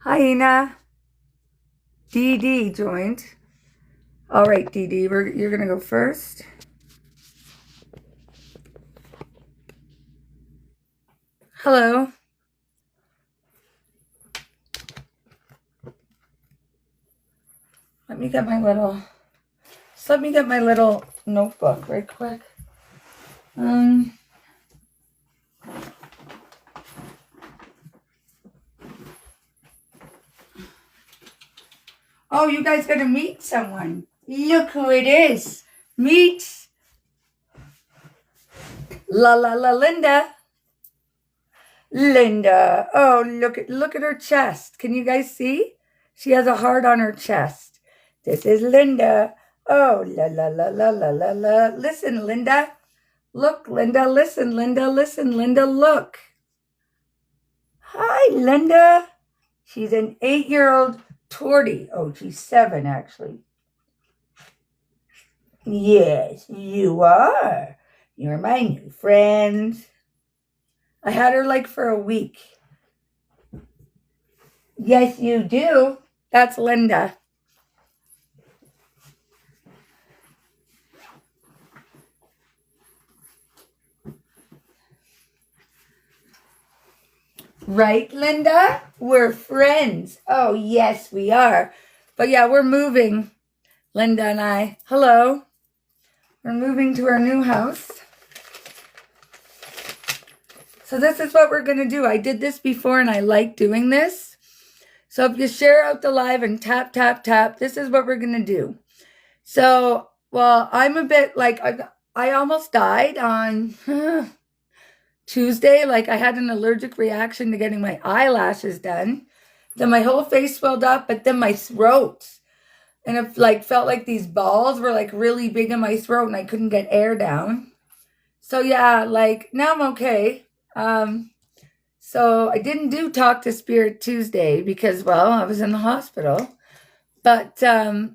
Hi, Ina. Dee Dee joined. All right, Dee Dee, you're going to go first. Hello. Let me get my little notebook right quick. Oh, you guys gonna meet someone. Look who it is. Meet La Linda. Linda. Oh, look at her chest. Can you guys see? She has a heart on her chest. This is Linda. Oh, la. Listen, Linda. Look, Linda. Listen, Linda. Listen, Linda. Look. Hi, Linda. She's an 8-year-old tortie. Oh, she's 7, actually. Yes, you are. You're my new friend. I had her like for a week. Yes, you do. That's Linda. Right, Linda? We're friends. Oh, yes, we are. But yeah, we're moving, Linda and I. Hello. We're moving to our new house. So this is what we're going to do. I did this before and I like doing this. So if you share out the live and tap, this is what we're going to do. So, well, I'm a bit like, I almost died on Tuesday. Like I had an allergic reaction to getting my eyelashes done. Then my whole face swelled up, but then my throat. And it like felt like these balls were like really big in my throat and I couldn't get air down. So yeah, like now I'm okay. So I didn't do Talk to Spirit Tuesday because, well, I was in the hospital. But now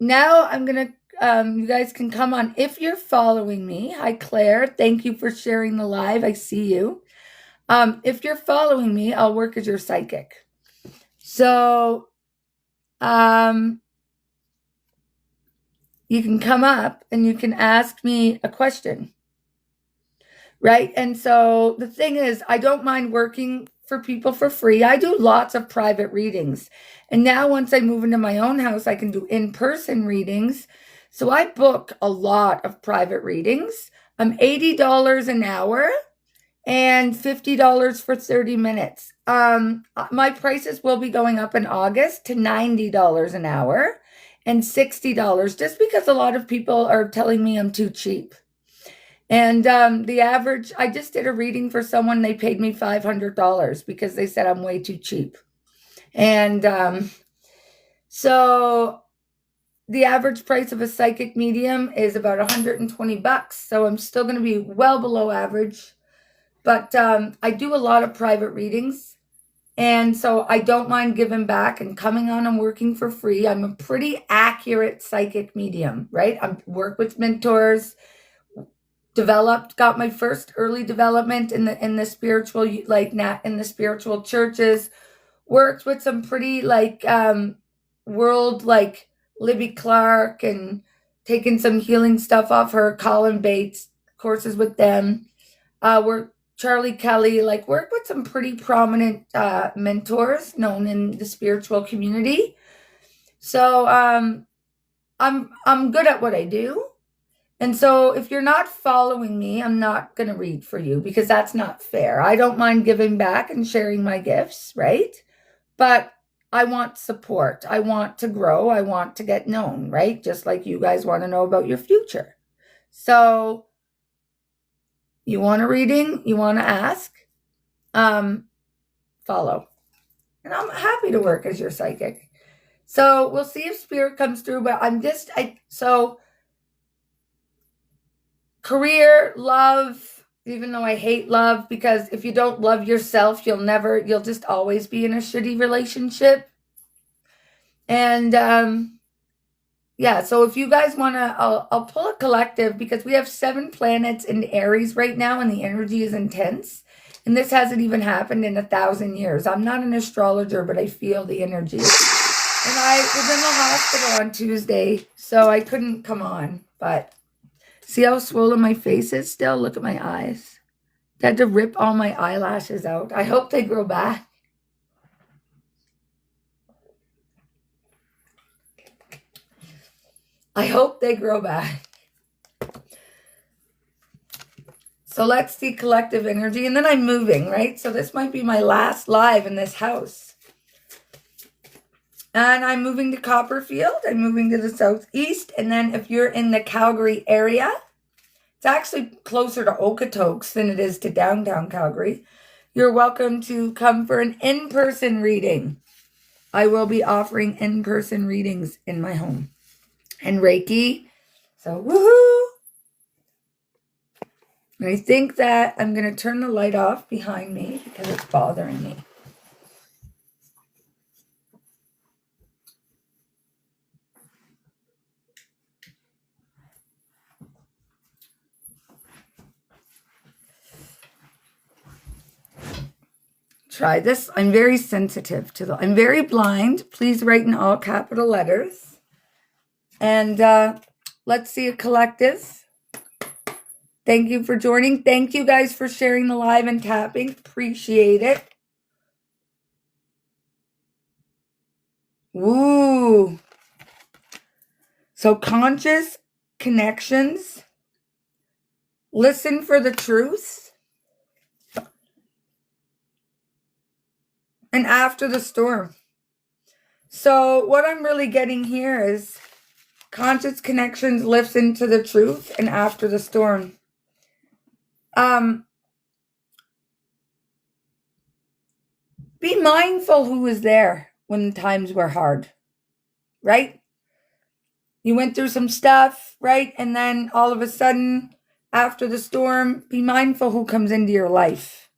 I'm going to, you guys can come on if you're following me. Hi, Claire. Thank you for sharing the live. I see you. If you're following me, I'll work as your psychic. So, you can come up and you can ask me a question. Right? And so the thing is, I don't mind working for people for free. I do lots of private readings. And now once I move into my own house, I can do in-person readings. So I book a lot of private readings. I'm $80 an hour and $50 for 30 minutes. My prices will be going up in August to $90 an hour and $60 just because a lot of people are telling me I'm too cheap. And the average, I just did a reading for someone, they paid me $500 because they said I'm way too cheap. And so the average price of a psychic medium is about $120. So I'm still going to be well below average. But I do a lot of private readings. And so I don't mind giving back and coming on and working for free. I'm a pretty accurate psychic medium, right? I work with mentors. Got my first early development in the spiritual, like in the spiritual churches, worked with some pretty like world like Libby Clark and taken some healing stuff off her, Colin Bates courses with them, worked Charlie Kelly, like worked with some pretty prominent mentors known in the spiritual community. So I'm good at what I do. And so if you're not following me, I'm not going to read for you because that's not fair. I don't mind giving back and sharing my gifts, right? But I want support. I want to grow. I want to get known, right? Just like you guys want to know about your future. So you want a reading? You want to ask? Follow. And I'm happy to work as your psychic. So we'll see if spirit comes through, but so career, love, even though I hate love, because if you don't love yourself, you'll just always be in a shitty relationship. And yeah, so if you guys want to, I'll pull a collective because we have 7 planets in Aries right now and the energy is intense. And this hasn't even happened in 1,000 years. I'm not an astrologer, but I feel the energy. And I was in the hospital on Tuesday, so I couldn't come on. But see how swollen my face is still? Look at my eyes. I had to rip all my eyelashes out. I hope they grow back. I hope they grow back. So let's see collective energy. And then I'm moving, right? So this might be my last live in this house. And I'm moving to Copperfield. I'm moving to the southeast. And then if you're in the Calgary area, it's actually closer to Okotoks than it is to downtown Calgary. You're welcome to come for an in-person reading. I will be offering in-person readings in my home. And Reiki. So, woohoo! And I think that I'm going to turn the light off behind me because it's bothering me. Try this. I'm very sensitive to I'm very blind. Please write in all capital letters. And let's see a collective. Thank you for joining. Thank you guys for sharing the live and tapping. Appreciate it. Woo. So conscious connections. Listen for the truth. And after the storm. So what I'm really getting here is conscious connections, listen to the truth, and after the storm. Be mindful who was there when times were hard, right? You went through some stuff, right? And then all of a sudden, after the storm, be mindful who comes into your life.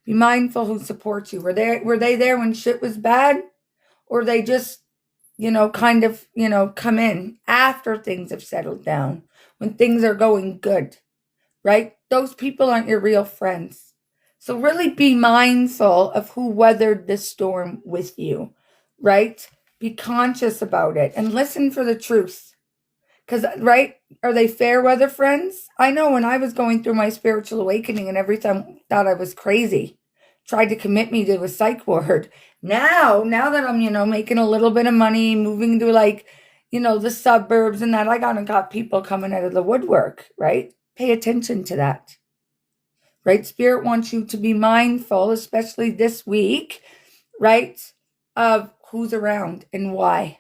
Be mindful who supports you. Were they there when shit was bad? Or they just, kind of, come in after things have settled down, when things are going good, right? Those people aren't your real friends. So really be mindful of who weathered the storm with you, right? Be conscious about it and listen for the truth. Because, right, are they fair weather friends? I know when I was going through my spiritual awakening and every time thought I was crazy, tried to commit me to a psych ward. Now that I'm, making a little bit of money, moving to the suburbs and that, I got people coming out of the woodwork, right? Pay attention to that. Right? Spirit wants you to be mindful, especially this week, right, of who's around and why.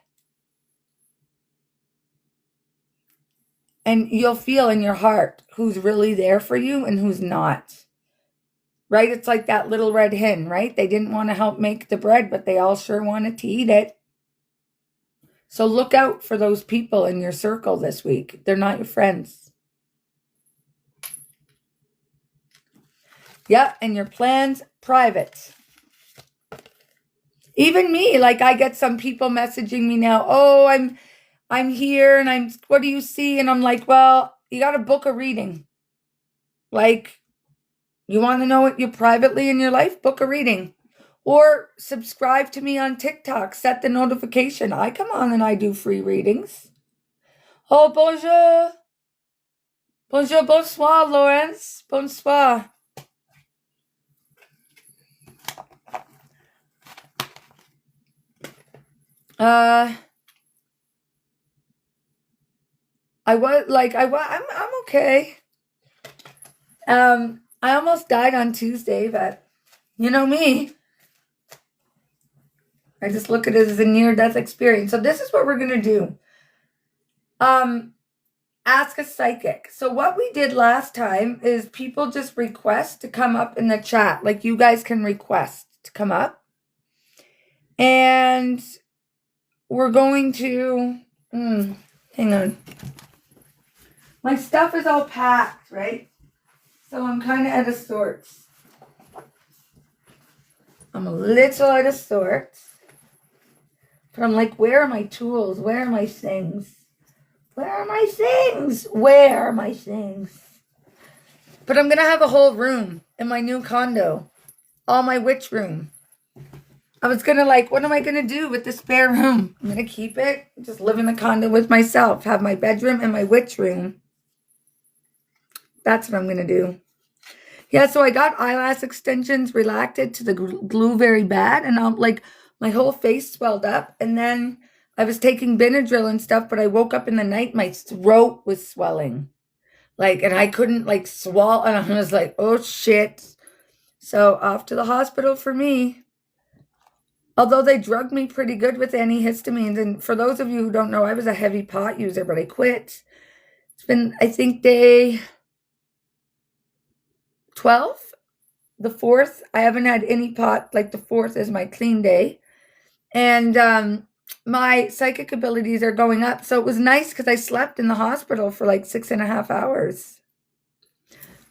And you'll feel in your heart who's really there for you and who's not. Right? It's like that little red hen, right? They didn't want to help make the bread, but they all sure wanted to eat it. So look out for those people in your circle this week. They're not your friends. Yep, and your plans private. Even me, I get some people messaging me now. Oh, I'm here and what do you see? And I'm like, well, you got to book a reading. You want to know what you're privately in your life? Book a reading. Or subscribe to me on TikTok. Set the notification. I come on and I do free readings. Oh, bonjour. Bonjour, bonsoir, Lawrence. Bonsoir. I'm okay. I almost died on Tuesday, but you know me. I just look at it as a near-death experience. So this is what we're going to do. Ask a psychic. So what we did last time is people just request to come up in the chat. You guys can request to come up. And we're going to, hang on. My stuff is all packed, right? So I'm kind of out of sorts. I'm a little out of sorts. But I'm like, where are my tools? Where are my things? Where are my things? Where are my things? But I'm going to have a whole room in my new condo. all my witch room. I was gonna what am I gonna do with the spare room? I'm gonna keep it, just live in the condo with myself, have my bedroom and my witch room. That's what I'm gonna do. Yeah, so I got eyelash extensions relaxed to the glue very bad, and I'm my whole face swelled up, and then I was taking Benadryl and stuff, but I woke up in the night, my throat was swelling. And I couldn't swallow, and I was like, oh shit. So off to the hospital for me. Although they drugged me pretty good with antihistamines. And for those of you who don't know, I was a heavy pot user, but I quit. It's been, I think, day 12, the 4th. I haven't had any pot. The 4th is my clean day. And my psychic abilities are going up. So it was nice because I slept in the hospital for 6.5 hours.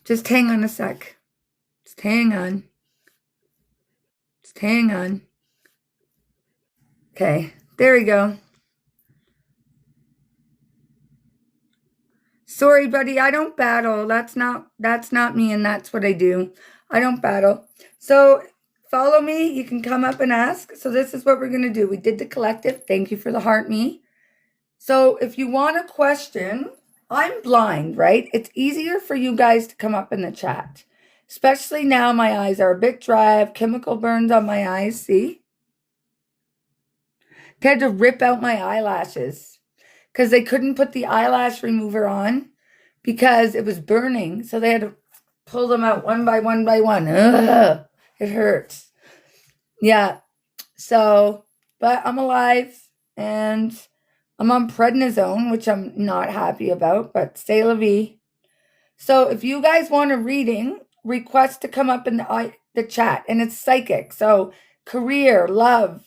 Just hang on a sec. Just hang on. Just hang on. Okay, there we go. Sorry, buddy, I don't battle. That's not me, and that's what I do. I don't battle. So follow me. You can come up and ask. So this is what we're going to do. We did the collective. Thank you for the heart me. So if you want a question, I'm blind, right? It's easier for you guys to come up in the chat. Especially now my eyes are a bit dry. I have chemical burns on my eyes, see? I had to rip out my eyelashes because they couldn't put the eyelash remover on because it was burning. So they had to pull them out one by one by one. Ugh, it hurts. Yeah. So, but I'm alive and I'm on prednisone, which I'm not happy about, but c'est la vie. So if you guys want a reading, request to come up in the chat, and it's psychic. So career, love.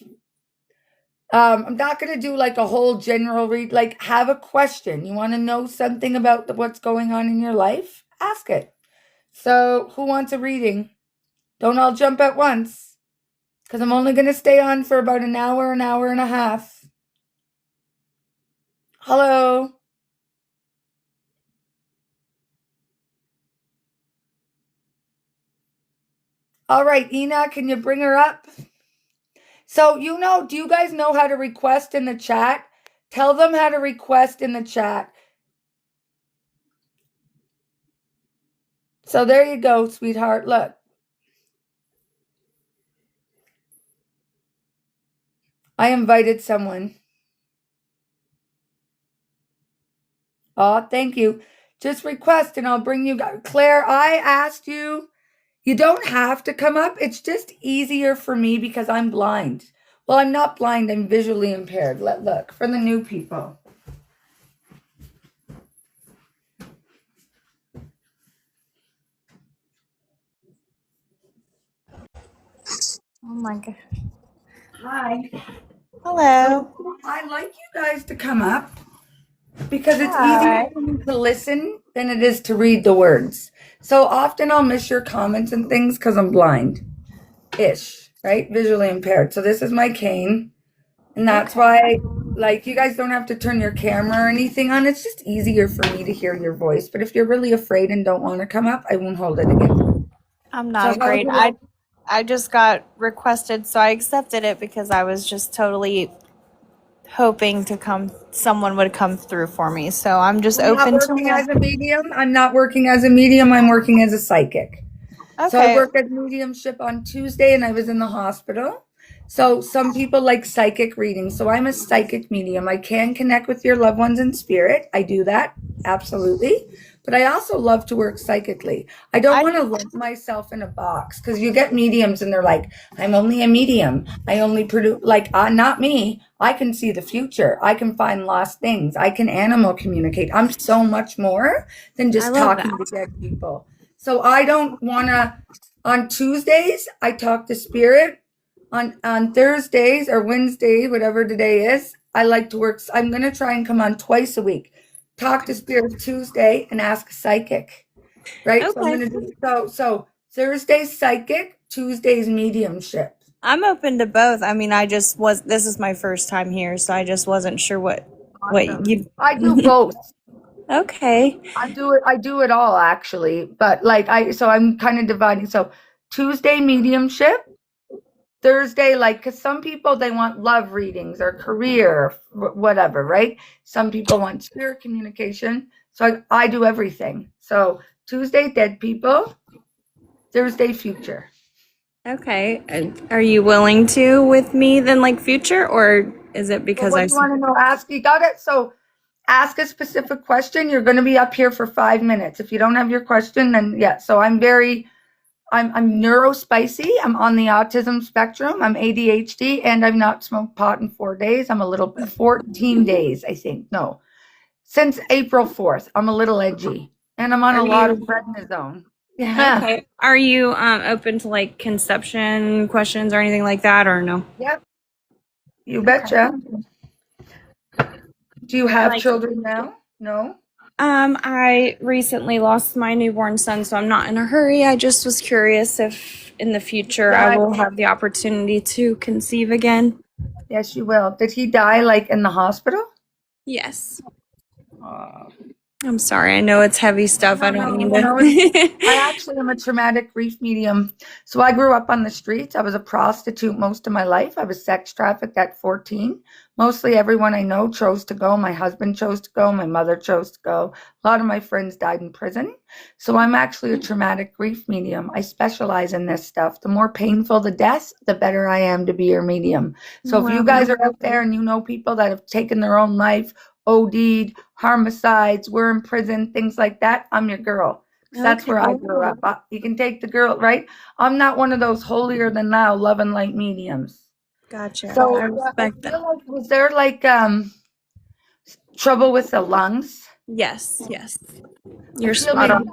I'm not going to do a whole general read, have a question. You want to know something about what's going on in your life? Ask it. So who wants a reading? Don't all jump at once because I'm only going to stay on for about an hour and a half. Hello. All right, Ina, can you bring her up? So, do you guys know how to request in the chat? Tell them how to request in the chat. So there you go, sweetheart. Look. I invited someone. Oh, thank you. Just request and I'll bring you guys. Claire, I asked you. You don't have to come up. It's just easier for me because I'm blind. Well, I'm not blind. I'm visually impaired. Look, for the new people. Oh my God. Hi. Hello. I'd like you guys to come up because it's easier for me to listen than it is to read the words. So often I'll miss your comments and things because I'm blind-ish, right? Visually impaired. So this is my cane. And that's why, you guys don't have to turn your camera or anything on. It's just easier for me to hear your voice. But if you're really afraid and don't want to come up, I won't hold it against you. I'm not afraid. I just got requested, so I accepted it because I was just totally hoping someone would come through for me. So I'm just open to working as a medium. I'm not working as a medium. I'm working as a psychic. Okay. So I work at mediumship on Tuesday and I was in the hospital. So some people like psychic readings. So I'm a psychic medium. I can connect with your loved ones in spirit. I do that. Absolutely. But I also love to work psychically. I don't want to lump myself in a box because you get mediums and they're like, I'm only a medium. I only produce, not me. I can see the future. I can find lost things. I can animal communicate. I'm so much more than just talking to dead people. So I don't want to, on Tuesdays, I talk to spirit. On Thursdays or Wednesday, whatever today is, I like to work. I'm going to try and come on twice a week. Talk to spirit Tuesday and ask a psychic, right? Okay. So I'm going to do so Thursday's psychic, Tuesday's mediumship. I'm open to both. I mean, this is my first time here, so I just wasn't sure what you. I do both. Okay. I do it all actually, but I'm kind of dividing. So Tuesday, mediumship. Thursday, like, because some people, they want love readings or career, whatever, right? Some people want spirit communication. So I do everything. So Tuesday, dead people. Thursday, future. Okay. Are you willing to with me then, like future, or is it Well, because what do you want to know? Ask. You got it. So ask a specific question. You're going to be up here for 5 minutes. If you don't have your question, then yeah. So I'm neurospicy. I'm on the autism spectrum. I'm ADHD, and I've not smoked pot in 4 days. I'm a little bit 14 days, I think. No, since April 4th. I'm a little edgy, and I'm on a lot of prednisone. Yeah. Okay. Are you open to like conception questions or anything like that, or no? Yep. You betcha. Do you have Like, children now? No. I recently lost my newborn son, so I'm not in a hurry. I just was curious if in the future I will have the opportunity to conceive again. Yes, you will. Did he die like in the hospital? Yes. I'm sorry. I know it's heavy stuff. I don't mean to. I actually am a traumatic grief medium. So I grew up on the streets. I was a prostitute most of my life. I was sex trafficked at 14. Mostly everyone I know chose to go. My husband chose to go. My mother chose to go. A lot of my friends died in prison. So I'm actually a traumatic grief medium. I specialize in this stuff. The more painful the death, the better I am to be your medium. So if you guys are out there and you know people that have taken their own life, OD'd, homicides, were in prison, things like that, I'm your girl. That's where I grew up. You can take the girl, right? I'm not one of those holier than thou, love and light mediums. Gotcha. So I respect that. like, was there like trouble with the lungs? Yes. You're spot on.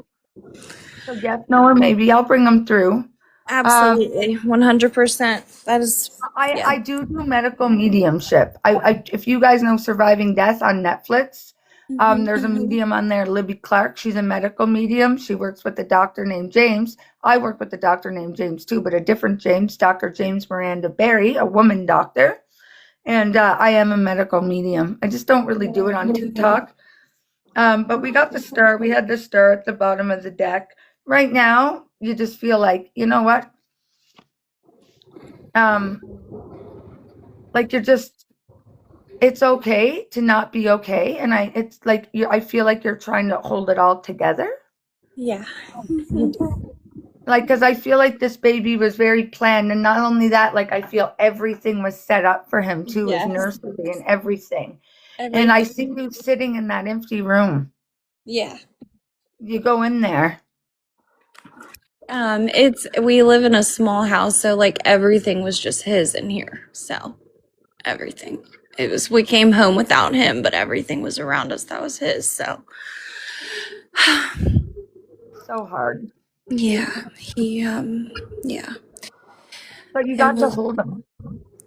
So yes, no, or maybe I'll bring them through. Absolutely, 100%. That is. I do medical mediumship. If you guys know Surviving Death on Netflix, there's a medium on there, Libby Clark. She's a medical medium. She works with a doctor named James. I work with a doctor named James too, but a different James, Dr. James Miranda Berry, a woman doctor. And I am a medical medium. I just don't really do it on TikTok. But we got the star. We had the star at the bottom of the deck. Right now, you just feel like, you know what? Like it's okay to not be okay. And it's like, I feel like you're trying to hold it all together. Yeah. Like, because I feel like this baby was very planned. And not only that, like, I feel everything was set up for him too, his nursery and everything. And I see you sitting in that empty room. Yeah. You go in there. We live in a small house, so like everything was just his in here. So everything. We came home without him, but everything was around us that was his. So So hard. yeah, yeah. But you got to hold him.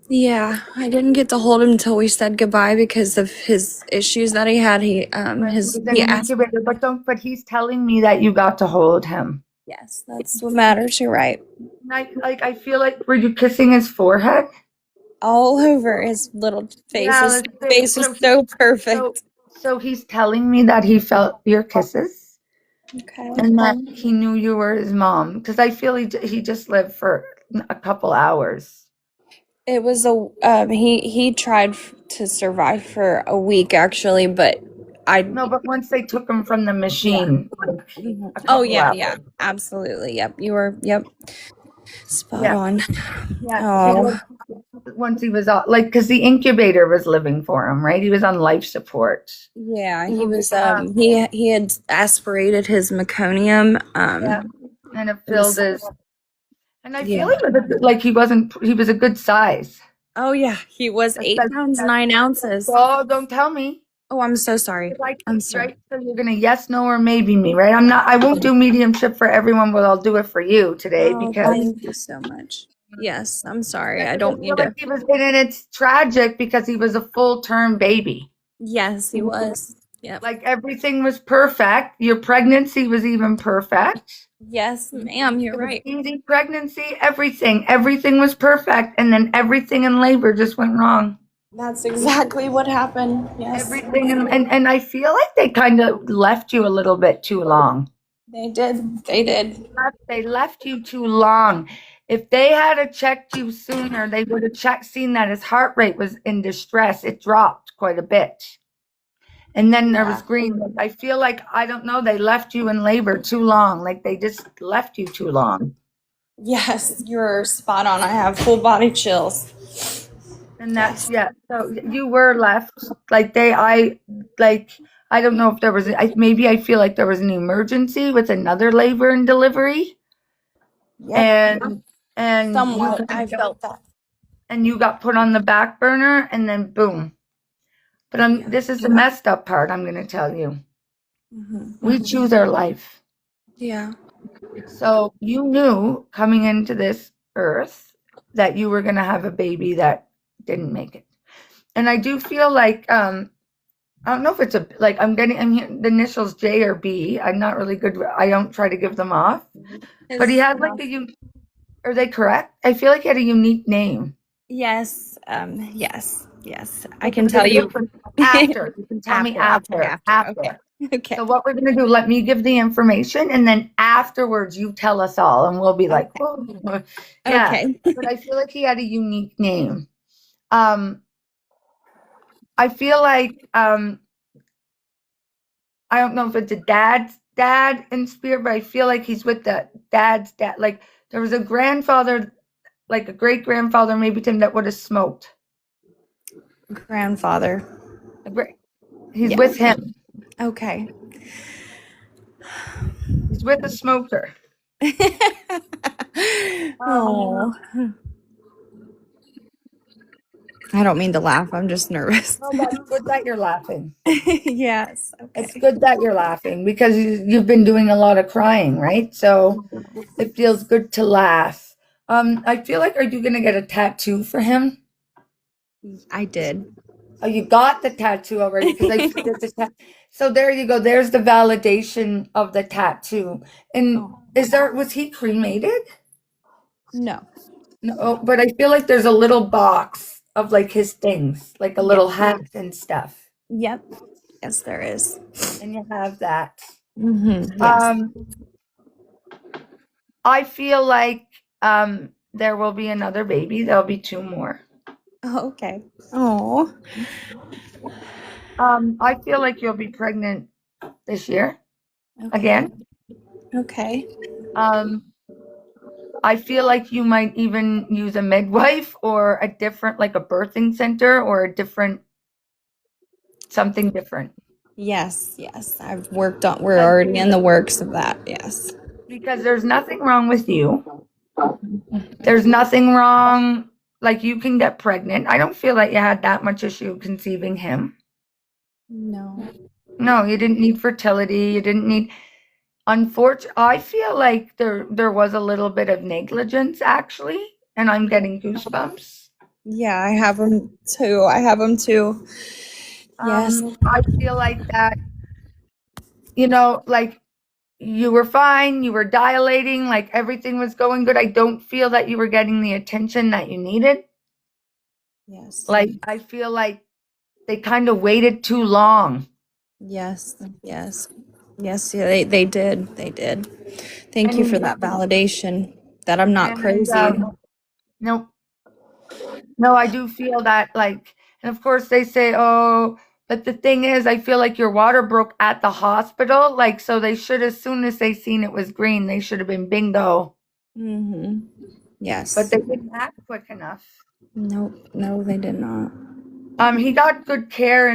Yeah, I didn't get to hold him until we said goodbye because of his issues that he had. He asked. But he's telling me that you got to hold him. Yes, that's what matters. You're right. I feel like, were you kissing his forehead? All over his little face. Yeah, his face was so perfect. So he's telling me that he felt your kisses. Okay. And that he knew you were his mom. Because I feel he just lived for a couple hours. It was he tried to survive for a week actually, but but once they took him from the machine. Yeah. Yeah, absolutely. Yep. Spot on. Yeah. Once he was because the incubator was living for him, right? He was on life support. Yeah, he was he had aspirated his meconium and it filled his. And I feel like he was a good size. Oh yeah, he was 8 pounds 9 ounces. Oh, don't tell me. Oh, I'm so sorry. I'm sorry. Right? So you're gonna yes, no, or maybe me, right? I won't do mediumship for everyone, but I'll do it for you today because thank you so much. Yes, I'm sorry. I don't mean to. Like and it's tragic because he was a full-term baby. Yes, he was. Yeah. Like everything was perfect. Your pregnancy was even perfect. Yes, ma'am, you're right. Easy pregnancy, everything was perfect, and then everything in labor just went wrong. That's exactly what happened. Yes. Everything, and I feel like they kind of left you a little bit too long. They did. They did. They left you too long. If they had checked you sooner, they would have seen that his heart rate was in distress. It dropped quite a bit. And then there was green. I feel like, I don't know, they left you in labor too long. Like they just left you too long. Yes, you're spot on. I have full body chills. And that's, yeah. So you were left. Like I don't know if there was, maybe I feel like there was an emergency with another labor and delivery. Yep. And Somewhat, I felt that. And you got put on the back burner, and then boom. But this is the messed up part, I'm going to tell you. We choose our life. Yeah. So you knew coming into this earth that you were going to have a baby that didn't make it. And I do feel like, I don't know if it's I'm hearing the initials J or B. I'm not really good. I don't try to give them off. But he had like are they correct? I feel like he had a unique name. Yes. Yes. I can tell you. After. You can tell me after. Okay. So what we're going to do, let me give the information, and then afterwards you tell us all, and we'll be like, oh, yeah. Okay. But I feel like he had a unique name. I feel like, I don't know if it's a dad's dad in spirit, but I feel like he's with the dad's dad. Like there was a grandfather, like a great grandfather, maybe Tim, that would have smoked. Grandfather. He's with him. Okay. He's with a smoker. Oh. I don't mean to laugh. I'm just nervous. Oh, that's good that you're laughing. Yes. Okay. It's good that you're laughing because you've been doing a lot of crying, right? So it feels good to laugh. I feel like, are you going to get a tattoo for him? I did. Oh, you got the tattoo already? Because so there you go. There's the validation of the tattoo. And was he cremated? No. No, but I feel like there's a little box of like his things, like a little hat and stuff. Yep. Yes, there is. And you have that. Yes. I feel like there will be another baby. There'll be 2 more. Okay. Oh. I feel like you'll be pregnant this year again. Okay. I feel like you might even use a midwife or a different, like a birthing center or something different. Yes. I've worked on, we're already in the works of that. Yes. Because there's nothing wrong with you. There's nothing wrong. Like you can get pregnant. I don't feel like you had that much issue conceiving him. No, you didn't need fertility. You didn't need. Unfortunately, I feel like there was a little bit of negligence actually, and I'm getting goosebumps. Yeah, I have them too. Yes. I feel like that. Like you were fine. You were dilating. Like everything was going good. I don't feel that you were getting the attention that you needed. Yes. Like I feel like they kind of waited too long. Yes. Yeah, they did. Thank you for that validation that I'm not crazy. No, I do feel that, like, and of course they say, oh, but the thing is, I feel like your water broke at the hospital. Like, so they should, as soon as they seen it was green, they should have been bingo. Yes. But they didn't act quick enough. No, they did not. He got good care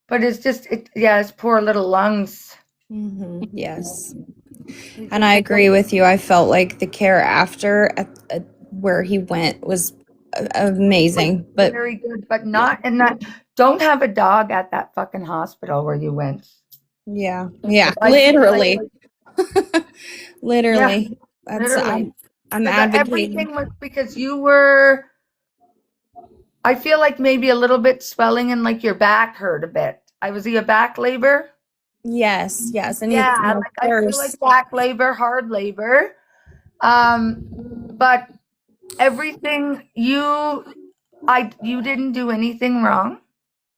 but it's just, his poor little lungs. Yes. And I agree with you. I felt like the care after at where he went was amazing, but very good, but not in that. Don't have a dog at that fucking hospital where you went. Yeah, literally. Literally. Yeah, literally. I'm advocating. Everything was because you were, I feel like maybe a little bit swelling and like your back hurt a bit. Was he a back labor? Yes. And I feel like back labor, hard labor. But everything you didn't do anything wrong.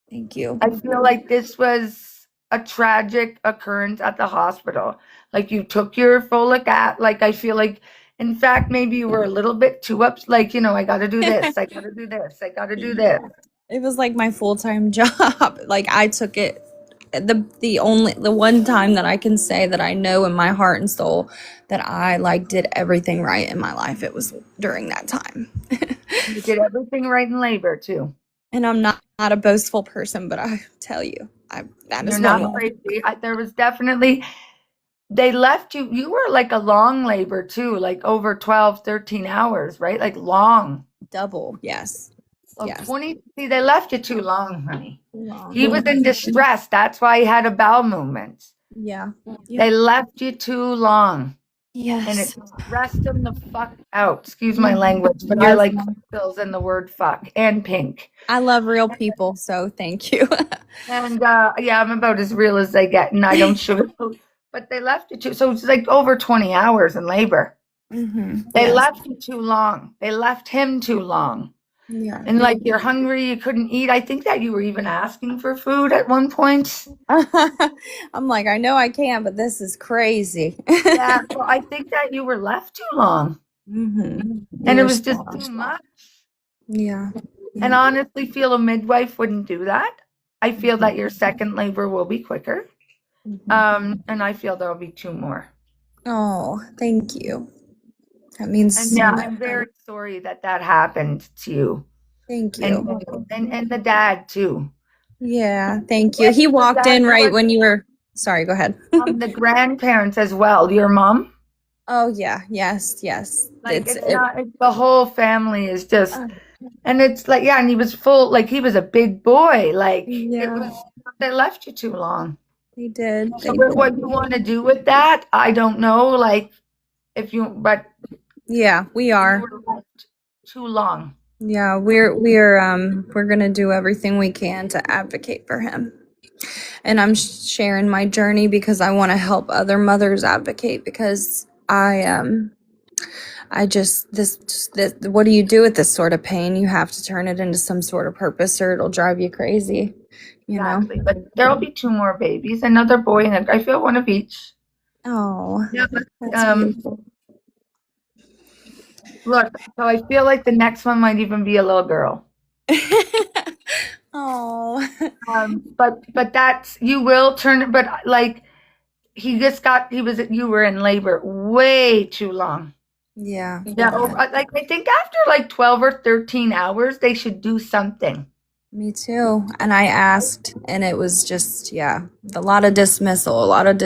Thank you. I feel like this was a tragic occurrence at the hospital. Like you took your folic acid. Like I feel like, in fact, maybe you were a little bit too up. Like, you know, I got to do this. I got to do this. I got to do this. It was like my full-time job. Like I took it the one time that I can say that I know in my heart and soul that I like did everything right in my life. It was during that time. You did everything right in labor too. And I'm not a boastful person, but I tell you, that is You're one not way. crazy. There was definitely, they left you, you were like a long labor too, like over 12, 13 hours, right? Like long. Double, yes. Oh, Yes. 20, see, they left you too long, honey. Long. He was in distress. That's why he had a bowel movement. Yeah. They left you too long. Yes. And it stressed him the fuck out. Excuse my language, but I like pills and the word fuck and pink. I love real people, so thank you. And yeah, I'm about as real as they get, and I don't sugarcoat. But they left you too. So it's like over 20 hours in labor. They left you too long. They left him too long. Yeah. And like you're hungry, you couldn't eat. I think that you were even asking for food at one point. I'm like, I know I can, but this is crazy. Yeah, well, I think that you were left too long. And it was just too much. Yeah. And honestly, feel a midwife wouldn't do that. I feel that your second labor will be quicker. And I feel there'll be 2 more. Oh, thank you. That means And yeah, I'm very sorry that happened to you. Thank you. And the dad too. Yeah, thank you. He walked in right when you were, sorry, go ahead. The grandparents as well. Your mom? Oh yeah, yes. Like the whole family is just, and it's like, yeah, and he was full, like he was a big boy. Like it was, they left you too long. They did. So what you want to do with that, I don't know. Like if you, but yeah, we are. You were left too long. Yeah, we're gonna do everything we can to advocate for him. And I'm sharing my journey because I want to help other mothers advocate, because this what do you do with this sort of pain? You have to turn it into some sort of purpose or it'll drive you crazy. You Exactly. know? But there'll be 2 more babies, another boy and I feel one of each. Oh, yeah, but, look, so I feel like the next one might even be a little girl. Oh. But that's, you will turn it, but like you were in labor way too long. Yeah. Like I think after like 12 or 13 hours, they should do something. Me too. And I asked, and it was just, a lot of dismissal, a lot of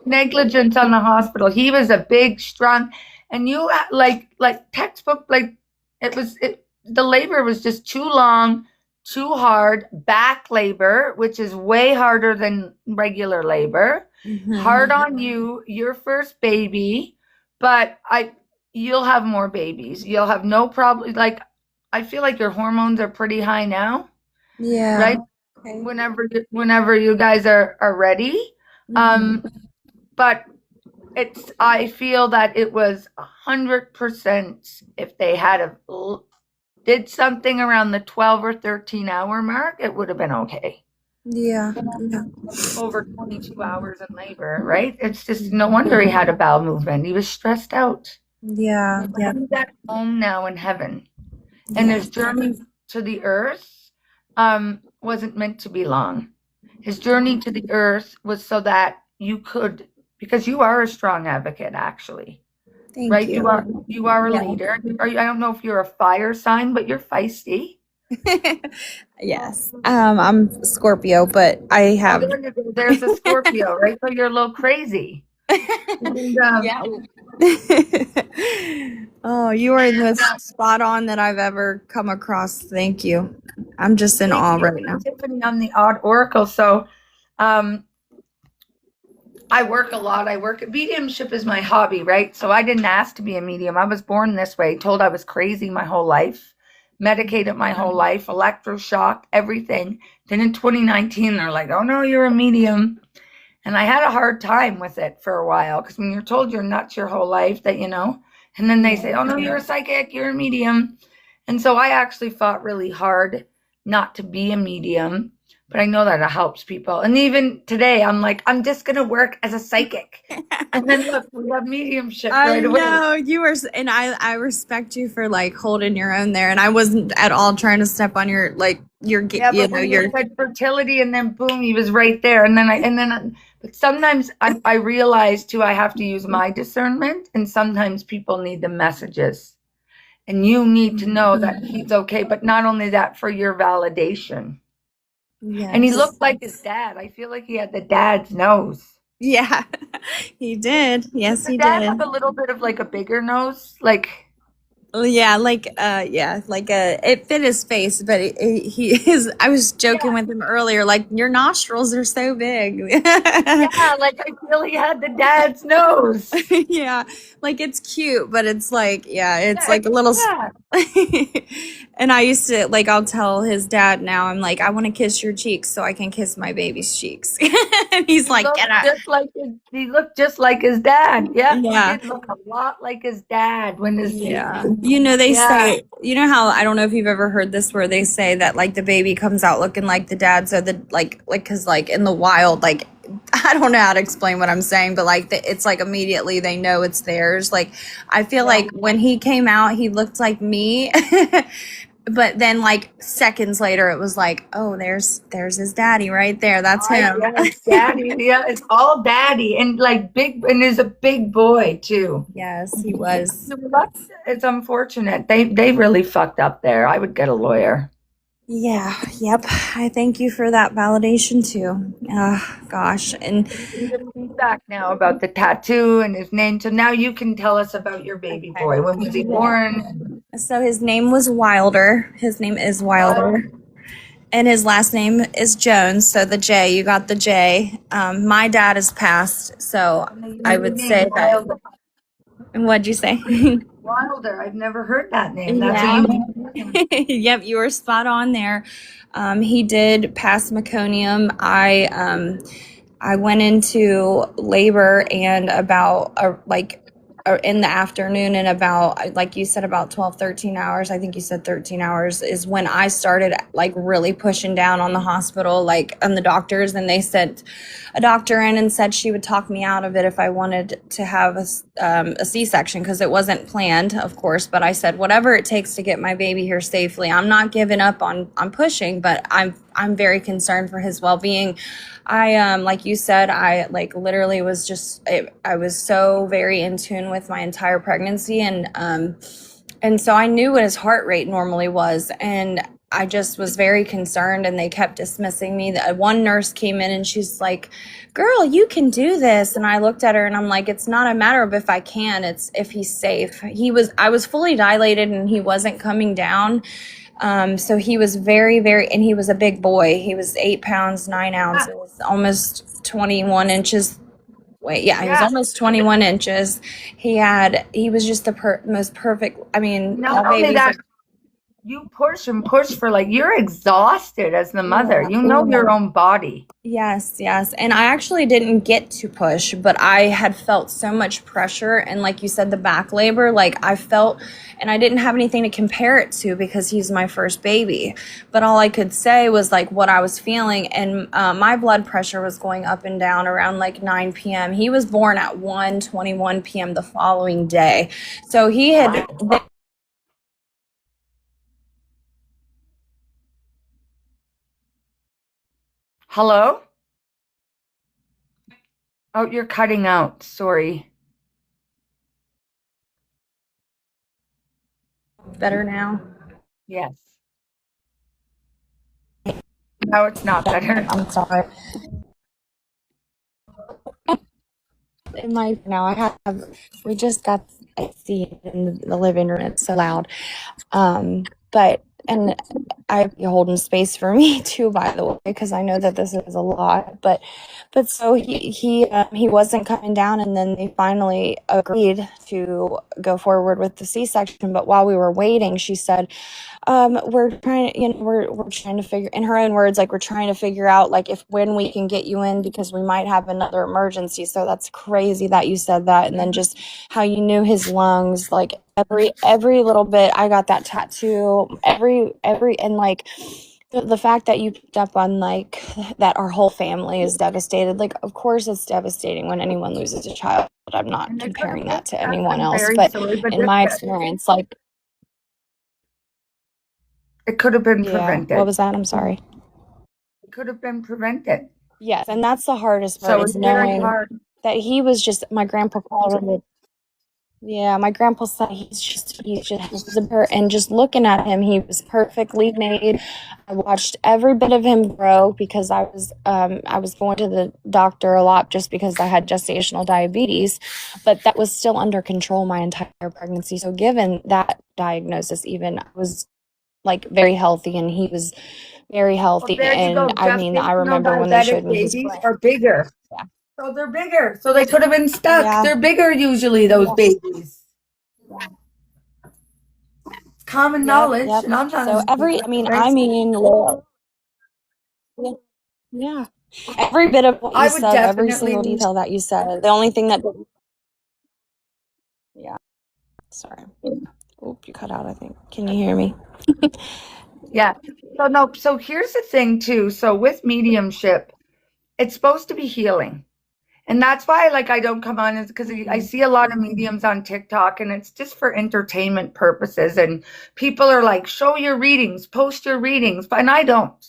negligence on the hospital. He was a big, strong, and you like textbook, like the labor was just too long, too hard, back labor, which is way harder than regular labor. Hard on you, your first baby, but you'll have more babies. You'll have no problem. Like, I feel like your hormones are pretty high now. Yeah. Right? Okay. Whenever you guys are ready. But I feel that it was 100% if they did something around the 12 or 13 hour mark, it would have been okay. Yeah. Over 22 hours in labor, right? It's just no wonder he had a bowel movement. He was stressed out. Yeah. He's at home now in heaven. And his journey to the earth wasn't meant to be long. His journey to the earth was so that you could, because you are a strong advocate, actually. Thank you. You are a leader. I don't know if you're a fire sign, but you're feisty. Yes. I'm Scorpio, but I have. There's a Scorpio, right? So you're a little crazy. And, oh, you are the most spot on that I've ever come across. Thank you. I'm just in awe right now. Tiffany, I'm the odd oracle. So I work a lot. Mediumship is my hobby, right? So I didn't ask to be a medium. I was born this way, told I was crazy my whole life, medicated my whole life, electroshock, everything. Then in 2019, they're like, oh no, you're a medium. And I had a hard time with it for a while, because when you're told you're nuts your whole life, that, and then they say, oh no, you're a psychic, you're a medium. And so I actually fought really hard not to be a medium. but I know that it helps people. And even today, I'm like, I'm just going to work as a psychic. And then look, we have mediumship right away. I know you were, and I respect you for like holding your own there. And I wasn't at all trying to step on your but when you said fertility, and then boom, he was right there. But sometimes I realize too, I have to use my discernment, and sometimes people need the messages, and you need to know that he's okay. But not only that, for your validation. Yes. And he looked like his dad. I feel like he had the dad's nose. Yeah, he did. Yes, he did. Dad have a little bit of like a bigger nose, like. Yeah, it fit his face, but I was joking with him earlier, like your nostrils are so big. Yeah, like I feel he had the dad's nose. Yeah, like it's cute, but it's like, it's like a little. And I used to, like, I'll tell his dad now, I'm like, I want to kiss your cheeks so I can kiss my baby's cheeks. And he's like, get out. He looked just like his dad. Yeah. He did look a lot like his dad when his. Yeah. You know, they say, you know how, I don't know if you've ever heard this, where they say that like the baby comes out looking like the dad. So cause like in the wild, like, I don't know how to explain what I'm saying, but like it's like immediately they know it's theirs. Like I feel like when he came out, he looked like me. But then like seconds later, it was like, oh, there's his daddy right there. That's him. Yeah, it's daddy. Yeah, it's all daddy, and like big, and he's a big boy too. Yes, he was. It's unfortunate. They really fucked up there. I would get a lawyer. Yeah. Yep. I thank you for that validation too. Gosh. And feedback now about the tattoo and his name. So now you can tell us about your baby boy. When was he born? So his name was Wilder. His name is Wilder. And his last name is Jones. So the J, you got the J. My dad is passed. So I would say that. And what'd you say? Wilder. I've never heard that name. That's Yep, you were spot on there. He did pass meconium. I went into labor, and about in the afternoon, and about, like you said, about 12, 13 hours, I think you said 13 hours, is when I started like really pushing down on the hospital, like on the doctors, and they sent a doctor in and said she would talk me out of it if I wanted to have a C-section, because it wasn't planned, of course, but I said, whatever it takes to get my baby here safely. I'm not giving up on pushing, but I'm very concerned for his well-being. I like you said, I like literally was just I was so very in tune with my entire pregnancy, and so I knew what his heart rate normally was, and I just was very concerned, and they kept dismissing me. One nurse came in and she's like, "Girl, you can do this." And I looked at her and I'm like, "It's not a matter of if I can, it's if he's safe." I was fully dilated and he wasn't coming down. So he was very, very, and he was a big boy. He was 8 pounds, 9 ounces, almost 21 inches. He was almost 21 inches. He was just the most perfect. I mean, not only that, you push and push for, like, you're exhausted as the mother. You know your own body. Yes. And I actually didn't get to push, but I had felt so much pressure. And like you said, the back labor, like I felt, and I didn't have anything to compare it to because he's my first baby. But all I could say was like what I was feeling. And my blood pressure was going up and down around like 9 p.m. He was born at 1:21 p.m. the following day. So he had... Hello? Oh, you're cutting out. Sorry. Better now? Yes. No, it's not better. I'm sorry. We just got a seat in the living room. It's so loud. And I be holding space for me too, by the way, because I know that this is a lot. But so he wasn't coming down, and then they finally agreed to go forward with the C-section. But while we were waiting, she said, we're trying to figure, in her own words, like, we're trying to figure out like when we can get you in, because we might have another emergency. So that's crazy that you said that. And then just how you knew his lungs, like every little bit. I got that tattoo, and like the fact that you picked up on like that our whole family is devastated, like of course it's devastating when anyone loses a child. I'm not comparing that to anyone else, but in my experience, like it could have been yeah. prevented. What was that? I'm sorry. It could have been prevented. Yes, and that's the hardest part, So is it's very knowing hard. that he was just, my grandpa called it. Yeah, my grandpa said he's just a bear, and just looking at him, he was perfectly made. I watched every bit of him grow because I was going to the doctor a lot just because I had gestational diabetes, but that was still under control my entire pregnancy. So given that diagnosis, even I was like very healthy, and he was very healthy. Well, there you go. And I mean, I remember when they showed me his babies brain. are bigger. Yeah. So they're bigger. So they could have been stuck. Yeah. They're bigger usually, those babies. Yeah. It's common knowledge. Yep. And I'm not So yeah. Every bit of what you said, every single detail that you said. The only thing that yeah. Sorry. Oop, you cut out, I think. Can you hear me? Yeah. So here's the thing too. So with mediumship, it's supposed to be healing. And that's why I don't come on, is because I see a lot of mediums on TikTok, and it's just for entertainment purposes. And people are like, show your readings, post your readings. And I don't,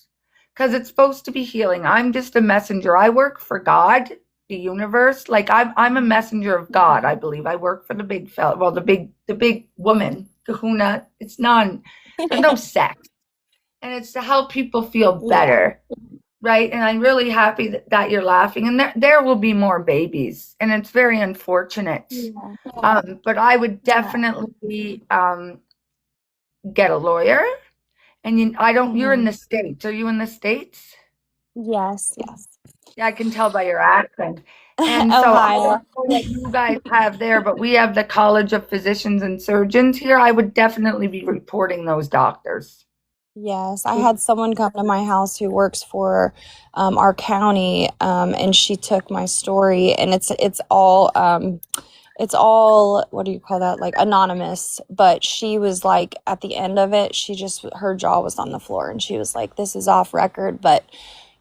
because it's supposed to be healing. I'm just a messenger. I work for God, the universe. Like I'm a messenger of God, I believe. I work for the big fella. Well, the big woman, kahuna. It's there's no sex. And it's to help people feel better. Right. And I'm really happy that you're laughing. And there will be more babies. And it's very unfortunate. Yeah. But I would definitely get a lawyer. And you're in the States. Are you in the States? Yes. Yeah, I can tell by your accent. And so I don't know what you guys have there, but we have the College of Physicians and Surgeons here. I would definitely be reporting those doctors. Yes, I had someone come to my house who works for our county, and she took my story, and it's all what do you call that, like anonymous, but she was like, at the end of it, her jaw was on the floor, and she was like, this is off record, but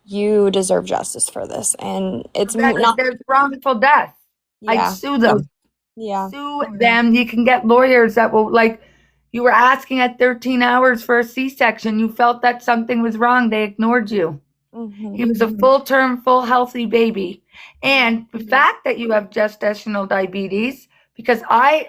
you deserve justice for this. And it's not, there's wrongful death. Yeah. I'd sue them. Yeah. Sue them. You can get lawyers that will, like, you were asking at 13 hours for a C-section. You felt that something was wrong. They ignored you. Mm-hmm. He was a full-term, full healthy baby. And the fact that you have gestational diabetes, because I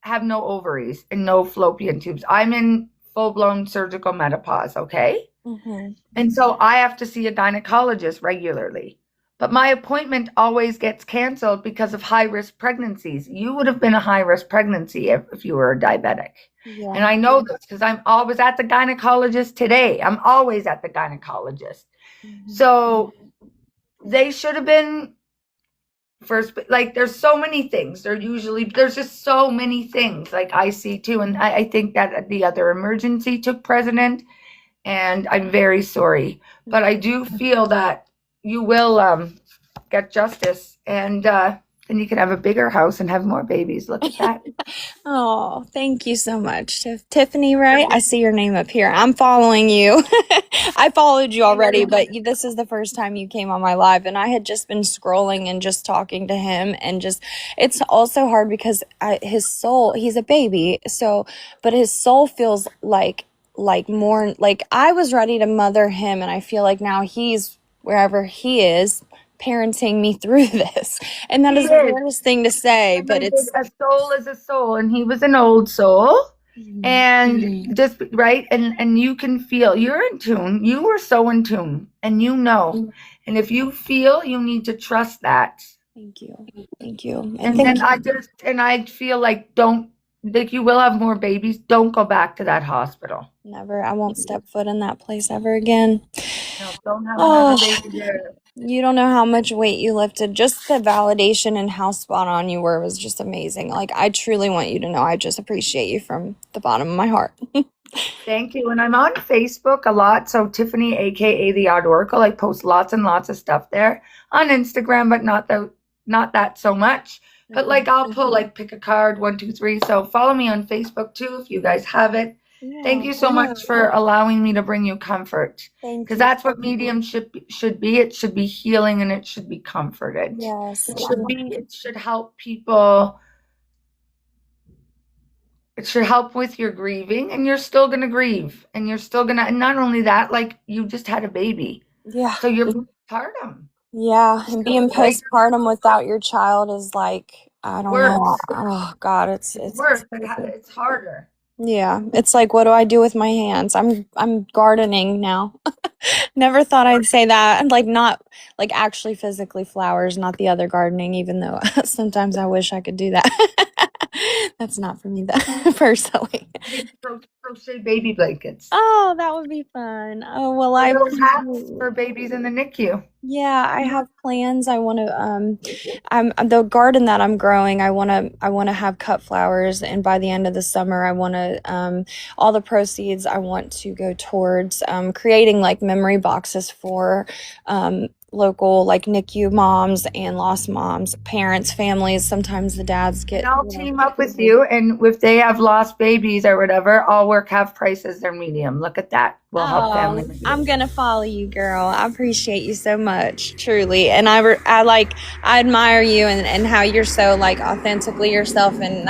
have no ovaries and no fallopian tubes. I'm in full-blown surgical menopause, okay? Mm-hmm. And so I have to see a gynecologist regularly. But my appointment always gets canceled because of high-risk pregnancies. You would have been a high-risk pregnancy if you were a diabetic. Yeah. And I know this because I'm always at the gynecologist today. I'm always at the gynecologist. Mm-hmm. So they should have been first. Like, there's so many things. There's just so many things, like I see too. And I think that the other emergency took precedent. And I'm very sorry. But I do feel that you will get justice, and then you can have a bigger house and have more babies. Look at that. Oh, thank you so much. Tiffany, right? I see your name up here. I'm following you. I followed you already, but this is the first time you came on my live, and I had just been scrolling and just talking to him, and it's also hard because his soul, he's a baby, but his soul feels like more, like I was ready to mother him, and I feel like now he's wherever he is parenting me through this, and that is the weirdest thing to say, but it's a soul is a soul, and he was an old soul. Mm-hmm. And just right, and you can feel, you're in tune. You were so in tune, and mm-hmm. And if you feel, you need to trust that. Thank you. And I feel like you will have more babies. Don't go back to that hospital. Never. I won't step foot in that place ever again. No, don't have another baby there. You don't know how much weight you lifted. Just the validation and how spot on you were was just amazing. Like, I truly want you to know I just appreciate you from the bottom of my heart. Thank you. And I'm on Facebook a lot. So Tiffany, aka the Odd Oracle, I post lots and lots of stuff there. On Instagram, but not that so much. But like, I'll pull, like, pick a card, 1, 2, 3. So follow me on Facebook too if you guys have it. Thank Yeah. you so much for allowing me to bring you comfort. Thank Because you. that's what mediumship should be. It should be healing and it should be comforted. Yes. It should help people. It should help with your grieving, and you're still gonna grieve. And you're still gonna, and not only that, like you just had a baby. Yeah. So you're postpartum. Yeah. And being Right? postpartum without your child is like, I don't know. Worse. Oh God, it's Worse. It's harder. yeah. It's like, what do I do with my hands? I'm gardening now. Never thought I'd say that. Like not like actually physically flowers, not the other gardening, even though sometimes I wish I could do that. That's not for me though, personally. Crochet baby blankets. Oh, that would be fun. Oh, well, I Little hats appreciate for babies in the NICU. yeah, I have plans. I want to I'm the garden that I'm growing, I want to have cut flowers, and by the end of the summer I want to all the proceeds I want to go towards creating like memory boxes for local like NICU moms and lost moms, parents, families. Sometimes the dads get And I'll team up with you, and if they have lost babies or whatever, I'll work half price as their medium. Look at that. We'll help families. I'm gonna follow you, girl. I appreciate you so much, truly, and I admire you and how you're so like authentically yourself, and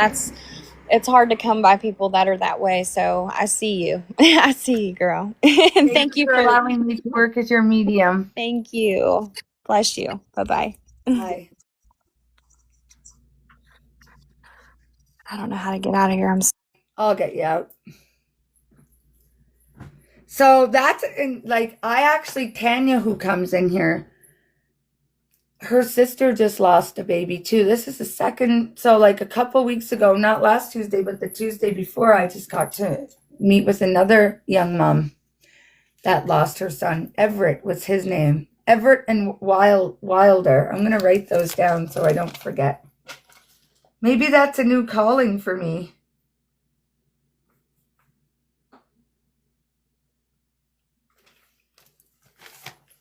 it's hard to come by people that are that way. So I see you, I see you, girl, and thank you for allowing me to work as your medium. Thank you. Bless you. Bye-bye. Bye. I don't know how to get out of here. I'll get you out. So that's like I actually Tanya who comes in here. Her sister just lost a baby too. This is the second. So like a couple weeks ago, not last Tuesday, but the Tuesday before, I just got to meet with another young mom that lost her son. Everett was his name. Everett and Wilder. I'm going to write those down so I don't forget. Maybe that's a new calling for me.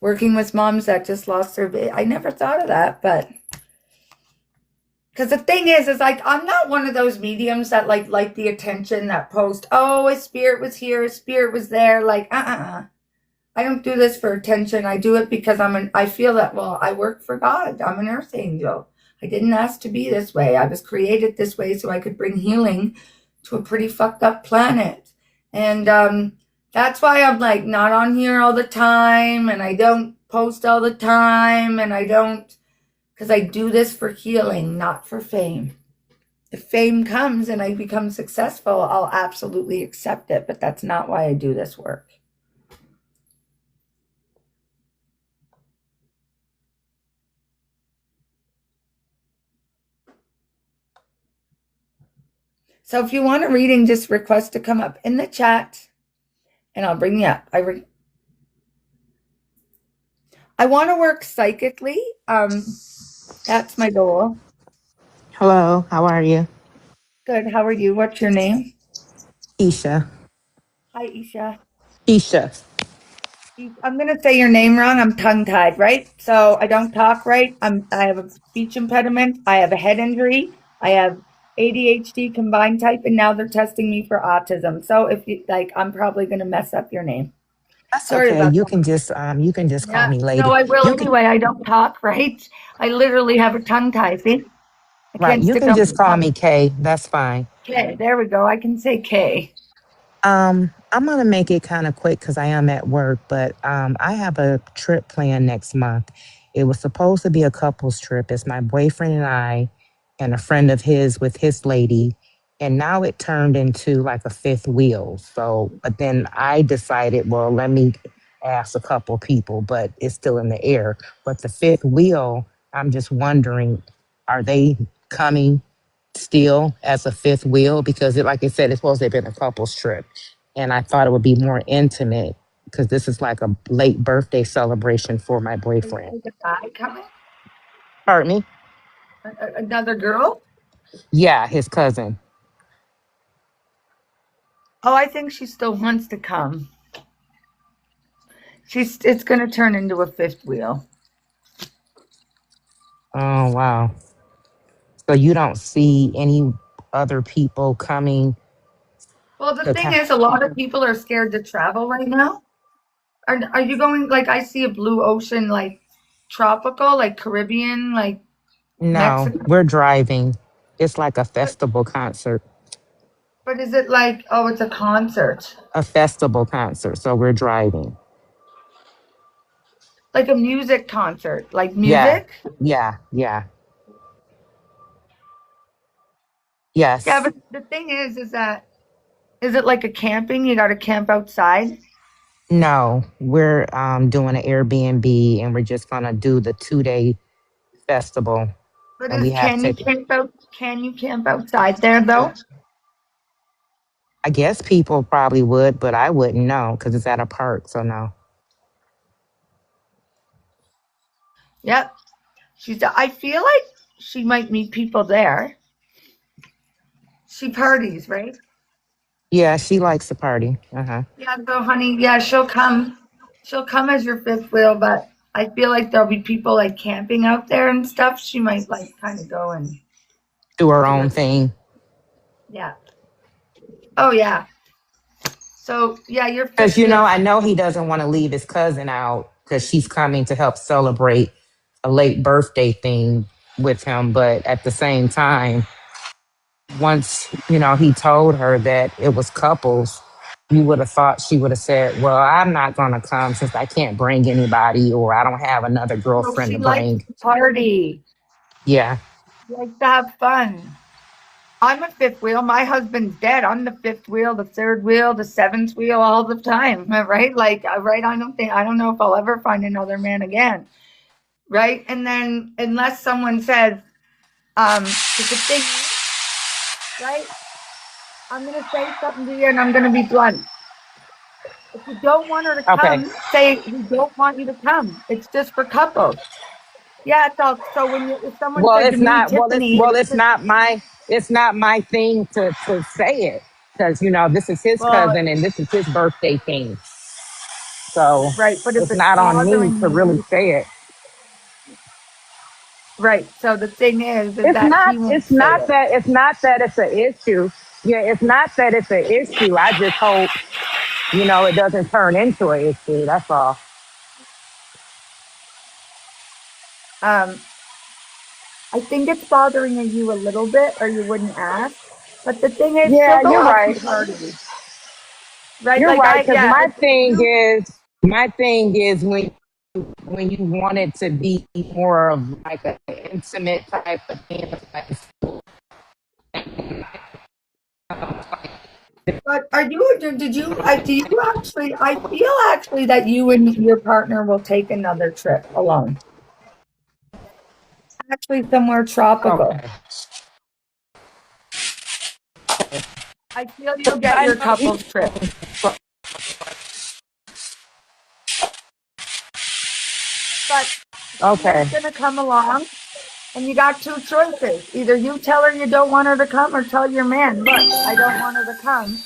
Working with moms that just lost their baby. I never thought of that, but because the thing is like I'm not one of those mediums that like the attention that post, oh, a spirit was here, a spirit was there. Like, I don't do this for attention. I do it because I feel that, well, I work for God. I'm an earth angel. I didn't ask to be this way. I was created this way so I could bring healing to a pretty fucked up planet. And that's why I'm like not on here all the time, and I don't post all the time, and I don't, because I do this for healing, not for fame. If fame comes and I become successful, I'll absolutely accept it, but that's not why I do this work. So if you want a reading, just request to come up in the chat and I'll bring you up. I want to work psychically. That's my goal. Hello, how are you? Good. How are you? What's your name? Isha. Hi, Isha. Isha. I'm going to say your name wrong. I'm tongue-tied, right? So I don't talk right. I have a speech impediment. I have a head injury. I have ADHD combined type, and now they're testing me for autism. So if you like, I'm probably going to mess up your name. That's Sorry okay. about You that. can just call me lady. No, I will You can, anyway. I don't talk, right? I literally have a tongue tie. See? I right. can't You stick can out just my call tongue. me Kay. That's fine. Okay, there we go. I can say K. I'm gonna make it kind of quick because I am at work, but I have a trip planned next month. It was supposed to be a couples trip. It's my boyfriend and I, and a friend of his with his lady, and now it turned into like a fifth wheel. So, but then I decided, well, let me ask a couple people, but it's still in the air. But the fifth wheel, I'm just wondering, are they coming still as a fifth wheel? Because like I said, it's supposed to have been a couples trip, and I thought it would be more intimate because this is like a late birthday celebration for my boyfriend. Is a guy coming? Pardon me? Another girl? Yeah, his cousin. Oh, I think she still wants to come. It's going to turn into a fifth wheel. Oh, wow. So you don't see any other people coming? Well, the The thing time. is, a lot of people are scared to travel right now. Are you going, like, I see a blue ocean, like tropical, like Caribbean, like No, Mexico? we're driving. It's like a But, festival concert. but is it like, oh, it's a concert? A festival concert. So we're driving. Like a music concert, like Yeah. music? Yeah. Yeah. Yeah, Yes. but the thing is that, is it like a camping? You got to camp outside? No, we're doing an Airbnb and we're just gonna do the 2 day festival. But And we have to, can you camp outside there though? I guess people probably would, but I wouldn't know because it's at a park. So no. Yep. I feel like she might meet people there. She parties, right? Yeah, she likes to party. Uh-huh. Yeah, so honey, yeah, she'll come. She'll come as your fifth wheel, but I feel like there'll be people like camping out there and stuff. She might like kind of go and Do her do own it. thing. Yeah. Oh yeah. So yeah, your Because, fifth wheel. I know he doesn't want to leave his cousin out because she's coming to help celebrate a late birthday thing with him. But at the same time, once, he told her that it was couples, you would have thought she would have said, well, I'm not going to come since I can't bring anybody or I don't have another So girlfriend she to likes bring. to party. Yeah. She likes to have fun. I'm a fifth wheel. My husband's dead. I'm the fifth wheel, the third wheel, the seventh wheel all the time, right? Like, right? I don't know if I'll ever find another man again, right? And then, unless someone says, because the thing is, right? I'm gonna say something to you, and I'm gonna be blunt. If you don't want her to Okay. come, say we don't want you to come. It's just for couples. Yeah, it's all. So if someone Well, said to it's me, not, Tiffany, it's not my thing to say it because, this is his well, cousin and this is his birthday thing. So right, but if it's it's not on me bothering to really you, say it. right. So the thing is that he won't say it. It's not that it's an issue. Yeah, it's not that it's an issue. I just hope, it doesn't turn into an issue. That's all. Um, I think it's bothering you a little bit, or you wouldn't ask. But the thing is, she'll Yeah, go you're out right. and party, right? You're Like right. Because yeah, if you my thing is when you want it to be more of like an intimate type of thing. Like, But are you? Did you? Do you actually? I feel actually that you and your partner will take another trip alone. Actually, somewhere tropical. okay. I feel you'll get I your know you. couples trip. But she is Okay. gonna come along, and you got two choices. Either you tell her you don't want her to come, or tell your man, look, I don't want her to come,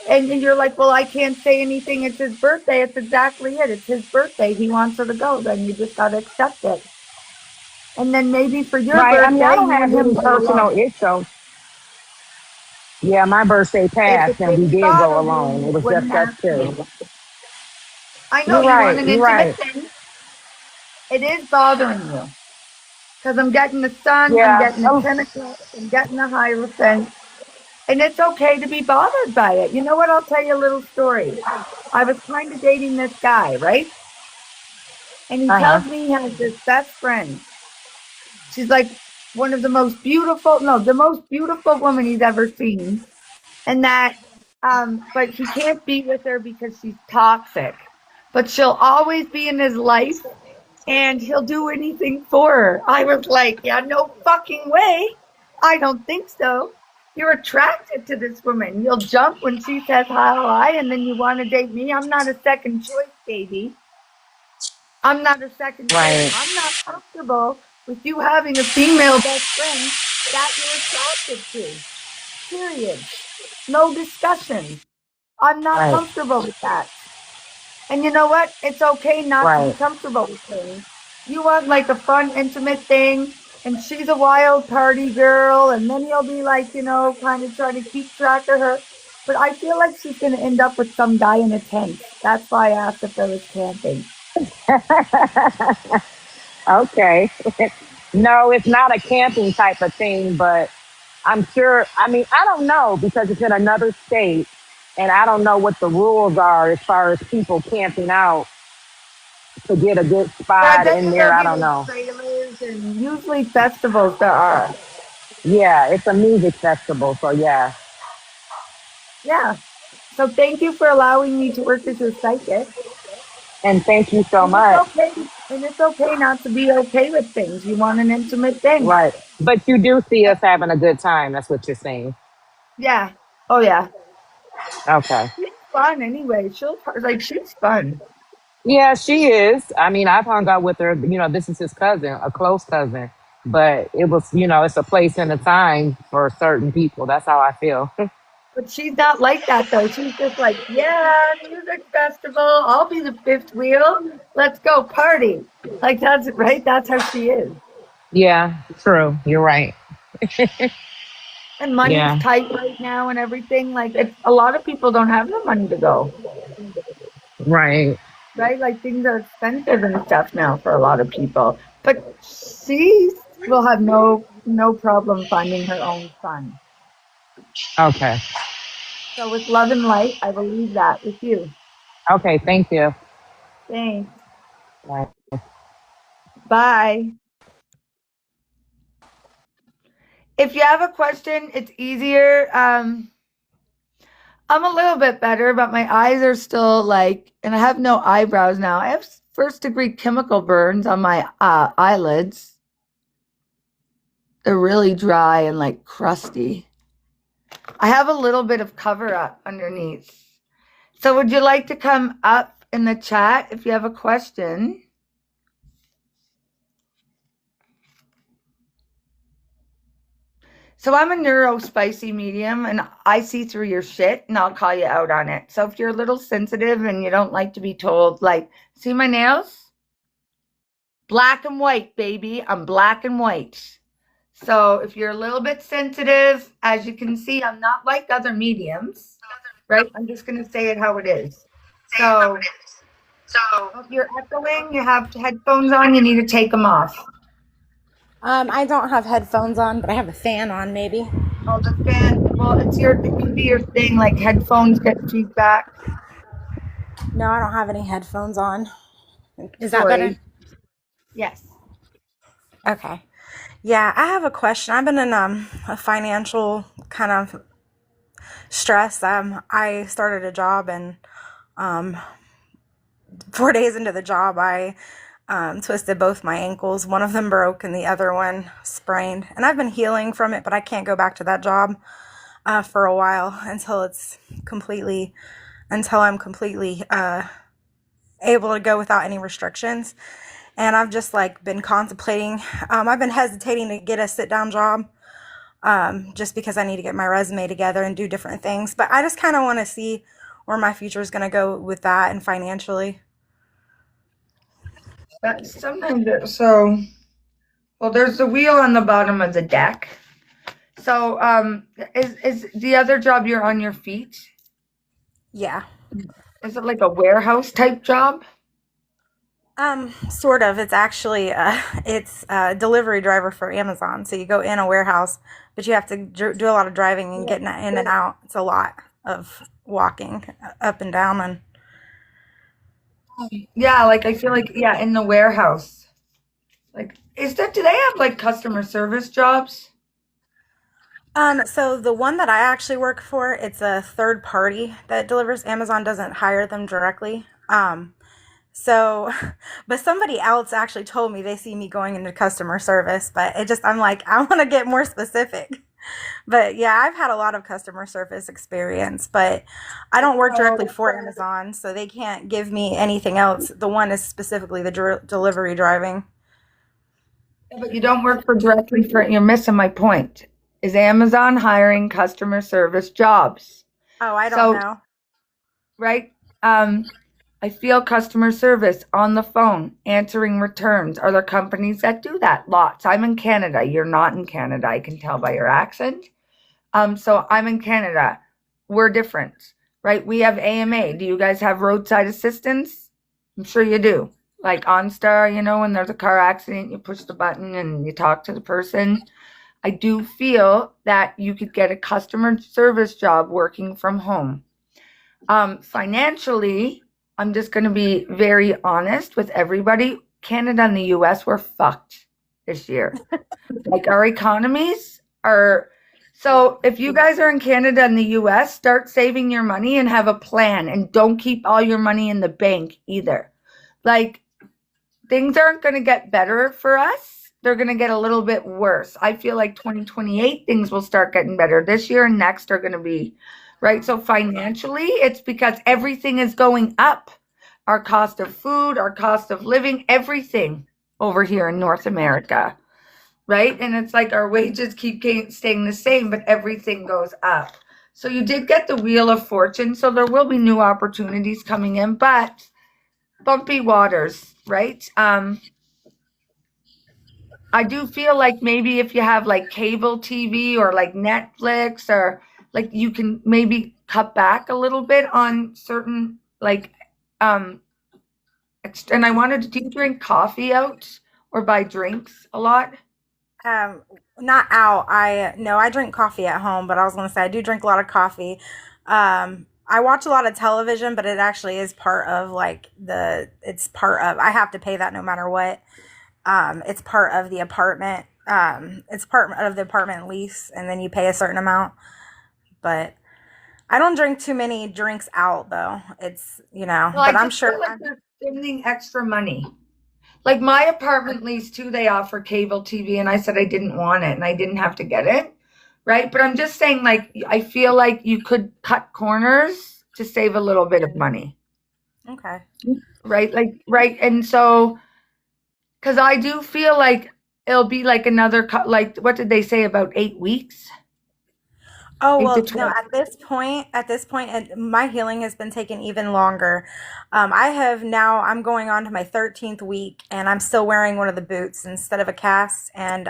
and you're like, well, I can't say anything. It's his birthday. It's exactly it. It's his birthday. He wants her to go. Then you just got to accept it. And then maybe for your Right. I mean, I birthday, don't you and have him any go personal alone. issues. Yeah, my birthday If passed it and we didn't did go bother you, alone. It you was just wouldn't us ask two. me. I know You're you want right. an You're intimate right. thing. It is bothering you because I'm getting the sun, I'm Yeah. getting the 10 o'clock, I'm getting the Hierophant. And it's okay to be bothered by it. You know what? I'll tell you a little story. I was kind of dating this guy, right? And he Uh tells huh. me he has this best friend. She's like one of the most beautiful, no, the most beautiful woman he's ever seen. And that, but he can't be with her because she's toxic. But she'll always be in his life and he'll do anything for her. I was like, yeah, no fucking way. I don't think so. You're attracted to this woman. You'll jump when she says hi, and then you want to date me. I'm not a second choice, baby. I'm not a second choice. Right. I'm not comfortable with you having a female best friend that you're attracted to. Period. No discussion. I'm not Right. comfortable with that. And you know what? It's okay not to be Right. comfortable with things. You want like a fun, intimate thing. And she's a wild party girl, and then you'll be like, kind of trying to keep track of her. But I feel like she's going to end up with some guy in a tent. That's why I asked if there was camping. Okay. No, it's not a camping type of thing, but I'm sure. I mean, I don't know because it's in another state, and I don't know what the rules are as far as people camping out to get a good But I spot bet in you there. there'll I be don't like know. trailers and usually festivals there are. Yeah, it's a music festival, so yeah. Yeah. So thank you for allowing me to work as your psychic. And thank you so And it's much. okay. And it's okay not to be okay with things. You want an intimate thing. Right. But you do see us having a good time. That's what you're saying. Yeah. Oh yeah. Okay. She's fun anyway. She's fun. Yeah, she is. I mean, I've hung out with her. This is his cousin, a close cousin. But it was, it's a place and a time for certain people. That's how I feel. But she's not like that though. She's just like, yeah, music festival. I'll be the fifth wheel. Let's go party. Like that's right. That's how she is. Yeah, true. You're right. And money's Yeah, tight right now and everything. Like a lot of people don't have the money to go. right. Right? Like things are expensive and stuff now for a lot of people. But she will have no problem finding her own fun. Okay. So with love and light, I will leave that with you. Okay, thank you. Thanks. Right. Bye. If you have a question, it's easier. I'm a little bit better, but my eyes are still and I have no eyebrows now. I have first degree chemical burns on my eyelids. They're really dry and crusty. I have a little bit of cover up underneath. So would you like to come up in the chat if you have a question? So I'm a neurospicy medium and I see through your shit and I'll call you out on it. So if you're a little sensitive and you don't like to be told, see my nails? Black and white, baby. I'm black and white. So if you're a little bit sensitive, as you can see, I'm not like other mediums, right? I'm just going to say it how it is. So if you're echoing, you have headphones on, you need to take them off. I don't have headphones on, but I have a fan on maybe. Oh, the fan. Well, it could be your thing, like headphones get feedback. No, I don't have any headphones on. Is that Sorry. better? Yes. Okay. Yeah, I have a question. I've been in a financial kind of stress. I started a job and 4 days into the job, I twisted both my ankles. One of them broke and the other one sprained. And I've been healing from it, but I can't go back to that job for a while until I'm completely able to go without any restrictions. And I've just been contemplating. I've been hesitating to get a sit down job just because I need to get my resume together and do different things. But I just kind of want to see where my future is going to go with that and financially. Well, there's the wheel on the bottom of the deck. So, is the other job you're on your feet? Yeah. Is it like a warehouse type job? Sort of. It's actually it's a delivery driver for Amazon. So you go in a warehouse, but you have to do a lot of driving and getting in and out. It's a lot of walking up and down and. Yeah, I feel in the warehouse. Do they have customer service jobs? So the one that I actually work for, it's a third party that delivers. Amazon doesn't hire them directly. So, but somebody else actually told me they see me going into customer service, but I'm like, I want to get more specific. But yeah, I've had a lot of customer service experience, but I don't work directly for Amazon, so they can't give me anything else. The one is specifically the delivery driving. Yeah, but you don't work directly for, you're missing my point. Is Amazon hiring customer service jobs? Oh, I don't know. Right? I feel customer service on the phone, answering returns. Are there companies that do that? Lots. I'm in Canada. You're not in Canada. I can tell by your accent. So I'm in Canada. We're different, right? We have AMA. Do you guys have roadside assistance? I'm sure you do. Like OnStar, when there's a car accident, you push the button and you talk to the person. I do feel that you could get a customer service job working from home. Financially, I'm just going to be very honest with everybody. Canada and the US were fucked this year. Like our economies are. So if you guys are in Canada and the US, start saving your money and have a plan, and don't keep all your money in the bank either. Like, things aren't going to get better for us. They're going to get a little bit worse. I feel like 2028 things will start getting better. This year and next are going to be right. So financially, it's because everything is going up. Our cost of food, our cost of living, everything over here in North America, right? And it's like our wages keep staying the same, but everything goes up. So you did get the Wheel of Fortune. So there will be new opportunities coming in, but bumpy waters, right? I do feel like maybe if you have like cable TV or like Netflix, or like, you can maybe cut back a little bit on certain like and I wanted do you drink coffee out or buy drinks a lot? Not out. I drink coffee at home, but I was gonna say I do drink a lot of coffee. I watch a lot of television, but it actually is part of I have to pay that no matter what. It's part of the apartment. It's part of the apartment lease, and then you pay a certain amount. But I don't drink too many drinks out, though. It's, Well, but I I'm just feel sure. like they're spending extra money. Like my apartment lease too, they offer cable TV, and I said I didn't want it and I didn't have to get it. Right. But I'm just saying, like, I feel like you could cut corners to save a little bit of money. Okay. Right. Like, right. And so, because I do feel like it'll be like another, like, what did they say, about 8 weeks? Oh, 8 to well, no, 12. at this point, my healing has been taking even longer. I'm going on to my 13th week, and I'm still wearing one of the boots instead of a cast. And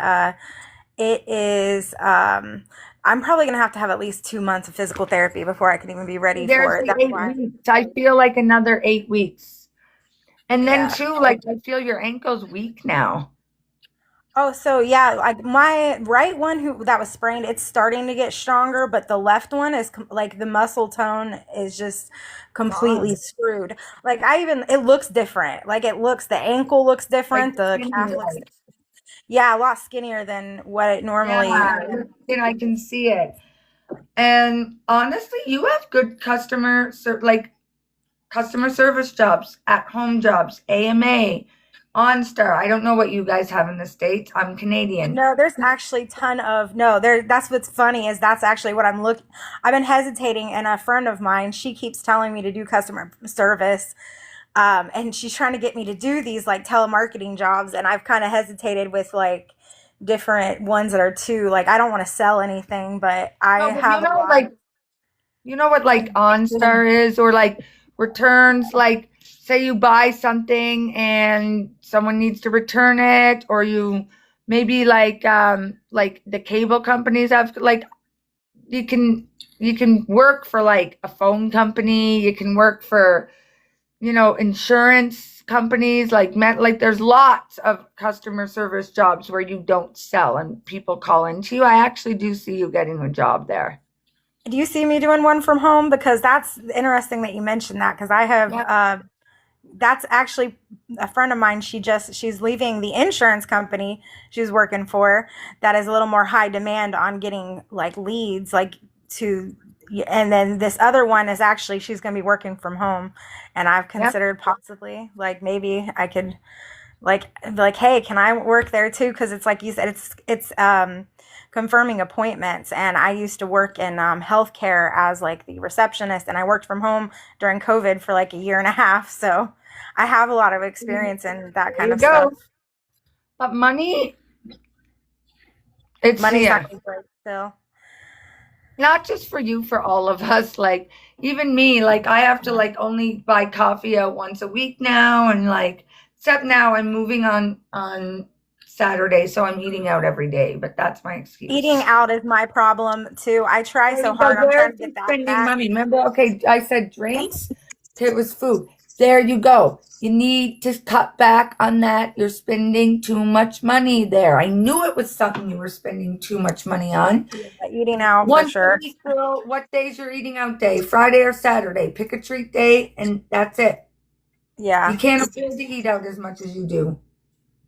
it is, I'm probably going to have at least 2 months of physical therapy before I can even be ready There's for it. the That's why, 8 weeks. I feel like another 8 weeks. And then yeah. too, like, I feel your ankle's weak now. Oh, so yeah, like my right one that was sprained, it's starting to get stronger, but the left one is like the muscle tone is just completely Gone. screwed. Like it looks different. Like the ankle looks Like different, the skinny, calf looks, like, yeah, a lot skinnier than what it normally. yeah, and I can see it. And honestly, you have good customer service jobs, at home jobs, AMA, OnStar. I don't know what you guys have in the States. I'm Canadian. No, there's actually no, there, that's what's funny is that's actually what I've been hesitating, and a friend of mine, she keeps telling me to do customer service. And she's trying to get me to do these like telemarketing jobs, and I've kind of hesitated with like different ones that are too like I don't want to sell anything, but I No, but have a lot. you know what like OnStar is, or like returns, like say you buy something and someone needs to return it, or you maybe like the cable companies have, like, you can work for like a phone company, you can work for insurance companies, like there's lots of customer service jobs where you don't sell and people call into you. I actually do see you getting a job there. Do you see me doing one from home? Because that's interesting that you mentioned that, because I have Yeah. that's actually a friend of mine. She's leaving the insurance company she's working for that is a little more high demand on getting like leads, like to, and then this other one is actually she's going to be working from home, and I've Yep. considered possibly like maybe I could like hey, can I work there too? Because it's like you said, it's confirming appointments, and I used to work in healthcare as like the receptionist, and I worked from home during COVID for like a year and a half, so I have a lot of experience in that There kind you of stuff. go. But money, it's Money's not yeah. going to break still. not just for you, for all of us. Like even me, like I have to like only buy coffee out once a week now, and like except now I'm moving on Saturday, so I'm eating out every day. But that's my excuse. Eating out is my problem too. I try so hard. I'm trying to get that spending back. money. Remember? Okay, I said drinks. It was food. There you go. You need to cut back on that. You're spending too much money there. I knew it was something you were spending too much money on. Eating out for Once sure. a week, girl. What day's your eating out day? Friday or Saturday? Pick a treat day, and that's it. Yeah. You can't afford to eat out as much as you do.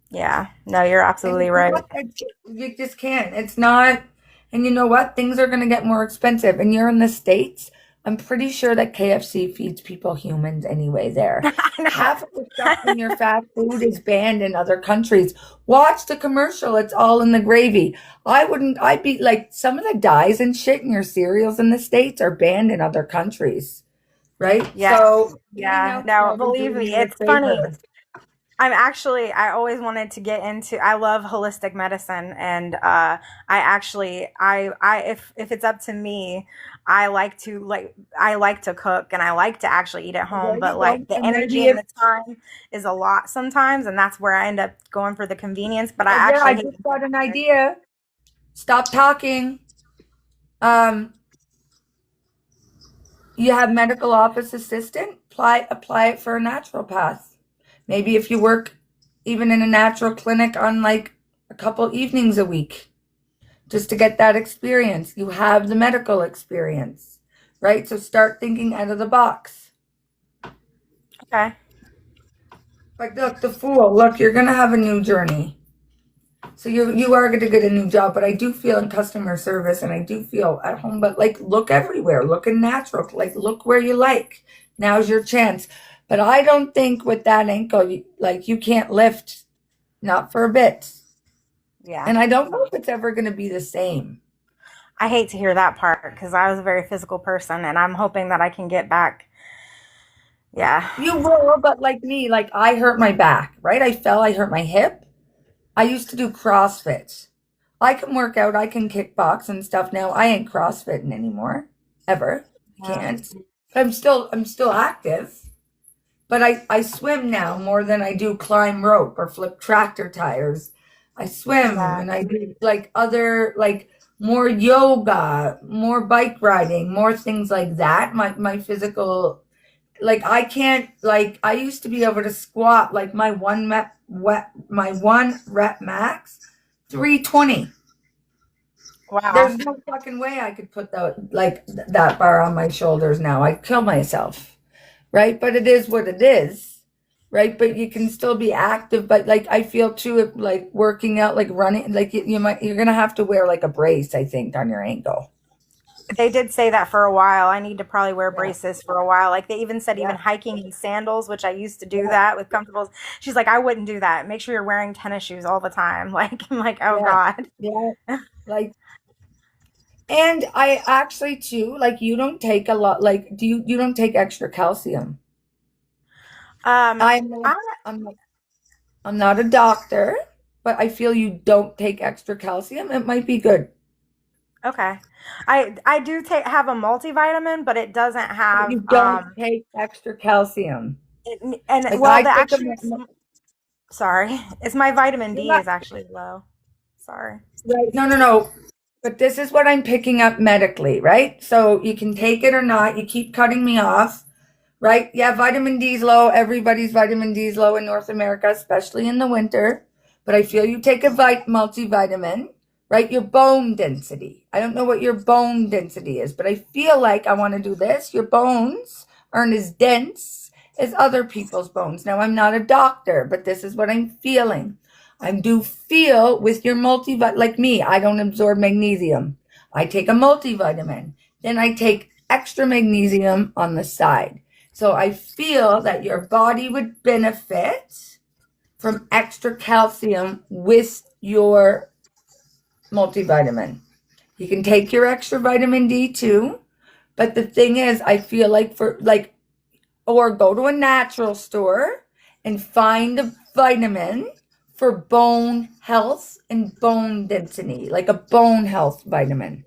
Yeah. No, you're absolutely right. You just can't. It's not. And you know what? Things are going to get more expensive. And you're in the States. I'm pretty sure that KFC feeds people humans anyway there. Half of the stuff in your fast food is banned in other countries. Watch the commercial. It's all in the gravy. I'd be like, some of the dyes and shit in your cereals in the States are banned in other countries. Right? Yeah. So, Yeah. Now, believe me, it's funny. I always wanted to get into, I love holistic medicine. And, if it's up to me, I like to cook and I like to actually eat at home, but like the energy and the time is a lot sometimes. And that's where I end up going for the convenience. But I just got an idea. Stop talking. You have medical office assistant, apply it for a naturopath. Maybe if you work even in a natural clinic on like a couple evenings a week, just to get that experience. You have the medical experience, right? So start thinking out of the box. Okay. Like, look, the Fool, look, you're going to have a new journey. So you are going to get a new job, but I do feel in customer service and I do feel at home, but like look everywhere, look in natural, like look where you like. Now's your chance. But I don't think with that ankle, like you can't lift, not for a bit. Yeah. And I don't know if it's ever going to be the same. I hate to hear that part because I was a very physical person and I'm hoping that I can get back. Yeah. You will, but like me, like I hurt my back, right? I hurt my hip. I used to do CrossFit. I can work out, I can kickbox and stuff now. I ain't CrossFitting anymore, ever. Can't. I'm still active. But I swim now more than I do climb rope or flip tractor tires. I swim and I do like other, like more yoga, more bike riding, more things like that. My physical, like I can't, like I used to be able to squat like my one rep max, 320. Wow. There's no fucking way I could put that bar on my shoulders now. I'd kill myself. Right? But it is what it is, right? But you can still be active. But like, I feel too, if like working out, like running, like you're going to have to wear like a brace, I think, on your ankle. They did say that for a while. I need to probably wear braces for a while. Like they even said even hiking in sandals, which I used to do that with comfortables. She's like, I wouldn't do that. Make sure you're wearing tennis shoes all the time. Like, I'm like, oh God. Yeah. Like, and I actually too, like you don't take a lot, like you don't take extra calcium. I'm not a doctor, but I feel you don't take extra calcium. It might be good. Okay. I do have a multivitamin, but it doesn't have. You don't take extra calcium. Sorry, it's my vitamin D is actually low. Sorry. Right. No. But this is what I'm picking up medically, right? So you can take it or not. You keep cutting me off, right? Yeah, vitamin D's low. Everybody's vitamin D's low in North America, especially in the winter. But I feel you take a multivitamin, right? Your bone density. I don't know what your bone density is, but I feel like I want to do this. Your bones aren't as dense as other people's bones. Now, I'm not a doctor, but this is what I'm feeling. I do feel with your multivitamin, like me, I don't absorb magnesium. I take a multivitamin. Then I take extra magnesium on the side. So I feel that your body would benefit from extra calcium with your multivitamin. You can take your extra vitamin D too. But the thing is, I feel like or go to a natural store and find a vitamin for bone health and bone density, like a bone health vitamin.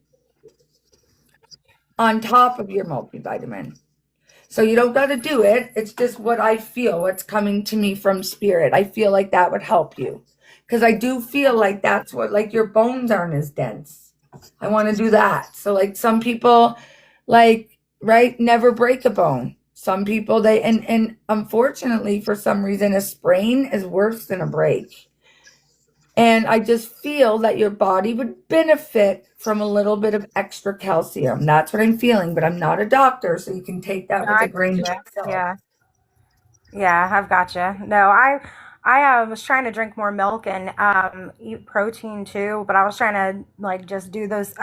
on top of your multivitamin. So you don't got to do it. It's just what I feel, what's coming to me from spirit. I feel like that would help you. Because I do feel like that's what, like your bones aren't as dense. I want to do that. So like some people, like, right, never break a bone. Some people, and unfortunately, for some reason, a sprain is worse than a break. And I just feel that your body would benefit from a little bit of extra calcium. That's what I'm feeling, but I'm not a doctor, so you can take that with a grain of salt. Yeah. Yeah, I've gotcha. No, I was trying to drink more milk and eat protein too, but I was trying to like just do those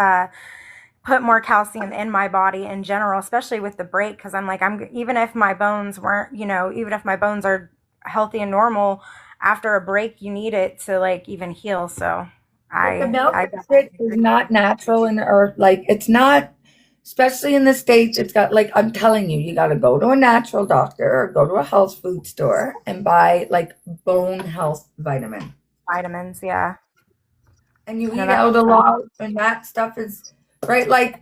put more calcium in my body in general, especially with the break, because I'm like even if my bones weren't, even if my bones are healthy and normal, after a break you need it to like even heal. So But the milk I shit definitely is agree. not natural in the earth. Like it's not, especially in the States, it's got like I'm telling you, you gotta go to a natural doctor or go to a health food store and buy like bone health vitamin. Vitamins, yeah. And you No, eat that out makes a sense. lot, and that stuff is right. Like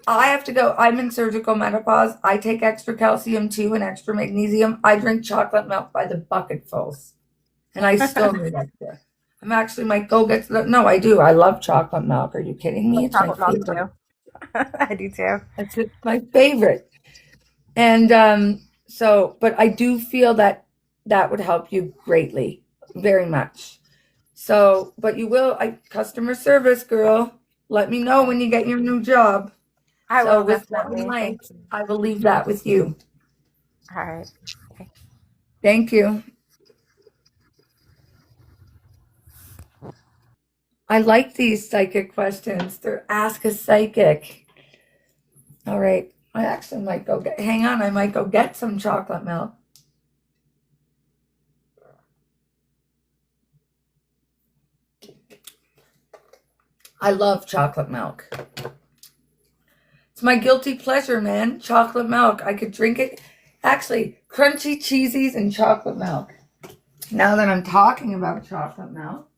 I have to go. I'm in surgical menopause. I take extra calcium too and extra magnesium. I drink chocolate milk by the bucketfuls, and I still need extra. I'm actually might go get. No, I do. I love chocolate milk. Are you kidding I me? love It's my chocolate milk favorite. too. I do too. It's my favorite. And so, but I do feel that that would help you greatly, very much. So, but you will, customer service girl, let me know when you get your new job. I So will with love and definitely. light, Thank you. I will leave that with you. All right. Thank you. I like these psychic questions. They're ask a psychic. All right. I actually might go get, hang on, I might go get some chocolate milk. I love chocolate milk. It's my guilty pleasure, man. Chocolate milk. I could drink it. Actually, crunchy cheesies and chocolate milk. Now that I'm talking about chocolate milk.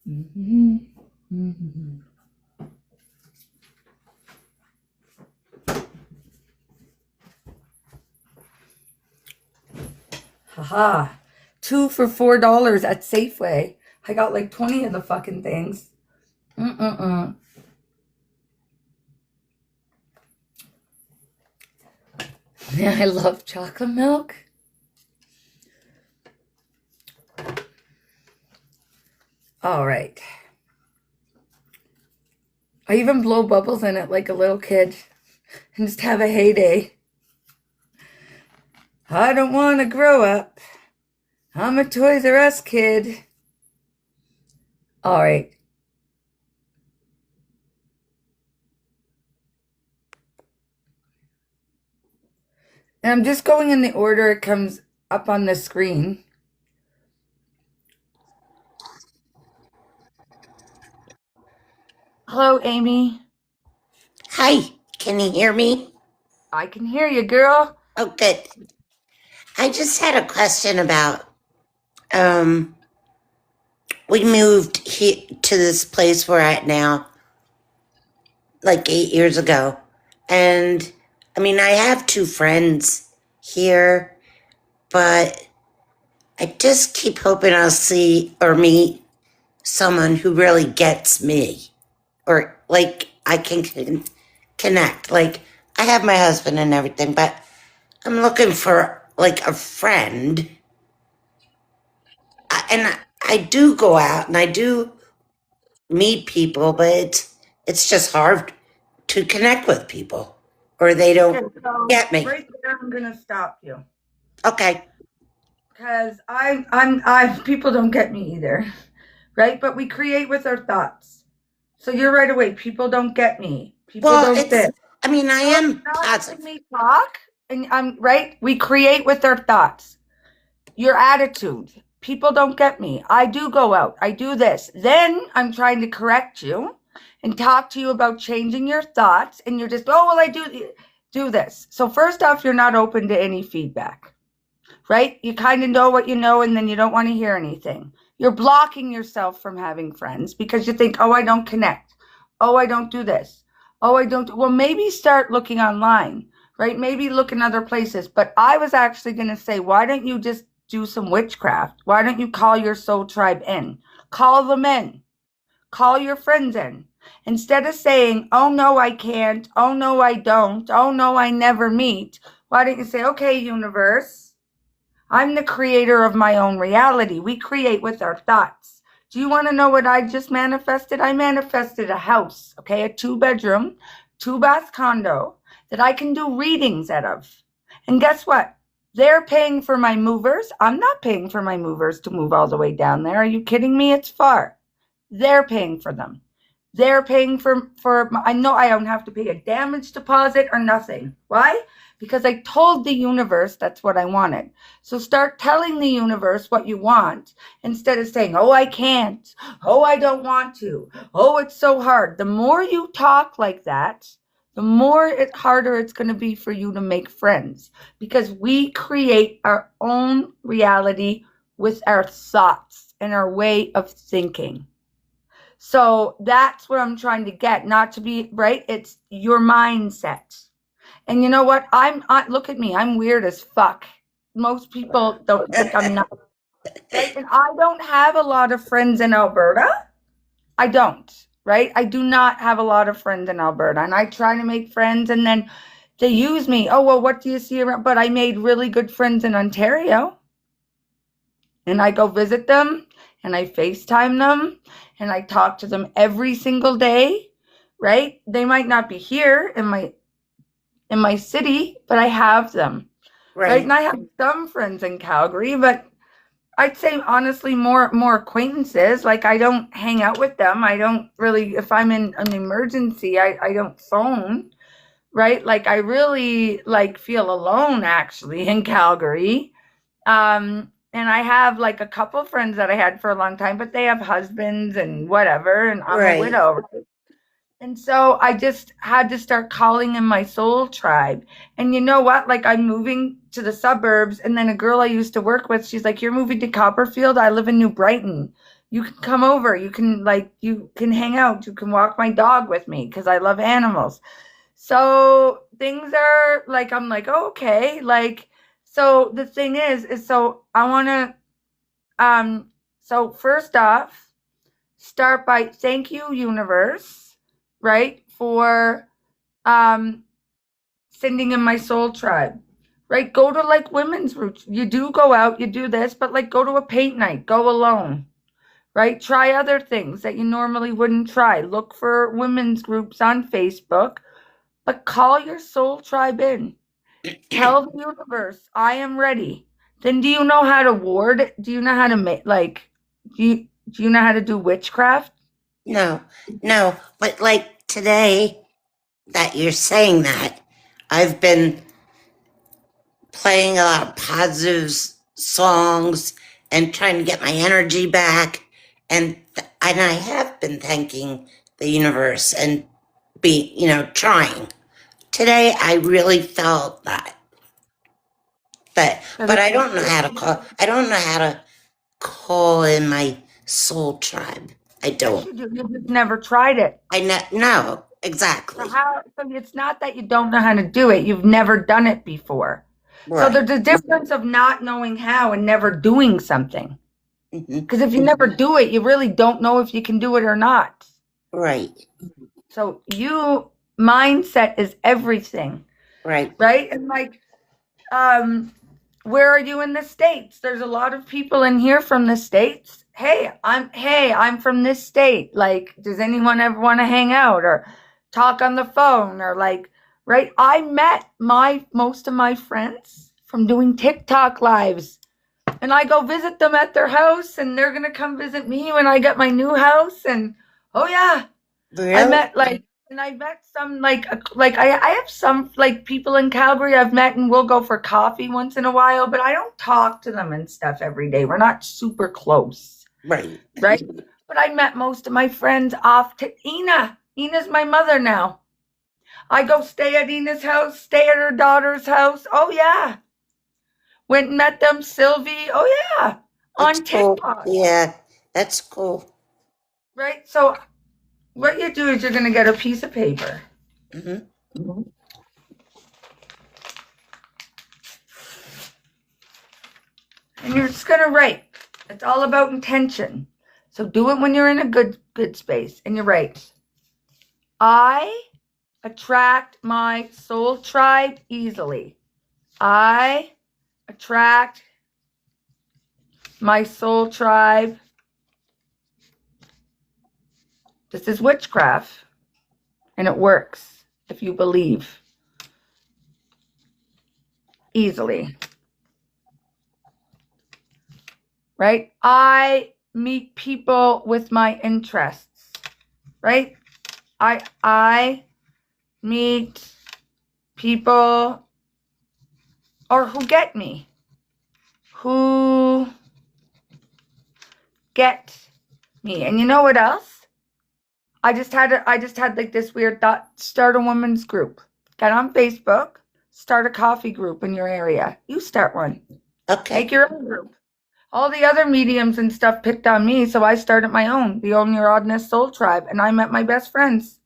Mm-hmm. Mm-hmm. Haha. 2 for $4 at Safeway. I got like 20 of the fucking things. Mm-mm-mm. Yeah, I love chocolate milk. All right. I even blow bubbles in it like a little kid and just have a heyday. I don't want to grow up. I'm a Toys R Us kid. All right. And I'm just going in the order it comes up on the screen. Hello, Amy. Hi, can you hear me? I can hear you, girl. Oh, good. I just had a question about, um, we moved here to this place we're at now, like 8 years ago. And I mean, I have two friends here, but I just keep hoping I'll see or meet someone who really gets me or like I can connect. Like, I have my husband and everything, but I'm looking for like a friend. And I do go out and I do meet people, but it's just hard to connect with people or they Okay, don't so get me. right there, I'm gonna stop you Okay. because I people don't get me either, right? But we create with our thoughts. So you're right away. People don't get me. People Well, don't fit. I mean, I No, am not positive. letting me talk, and I'm right. We create with our thoughts. Your attitude. People don't get me. I do go out. I do this. Then I'm trying to correct you and talk to you about changing your thoughts, and you're just, oh well, I do. do this. So first off, you're not open to any feedback, right? You kind of know what you know, and then you don't want to hear anything. You're blocking yourself from having friends because you think, oh, I don't connect. Oh, I don't do this. Oh, I don't. Well, maybe start looking online, right? Maybe look in other places. But I was actually going to say, why don't you just do some witchcraft? Why don't you call your soul tribe in? Call them in. Call your friends in. Instead of saying, oh, no, I can't. Oh, no, I don't. Oh, no, I never meet. Why don't you say, okay, universe, I'm the creator of my own reality. We create with our thoughts. Do you want to know what I just manifested? I manifested a house, okay, a 2-bedroom, 2-bath condo that I can do readings out of. And guess what? They're paying for my movers. I'm not paying for my movers to move all the way down there. Are you kidding me? It's far. They're paying for them. They're paying for I know I don't have to pay a damage deposit or nothing. Why? Because I told the universe that's what I wanted. So start telling the universe what you want instead of saying, oh, I can't. Oh, I don't want to. Oh, it's so hard. The more you talk like that, the more harder it's going to be for you to make friends, because we create our own reality with our thoughts and our way of thinking. So that's what I'm trying to get, not to be, right? It's your mindset. And you know what? Look at me. I'm weird as fuck. Most people don't think I'm not. Right? And I don't have a lot of friends in Alberta. I don't, right? I do not have a lot of friends in Alberta. And I try to make friends and then they use me. Oh, well, what do you see around? But I made really good friends in Ontario. And I go visit them and I FaceTime them and I talk to them every single day, right? They might not be here in my city, but I have them, right? And I have some friends in Calgary, but I'd say honestly more acquaintances. Like I don't hang out with them. I don't really, if I'm in an emergency, I don't phone, right? Like I really like feel alone actually in Calgary. And I have like a couple of friends that I had for a long time, but they have husbands and whatever, and I'm a widow. And so I just had to start calling in my soul tribe. And you know what? Like I'm moving to the suburbs, and then a girl I used to work with, she's like, you're moving to Copperfield? I live in New Brighton. You can come over. You can hang out. You can walk my dog with me because I love animals. So things are like, I'm like, oh, okay. Like, so the thing is so I want to, so first off, start by thank you, universe, right, for sending in my soul tribe, right? Go to like women's groups. You do go out, you do this, but like go to a paint night, go alone, right? Try other things that you normally wouldn't try. Look for women's groups on Facebook, but call your soul tribe in. Tell the universe, I am ready. Then do you know how to ward? Do you know how to make, like, do you know how to do witchcraft? No. But like today that you're saying that, I've been playing a lot of positive songs and trying to get my energy back. And I have been thanking the universe and trying. Today, I really felt that. But I don't know how to call. I don't know how to call in my soul tribe. I don't. Yes, you do. You've never tried it. No, exactly. So it's not that you don't know how to do it. You've never done it before. Right. So there's a difference of not knowing how and never doing something. Because if you never do it, you really don't know if you can do it or not. Right. So mindset is everything. Right. Right? And like, where are you in the States? There's a lot of people in here from the States. Hey, I'm from this state. Like, does anyone ever want to hang out or talk on the phone or like, right? I met most of my friends from doing TikTok lives. And I go visit them at their house and they're going to come visit me when I get my new house. And oh yeah, really? I met some like I have some like people in Calgary I've met and we'll go for coffee once in a while, but I don't talk to them and stuff every day. We're not super close. Right. But I met most of my friends off to Ina. Ina's my mother now. I go stay at Ina's house, stay at her daughter's house. Oh, yeah. Went and met them, Sylvie. Oh, yeah. That's On cool. TikTok. Yeah, that's cool. Right? So what you do is you're going to get a piece of paper. Mm-hmm. And you're just going to write. It's all about intention. So do it when you're in a good space. And you write, I attract my soul tribe easily. I attract my soul tribe. This is witchcraft. And it works if you believe. Easily. Right? I meet people with my interests. Right? I meet people or who get me. Who get me. And you know what else? I just had like this weird thought. Start a women's group. Get on Facebook. Start a coffee group in your area. You start one. Okay. Make your own group. All the other mediums and stuff picked on me, so I started my own, the Own Your Oddness Soul Tribe, and I met my best friends.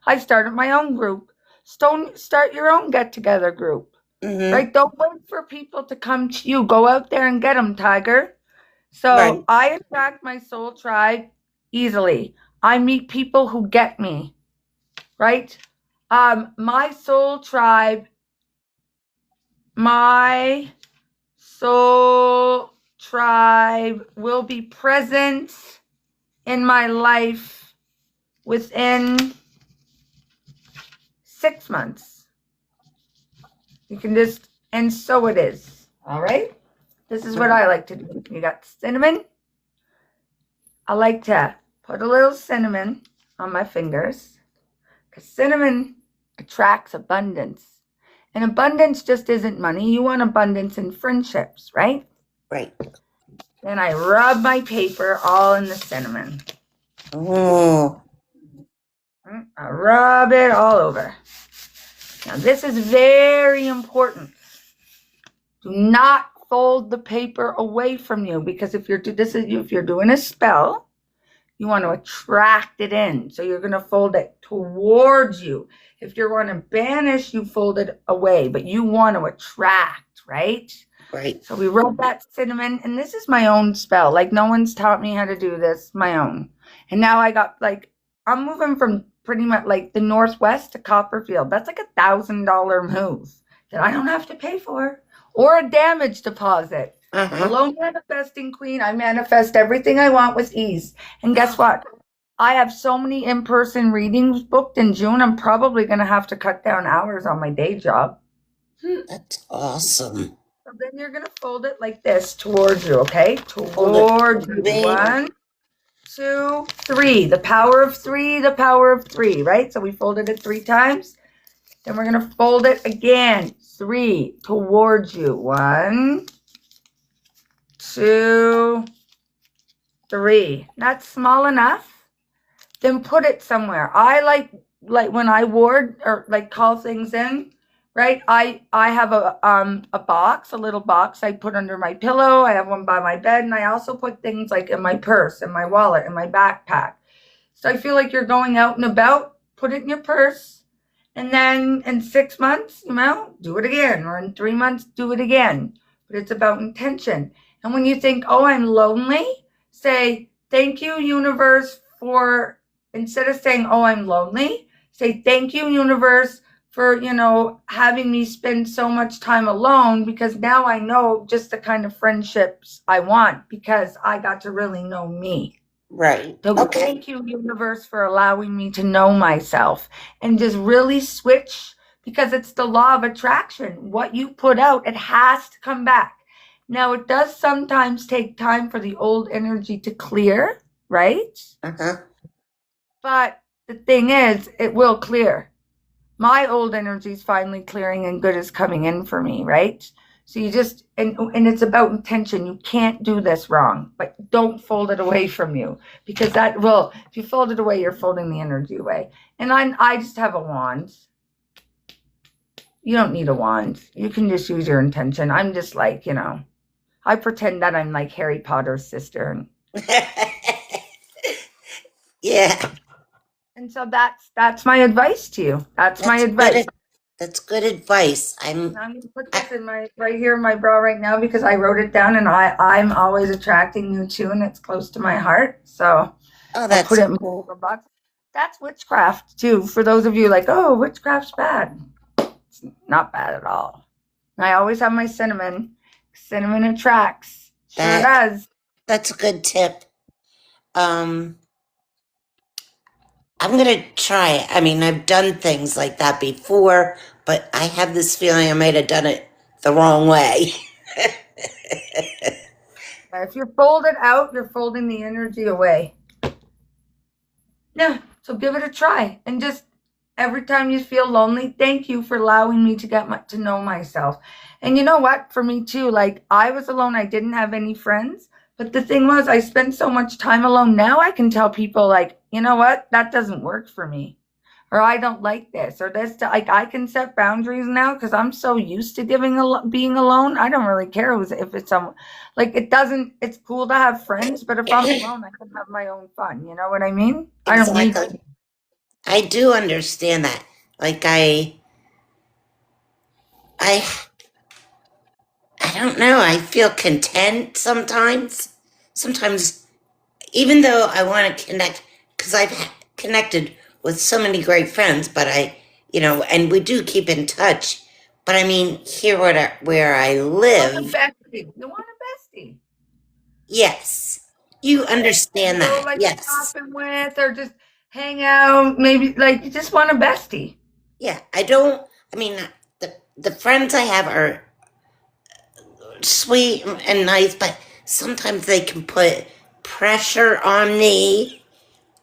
I started my own group. Start your own get-together group. Mm-hmm. Right? Don't wait for people to come to you. Go out there and get them, Tiger. So Right. I attract my soul tribe easily. I meet people who get me. Right? My soul tribe will be present in my life within 6 months. You can just, and so it is. All right? This is what I like to do. You got cinnamon. I like to put a little cinnamon on my fingers because cinnamon attracts abundance. And abundance just isn't money. You want abundance in friendships, right? Right. Then I rub my paper all in the cinnamon. Oh. I rub it all over. Now this is very important. Do not fold the paper away from you because if you're doing a spell, you want to attract it in. So you're going to fold it towards you. If you're going to banish, you fold it away, but you want to attract, right? Right. So we rub that cinnamon, and this is my own spell. Like no one's taught me how to do this, my own. And now I'm moving from pretty much like the Northwest to Copperfield. That's like $1,000 move that I don't have to pay for or a damage deposit. Hello, manifesting queen. I manifest everything I want with ease. And guess what? I have so many in-person readings booked in June. I'm probably going to have to cut down hours on my day job. That's awesome. So then you're going to fold it like this towards you, okay? Towards you. 1, 2, 3. The power of 3, the power of 3, right? So we folded it 3 times. Then we're going to fold it again. 3 towards you. 1, 2, 3. That's small enough. Then put it somewhere. I like when I ward or like call things in, right? I have a box, a little box I put under my pillow. I have one by my bed, and I also put things like in my purse, in my wallet, in my backpack. So I feel like you're going out and about, put it in your purse, and then in 6 months, do it again, or in 3 months, do it again. But it's about intention. And when you think, oh, I'm lonely, say, thank you, universe, for, instead of saying, oh, I'm lonely, say, thank you, universe, for, having me spend so much time alone, because now I know just the kind of friendships I want because I got to really know me. Right. So Okay. thank you, universe, for allowing me to know myself and just really switch, because it's the law of attraction. What you put out, it has to come back. Now, it does sometimes take time for the old energy to clear, right? But the thing is, it will clear. My old energy is finally clearing and good is coming in for me, right? So you just, and it's about intention. You can't do this wrong, but don't fold it away from you, because that will, if you fold it away, you're folding the energy away. And I just have a wand, You don't need a wand. You can just use your intention. I'm just like, you know, I pretend that I'm like Harry Potter's sister. Yeah. And so that's my advice to you. That's my advice. That's good advice. I'm going to put this in my right here in my bra right now because I wrote it down, and I'm always attracting you too, and it's close to my heart. So that's I'll put it in my box. That's witchcraft too. For those of you like, oh, witchcraft's bad. It's not bad at all. I always have my cinnamon. Cinnamon attracts. Sure does. That's a good tip. I'm going to try it. I mean, I've done things like that before, but I have this feeling I might have done it the wrong way. If you're folded out, you're folding the energy away. Yeah, so give it a try. And just every time you feel lonely, thank you for allowing me to get to know myself. And you know what? For me too, like I was alone. I didn't have any friends. But the thing was, I spend so much time alone. Now I can tell people like, you know what? That doesn't work for me. Or I don't like this or this. Like I can set boundaries now because I'm so used to being alone. I don't really care if it's someone. Like it doesn't. It's cool to have friends, but if I'm alone, I can have my own fun. You know what I mean? Exactly. I don't need. I do understand that. Like I don't know. I feel content sometimes. Sometimes, even though I want to connect, because I've connected with so many great friends, but and we do keep in touch. But I mean, here where I live. You want a bestie? Yes. You understand that. Like yes. Shopping with or just hang out. Maybe like you just want a bestie. Yeah. The friends I have are sweet and nice, but sometimes they can put pressure on me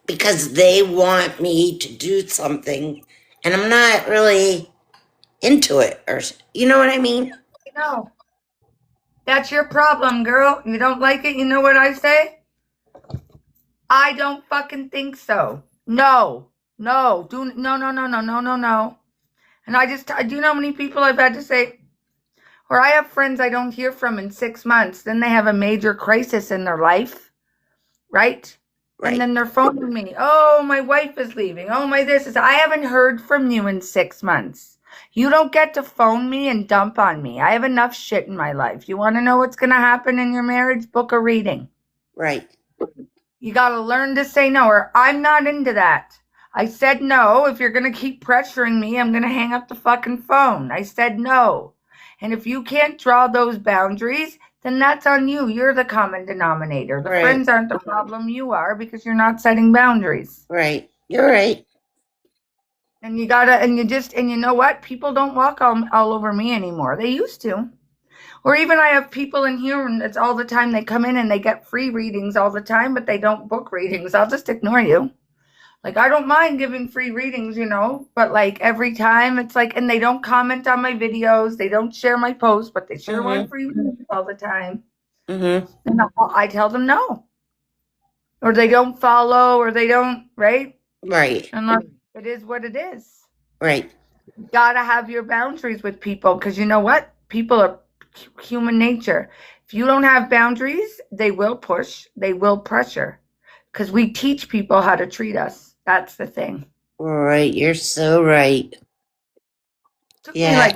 because they want me to do something and I'm not really into it, or you know what I mean? No. That's your problem, girl. You don't like it, you know what I say? I don't fucking think so. No. No. No, no, no, no, no, no, no. And do you know how many people I've had to say, or I have friends I don't hear from in 6 months, then they have a major crisis in their life, right? And then they're phoning me. Oh, my wife is leaving. Oh, I haven't heard from you in 6 months. You don't get to phone me and dump on me. I have enough shit in my life. You want to know what's going to happen in your marriage? Book a reading. Right. You got to learn to say no, or I'm not into that. I said no. If you're going to keep pressuring me, I'm going to hang up the fucking phone. I said no. And if you can't draw those boundaries, then that's on you. You're the common denominator. The friends aren't the problem. You are, because you're not setting boundaries. Right. You're right. And you know what? People don't walk all over me anymore. They used to. Or even I have people in here and it's all the time. They come in and they get free readings all the time, but they don't book readings. I'll just ignore you. Like, I don't mind giving free readings, but like every time it's like, and they don't comment on my videos. They don't share my posts, but they sure want free readings all the time. And I tell them no. Or they don't follow, or they don't, right? Right. And it is what it is. Right. You gotta have your boundaries with people, because you know what? People are human nature. If you don't have boundaries, they will push, they will pressure, because we teach people how to treat us. That's the thing. Right. You're so right. Yeah.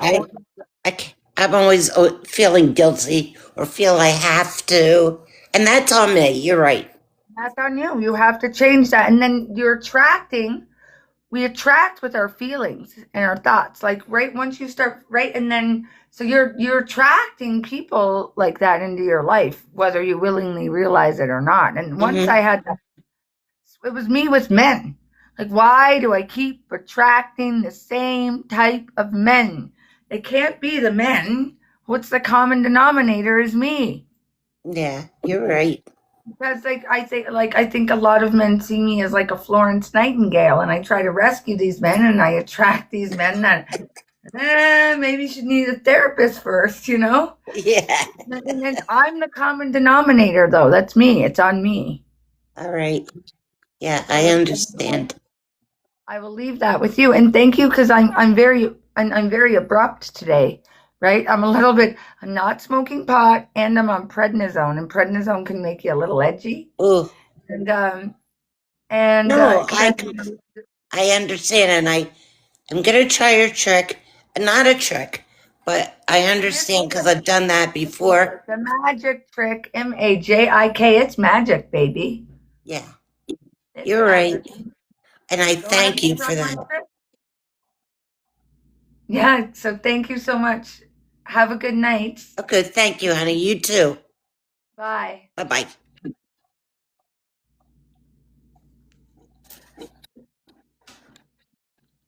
I'm always feeling guilty or feel I have to. And that's on me. You're right. That's on you. You have to change that. And then we attract with our feelings and our thoughts. Like right once you start, right? And then, so you're attracting people like that into your life, whether you willingly realize it or not. And once I had that, it was me with men. Like, why do I keep attracting the same type of men? It can't be the men. What's the common denominator is me. Yeah, you're right. Because I think a lot of men see me as like a Florence Nightingale, and I try to rescue these men, and I attract these men that maybe should need a therapist first, Yeah. And then I'm the common denominator, though. That's me. It's on me. All right. Yeah, I understand. I will leave that with you, and thank you, because I'm very I'm very abrupt today, right? I'm not smoking pot, and I'm on prednisone, and prednisone can make you a little edgy. Ooh. And No, then, I understand, and I'm gonna try your trick. Not a trick, but I understand because I've done that before. the magic trick, MAJIK, it's magic, baby. Yeah, It's you're right. magic. And I Don't thank you ever for try my that. trick. Yeah, so thank you so much. Have a good night. Okay, thank you, honey. You too. Bye. Bye-bye.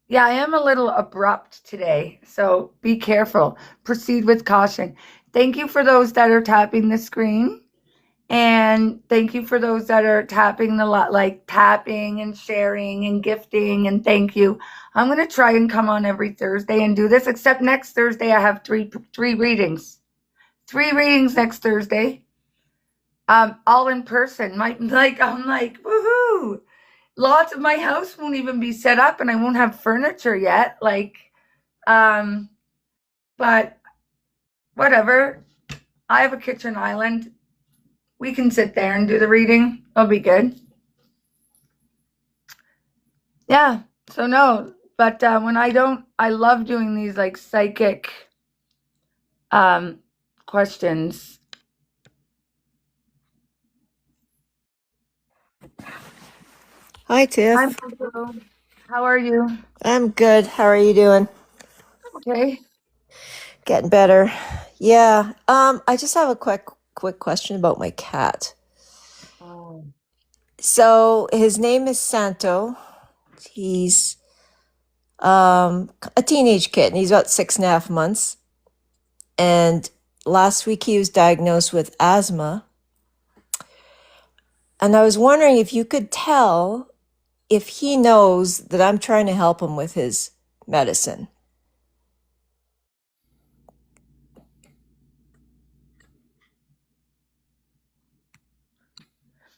Yeah, I am a little abrupt today, so be careful. Proceed with caution. Thank you for those that are tapping the screen. And thank you for those that are tapping like tapping and sharing and gifting. And thank you. I'm going to try and come on every Thursday and do this, except next Thursday I have three readings. 3 readings next Thursday. All in person. I'm like, woohoo. Lots of my house won't even be set up and I won't have furniture yet. But whatever. I have a kitchen island. We can sit there and do the reading. It'll be good. Yeah. So no, but when I love doing these like psychic questions. Hi, Tiff. Hi, Margo. How are you? I'm good. How are you doing? Okay. Getting better. Yeah. I just have a quick question about my cat. Oh. So his name is Santo. He's a teenage kid, and he's about 6.5 months. And last week he was diagnosed with asthma. And I was wondering if you could tell if he knows that I'm trying to help him with his medicine.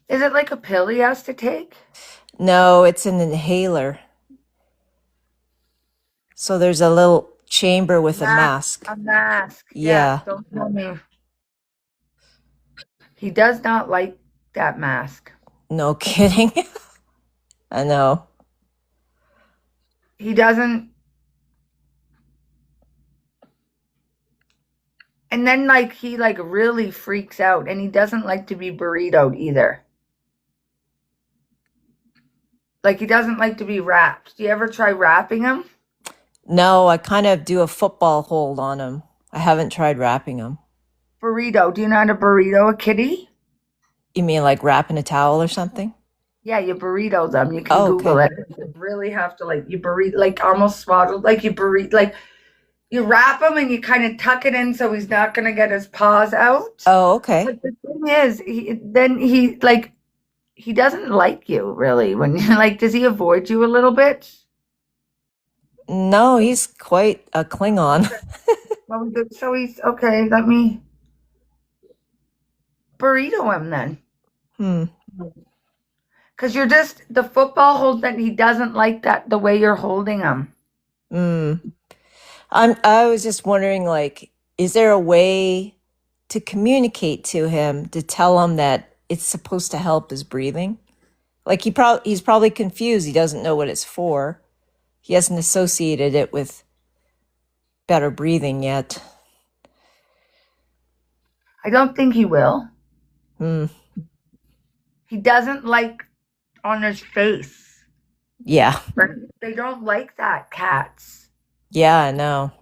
Is it like a pill he has to take? No, it's an inhaler. So there's a little chamber with a mask. A mask. Yeah. Don't tell me. He does not like that mask. No kidding. I know. He doesn't. And then he really freaks out, and he doesn't like to be burritoed either. He doesn't like to be wrapped. Do you ever try wrapping him? No, I kind of do a football hold on him. I haven't tried wrapping him. Burrito. Do you know how to burrito a kitty? You mean like wrapping a towel or something? Yeah, you burrito them. You can Google it. You really have to you burrito, almost swaddled, you burrito, you wrap him and you kind of tuck it in so he's not going to get his paws out. Oh, okay. But the thing is, he doesn't like you really. When does he avoid you a little bit? No, he's quite a Klingon. Well, so he's okay. Let me burrito him then. Because you're just the football hold that he doesn't like that the way you're holding him. I was just wondering, is there a way to communicate to him to tell him that it's supposed to help his breathing? He's probably confused. He doesn't know what it's for. He hasn't associated it with better breathing yet. I don't think he will. He doesn't like on his face. Yeah. They don't like that, cats. Yeah, I know.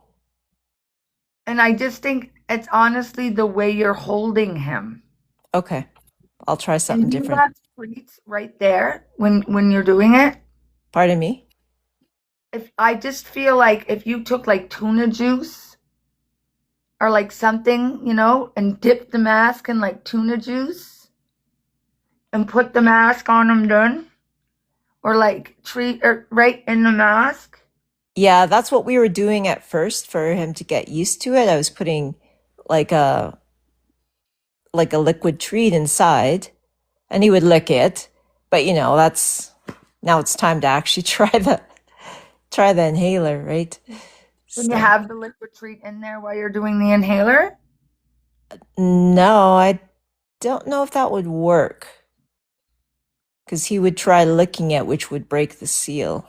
And I just think it's honestly the way you're holding him. Okay. I'll try something different. That treats right there when you're doing it. Pardon me? If I just feel like if you took tuna juice or something, and dipped the mask in tuna juice and put the mask on him then, or right in the mask. Yeah, that's what we were doing at first for him to get used to it. I was putting a liquid treat inside and he would lick it. But now it's time to actually try the inhaler, right? Can you have the liquid treat in there while you're doing the inhaler? No, I don't know if that would work. Because he would try licking it, which would break the seal.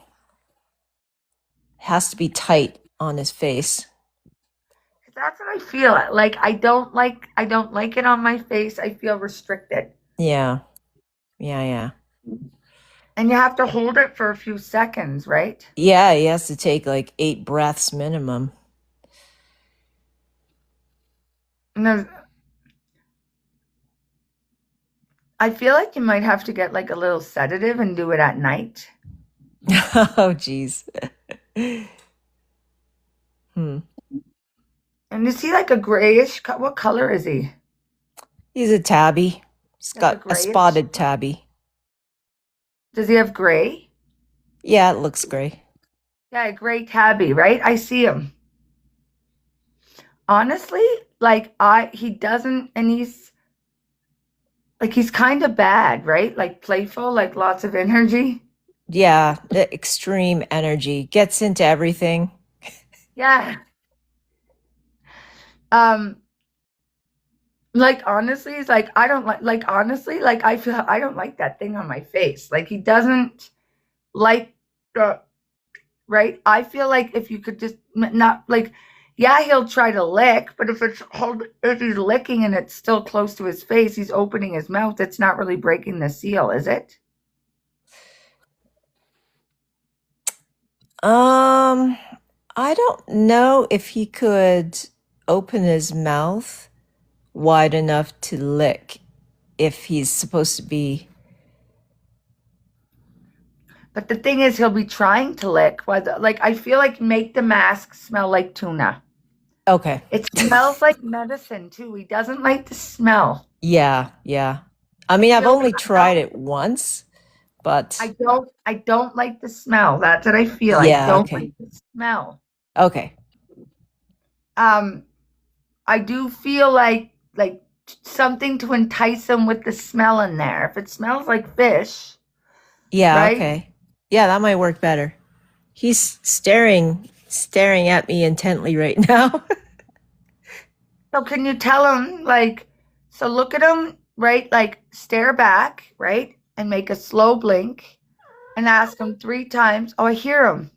It has to be tight on his face. That's what I feel. Like I don't like it on my face. I feel restricted. Yeah. And you have to hold it for a few seconds, right? Yeah, he has to take like 8 breaths minimum. And I feel like you might have to get like a little sedative and do it at night. Oh, geez. And is he like a grayish? What color is he? He's a tabby. He's Like a got a grayish? spotted tabby. Does he have gray? Yeah, it looks gray. Yeah, a gray tabby, right? I see him. Honestly, like he doesn't, and he's kind of bad, right? Like playful, like lots of energy. Yeah, the extreme energy gets into everything. Yeah. Like honestly, it's like I don't like honestly, like I feel I don't like that thing on my face. Like he doesn't like right? I feel like if you could just not like, yeah, he'll try to lick, but if he's licking and it's still close to his face, he's opening his mouth. It's not really breaking the seal, is it? I don't know if he could open his mouth wide enough to lick if he's supposed to be. But the thing is, he'll be trying to lick. Like I feel like make the mask smell like tuna. Okay. It smells like medicine too. He doesn't like the smell. Yeah. I mean, I've only tried it once, but I don't like the smell. That's what I feel. Yeah, I don't okay. like the smell. Okay. I do feel like something to entice him with the smell in there. If it smells like fish, Yeah, right? okay. Yeah, that might work better. He's staring at me intently right now. So can you tell him so look at him, right? Like stare back, right? And make a slow blink and ask him 3 times. Oh, I hear him.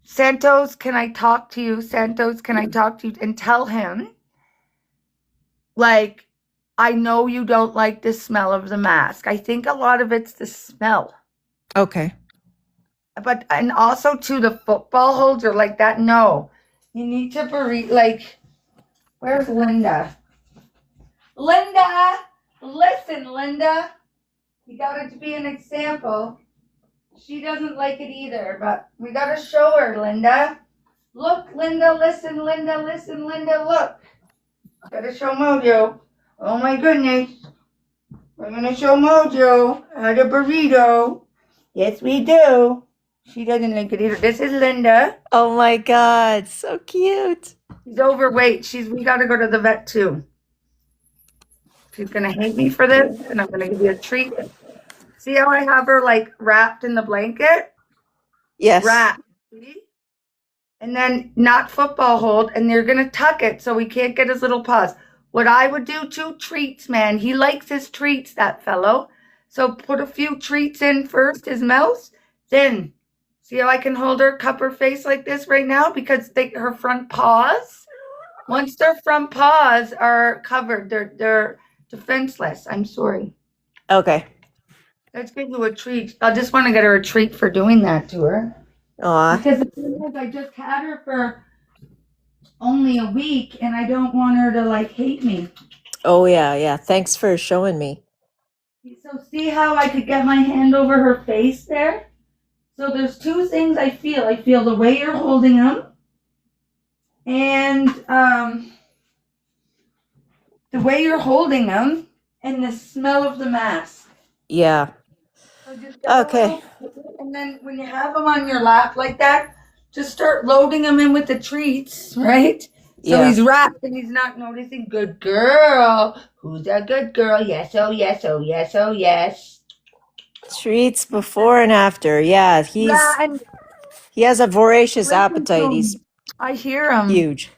Santos, can I talk to you? Santos, can I talk to you? And tell him, like, I know you don't like the smell of the mask. I think a lot of it's the smell. Okay. But, and also to the football holder like that. No, you need to like, where's Linda? Linda, listen, Linda, you got to be an example. She doesn't like it either, but we got to show her, Linda. Look, Linda, listen, Linda, listen, Linda, look. Got to show Mojo. Oh my goodness. We're going to show Mojo how to burrito. Yes, we do. She doesn't like it either. This is Linda. Oh my God, so cute. She's overweight. We got to go to the vet too. She's going to hate me for this, and I'm going to give you a treat. See how I have her like wrapped in the blanket? Yes. Wrapped. See? And then not football hold, and they're going to tuck it so he can't get his little paws. What I would do too, treats, man. He likes his treats, that fellow. So put a few treats in first, his mouth. Then, see how I can hold her, cup her face like this right now? Because her front paws, once their front paws are covered, they're defenseless. I'm sorry. Okay. Let's give you a treat. I just want to get her a treat for doing that to her. Aw. Because the thing is, I just had her for only a week, and I don't want her to like hate me. Oh yeah. Thanks for showing me. So see how I could get my hand over her face there? So there's 2 things I feel. I feel the way you're holding them, and the way you're holding them, and the smell of the mask. Yeah. So just get Okay. and then when you have them on your lap like that, just start loading them in with the treats, right? So Yeah. he's wrapped and he's not noticing. Good girl. Who's a good girl? Yes, oh yes, oh yes, oh yes. Treats before and after. Yeah, he's Yeah, and He has a voracious Listen to appetite. He's him. I hear him. huge.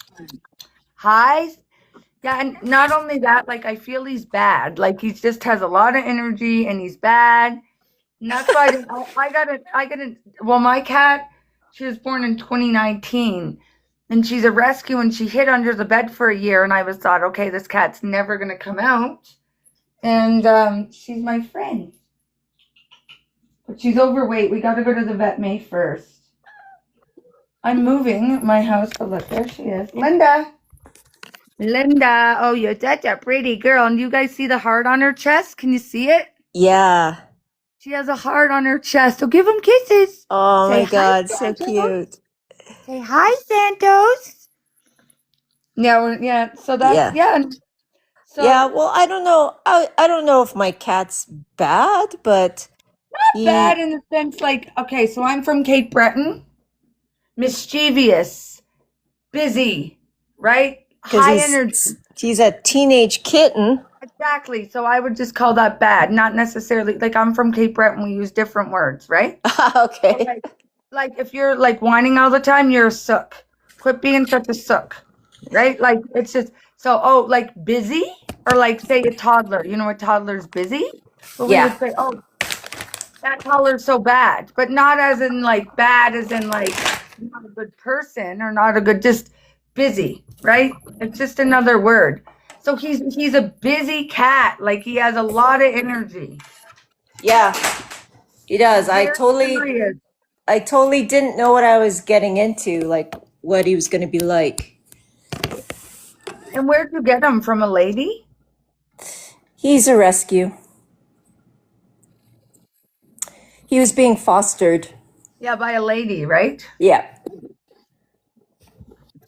Hi. Yeah, and not only that, like I feel he's bad. Like he just has a lot of energy and he's bad. And that's why I got it. Well, my cat, she was born in 2019 and she's a rescue and she hid under the bed for a year. And I was thought, okay, this cat's never going to come out. And she's my friend. But she's overweight. We got to go to the vet May 1st. I'm moving my house. Oh, look, there she is. Linda. Linda. Oh, you're such a pretty girl. And you guys see the heart on her chest? Can you see it? Yeah. She has a heart on her chest. So give him kisses. Oh Say my hi, God, so Santos. cute. Say hi, Santos. Yeah. So that's, Yeah. and so Yeah, well, I don't know. I don't know if my cat's bad, but bad he in the sense like, okay, so I'm from Cape Breton. Mischievous, busy, right? because High energy. he's a teenage kitten. Exactly. So I would just call that bad, not necessarily like I'm from Cape Breton. We use different words, right? Okay. Like if you're like whining all the time, you're a sook. Quit being such a sook, right? Like it's just so like busy or like say a toddler. You know, a toddler's busy, but we would Yeah. say, oh, that toddler's so bad, but not as in like bad, as in like not a good person or not a good, just busy, right? It's just another word. So he's a busy cat. Like he has a lot of energy. Yeah. He does. Very curious. I totally didn't know what I was getting into, like what he was going to be like. And where'd you get him from? A lady? He's a rescue. He was being fostered. Yeah, by a lady, right? Yeah.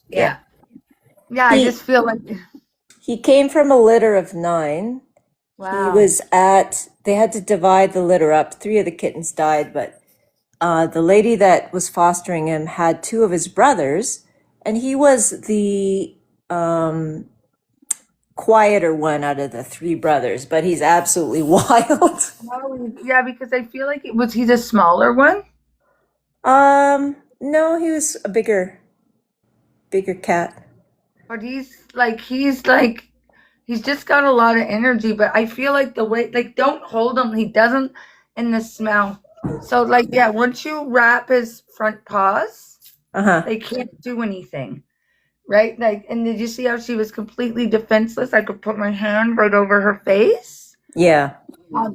Yeah. Yeah, I just feel like He came from a litter of 9. wow. They had to divide the litter up. 3 of the kittens died, but the lady that was fostering him had 2 of his brothers, and he was the quieter one out of the 3 brothers, but he's absolutely wild. Yeah, because I feel like he the smaller one? No, he was a bigger cat. But he's just got a lot of energy, but I feel like the way, like, don't hold him. He doesn't, in the smell. So, like, yeah, once you wrap his front paws, they can't do anything, right? Like, and did you see how she was completely defenseless? I could put my hand right over her face. Yeah.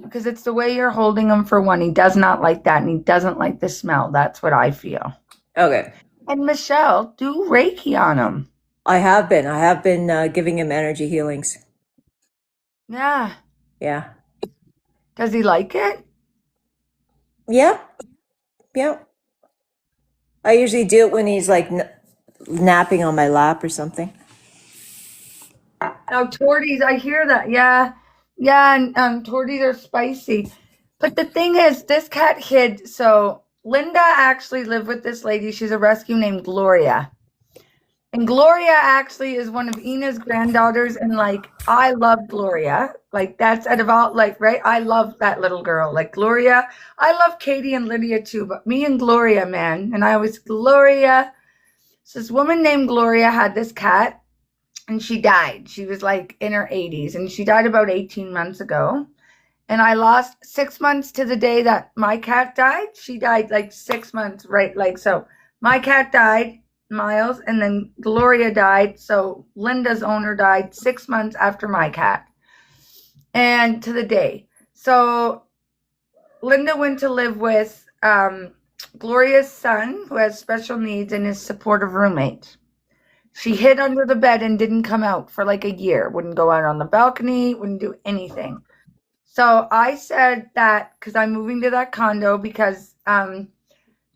Because it's the way you're holding him, for one. He does not like that, and he doesn't like the smell. That's what I feel. Okay. And Michelle, do Reiki on him. I have been giving him energy healings. Yeah. Yeah. Does he like it? Yeah. Yeah. I usually do it when he's like napping on my lap or something. Oh, torties, I hear that. Yeah. Yeah, and torties are spicy. But the thing is, this cat hid. So Linda actually lived with this lady. She's a rescue named Gloria. And Gloria actually is one of Ina's granddaughters. And like, I love Gloria. Like, that's out of all, like, right? I love that little girl. Like, Gloria. I love Katie and Lydia too, but me and Gloria, man. And I always, Gloria. So this woman named Gloria had this cat. And she died. She was like in her 80s, and she died about 18 months ago. And I lost 6 months to the day that my cat died. She died like 6 months, right? Like, so my cat died, Miles, and then Gloria died. So Linda's owner died 6 months after my cat, and to the day. So Linda went to live with Gloria's son, who has special needs, and his supportive roommate. She hid under the bed and didn't come out for like a year. Wouldn't go out on the balcony, wouldn't do anything. So I said that because I'm moving to that condo because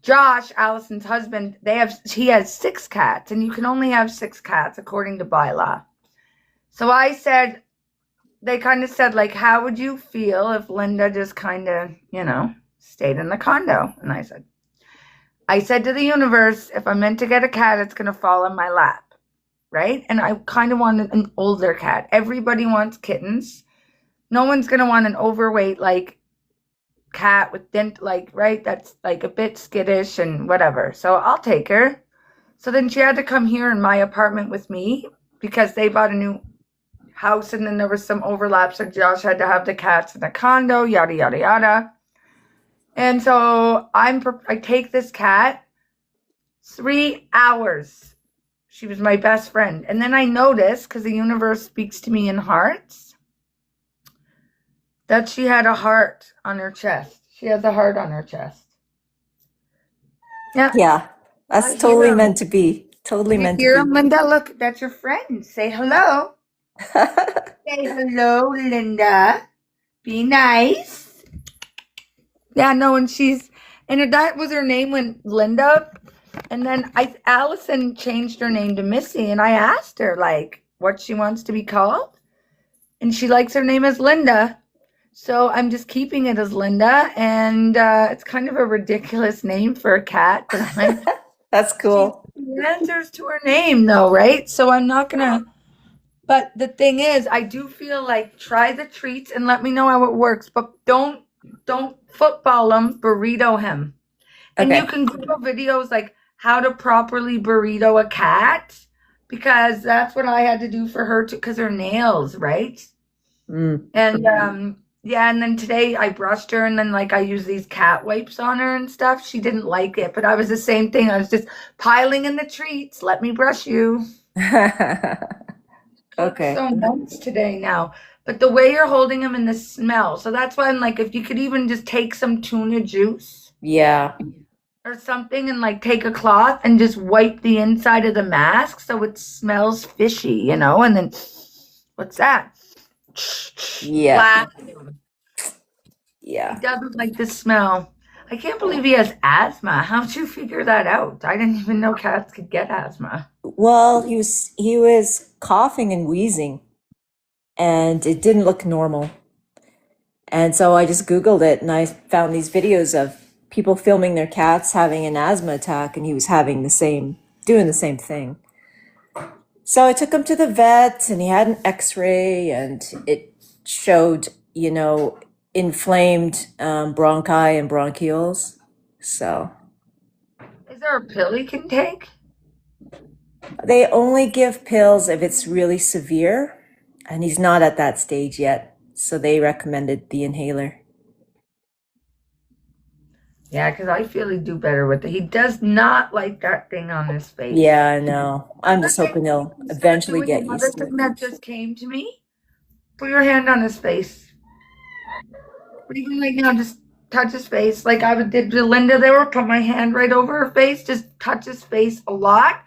Josh, Allison's husband, he has 6 cats, and you can only have 6 cats according to bylaw. So I said, they kind of said, like, how would you feel if Linda just kind of, stayed in the condo? And I said to the universe, if I'm meant to get a cat, it's going to fall in my lap. Right? And I kind of wanted an older cat. Everybody wants kittens. No one's going to want an overweight, like, cat with right? That's like a bit skittish and whatever. So I'll take her. So then she had to come here in my apartment with me because they bought a new house and then there was some overlap. So Josh had to have the cats in a condo, yada, yada, yada. And so I take this cat 3 hours. She was my best friend. And then I noticed, because the universe speaks to me in hearts, that she had a heart on her chest. She has a heart on her chest. Yeah. Yeah, that's totally meant to be. Totally meant to Here, be. Linda, look, that's your friend. Say hello. Say hello, Linda. Be nice. Yeah, no, and that was her name when Linda, and then Allison changed her name to Missy, and I asked her like what she wants to be called, and she likes her name as Linda, so I'm just keeping it as Linda, and it's kind of a ridiculous name for a cat, but I'm like, That's cool. she answers to her name though, right? So I'm not gonna. But the thing is, I do feel like try the treats and let me know how it works, but don't football him, burrito him. And Okay. you can Google videos like how to properly burrito a cat because that's what I had to do for her too, because her nails, right? Mm. And yeah, and then today I brushed her and then like I used these cat wipes on her and stuff. She didn't like it, but I was the same thing. I was just piling in the treats. Let me brush you. Okay. So nice today now. But the way you're holding them and the smell. So that's why I'm like, if you could even just take some tuna juice Yeah. or something and like take a cloth and just wipe the inside of the mask so it smells fishy, and then what's that? Yeah. He Yeah. doesn't like the smell. I can't believe he has asthma. How'd you figure that out? I didn't even know cats could get asthma. Well, he was coughing and wheezing, and it didn't look normal. And so I just Googled it, and I found these videos of people filming their cats having an asthma attack, and he was doing the same thing. So I took him to the vet, and he had an X-ray, and it showed, inflamed bronchi and bronchioles. So Is there a pill he can take? they only give pills if it's really severe, and he's not at that stage yet. So they recommended the inhaler. Yeah, because I feel he'd do better with it. He does not like that thing on his face. Yeah, I know. I'm just hoping he'll eventually get Another used to thing it. that just came to me. Put your hand on his face. Even like now, just touch his face. Like I did to Linda there, put my hand right over her face. Just touch his face a lot.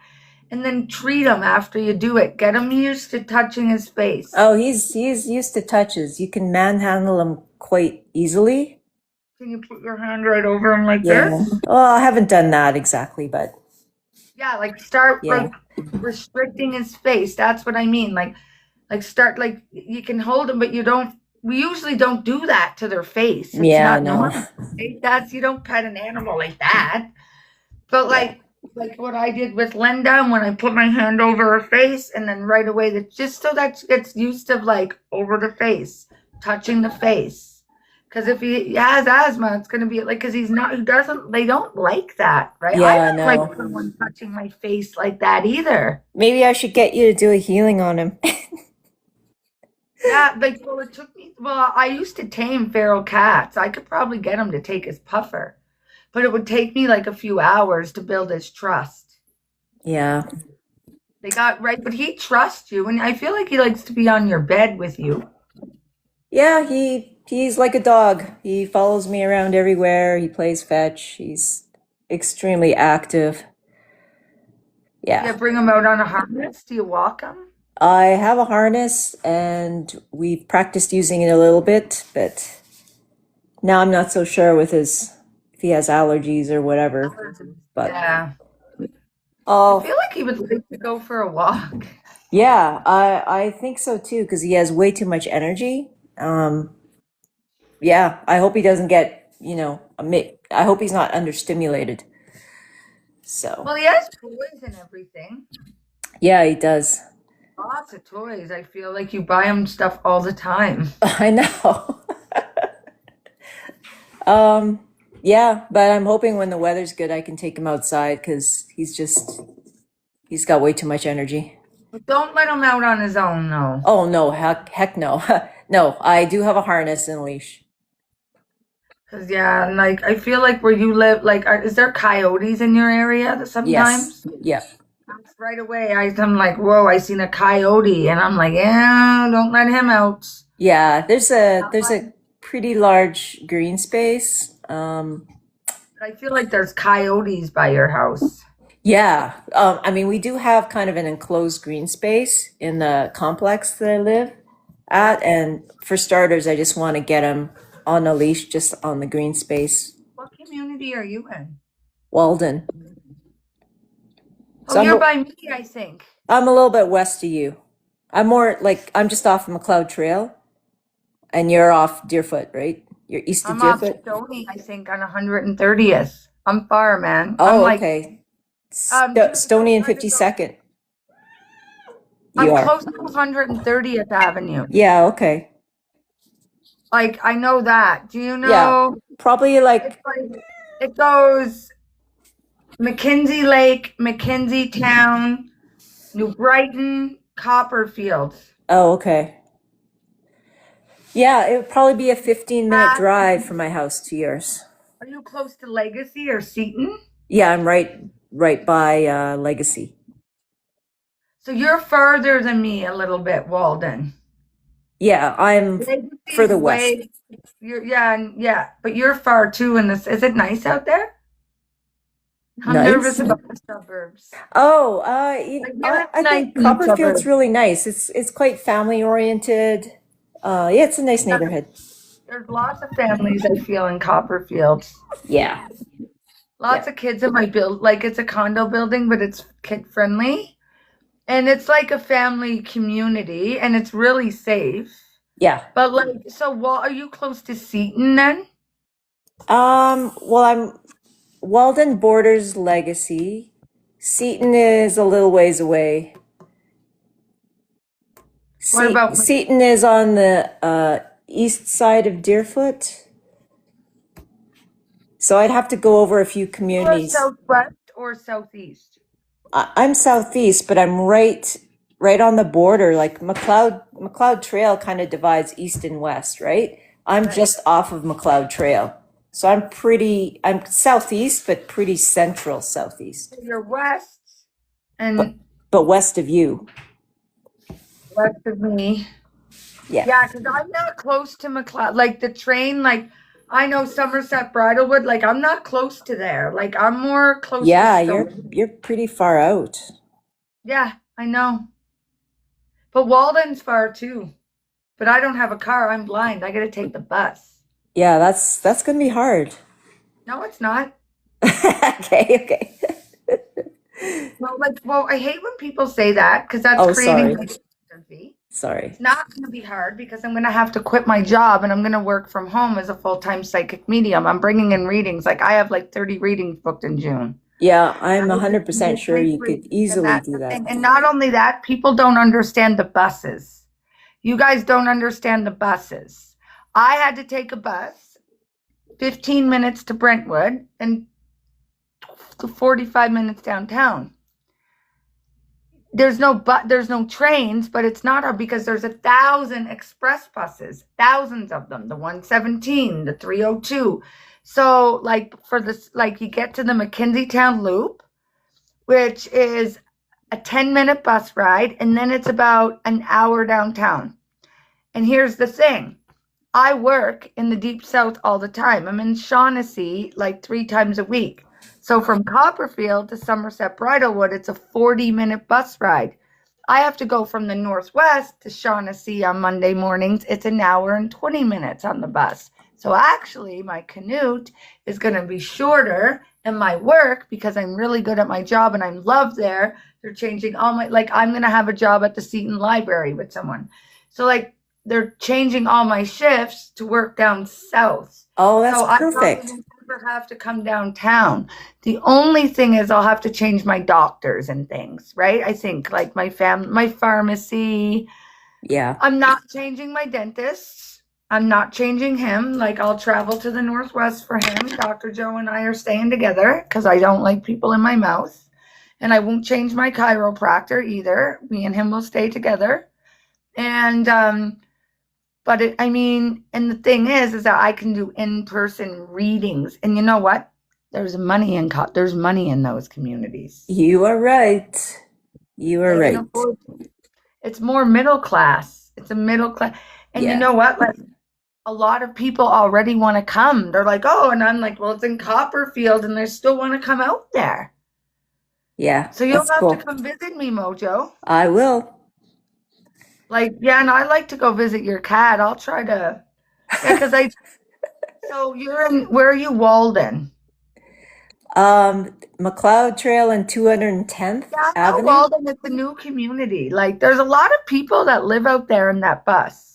And then treat him after you do it. Get him used to touching his face. Oh, he's used to touches. You can manhandle him quite easily. Can you put your hand right over him like Yeah. this? Well, I haven't done that exactly, but Yeah, like start yeah. like restricting his face. That's what I mean. Like start like you can hold him, but we usually don't do that to their face. It's Yeah, not no. normal. You don't pet an animal like that. But like what I did with Linda, when I put my hand over her face and then right away just so that she gets used to like over the face, touching the face. Because if he has asthma, it's going to be like, because they don't like that, right? Yeah, I don't no. like someone touching my face like that either. Maybe I should get you to do a healing on him. Yeah, I used to tame feral cats. I could probably get him to take his puffer, but it would take me like a few hours to build his trust. Yeah. But he trusts you, and I feel like he likes to be on your bed with you. Yeah, he's like a dog. He follows me around everywhere. He plays fetch. He's extremely active. Yeah. Do you bring him out on a harness? Do you walk him? I have a harness and we've practiced using it a little bit, but now I'm not so sure if he has allergies or whatever. But yeah. I feel like he would like to go for a walk. Yeah, I think so too, because he has way too much energy. Yeah, I hope he doesn't get, I hope he's not understimulated. So. Well, he has toys and everything. Yeah, he does. Lots of toys. I feel like you buy him stuff all the time. I know. Yeah, but I'm hoping when the weather's good, I can take him outside because he's got way too much energy. But don't let him out on his own, though. Oh no, heck no. No, I do have a harness and a leash. Cause yeah, and like I feel like where you live, like, is there coyotes in your area Yes. sometimes? Yeah. Right away, I'm like, whoa, I seen a coyote, and I'm like, yeah, don't let him out. Yeah, there's a pretty large green space. I feel like there's coyotes by your house. Yeah, I mean, we do have kind of an enclosed green space in the complex that I live at, and for starters, I just want to get him on a leash just on the green space. What community are you in? Walden. Oh, So you're by me, I think. I'm a little bit west of you. I'm more like I'm just off McLeod Trail, and you're off Deerfoot, right? You're east of I'm off Deerfoot. Stony, I think, on 130th. I'm far, man. I'm Oh, like, okay. dude, Stony and 52nd. You I'm are. close to 130th Avenue. Yeah, okay. Like, I know that. Do you Yeah, know? probably like, It goes McKinsey Lake, McKinsey Town, New Brighton, Copperfield. oh, okay. Yeah, it would probably be a 15-minute drive from my house to yours. Are you close to Legacy or Seton? Yeah, I'm right by Legacy. So you're further than me a little bit, Walden. Yeah, I'm Legacy further is west. yeah, but you're far too in this. Is it nice out there? I'm Nice? nervous about the suburbs. Oh, you're I nice think in the Copperfield's suburbs. really nice. It's quite family oriented. Yeah, it's a nice neighborhood. There's lots of families I feel in Copperfield. Yeah. Lots of kids in my build. Like it's a condo building, but it's kid friendly. And it's like a family community and it's really safe. Yeah. But like, so are you close to Seton then? Well, Walden borders Legacy. Seton is a little ways away. What about Seton is on the east side of Deerfoot. So I'd have to go over a few communities. Southwest or southeast? I'm southeast, but I'm right on the border. Like McLeod Trail kind of divides east and west, right? I'm just off of McLeod Trail. So I'm southeast, but pretty central southeast. You're west and but west of you. west of me. Yeah. Yeah, because I'm not close to McLeod. Like the train, like I know Somerset Bridlewood, like I'm not close to there. Like I'm more close to you're pretty far out. Yeah, I know. But Walden's far too. But I don't have a car. I'm blind. I got to take the bus. Yeah, that's going to be hard. No, it's not. Okay. Well, I hate when people say that because that's creating uncertainty. Sorry. It's not going to be hard because I'm going to have to quit my job and I'm going to work from home as a full-time psychic medium. I'm bringing in readings. Like I have like 30 readings booked in June. Yeah, I'm 100% sure you could easily do that. And not only that, people don't understand the buses. You guys don't understand the buses. I had to take a bus 15 minutes to Brentwood and 45 minutes downtown. There's no trains, but it's not hard because there's 1,000 express buses, thousands of them, the 117, the 302. So like for this, like you get to the McKinsey Town Loop, which is a 10-minute bus ride, and then it's about an hour downtown. And here's the thing. I work in the Deep South all the time. I'm in Shaughnessy like 3 times a week. So from Copperfield to Somerset Bridlewood, it's a 40-minute bus ride. I have to go from the Northwest to Shaughnessy on Monday mornings. It's an hour and 20 minutes on the bus. So actually, my commute is going to be shorter and my work, because I'm really good at my job and I'm loved there. They're changing all my, like I'm going to have a job at the Seton Library with someone. So like they're changing all my shifts to work down south. Oh, that's perfect. I never have to come downtown. The only thing is I'll have to change my doctors and things, right? I think like my pharmacy. Yeah. I'm not changing my dentist. I'm not changing him. Like, I'll travel to the Northwest for him. Dr. Joe and I are staying together because I don't like people in my mouth. And I won't change my chiropractor either. Me and him will stay together. And, but I mean, and the thing is that I can do in-person readings. And you know what? There's money in those communities. You are right. You are They can right. afford it. It's more middle class. It's a middle class. And you Yeah. know what? Like, a lot of people already want to come. They're like, oh, and I'm like, well, it's in Copperfield, and they still want to come out there. Yeah. So you'll That's have cool. to come visit me, Mojo. I will. Like, yeah, and I like to go visit your cat. I'll try to, yeah, because so where are you, Walden? McLeod Trail and 210th Yeah, I know Avenue. Walden is a new community. Like, there's a lot of people that live out there in that bus.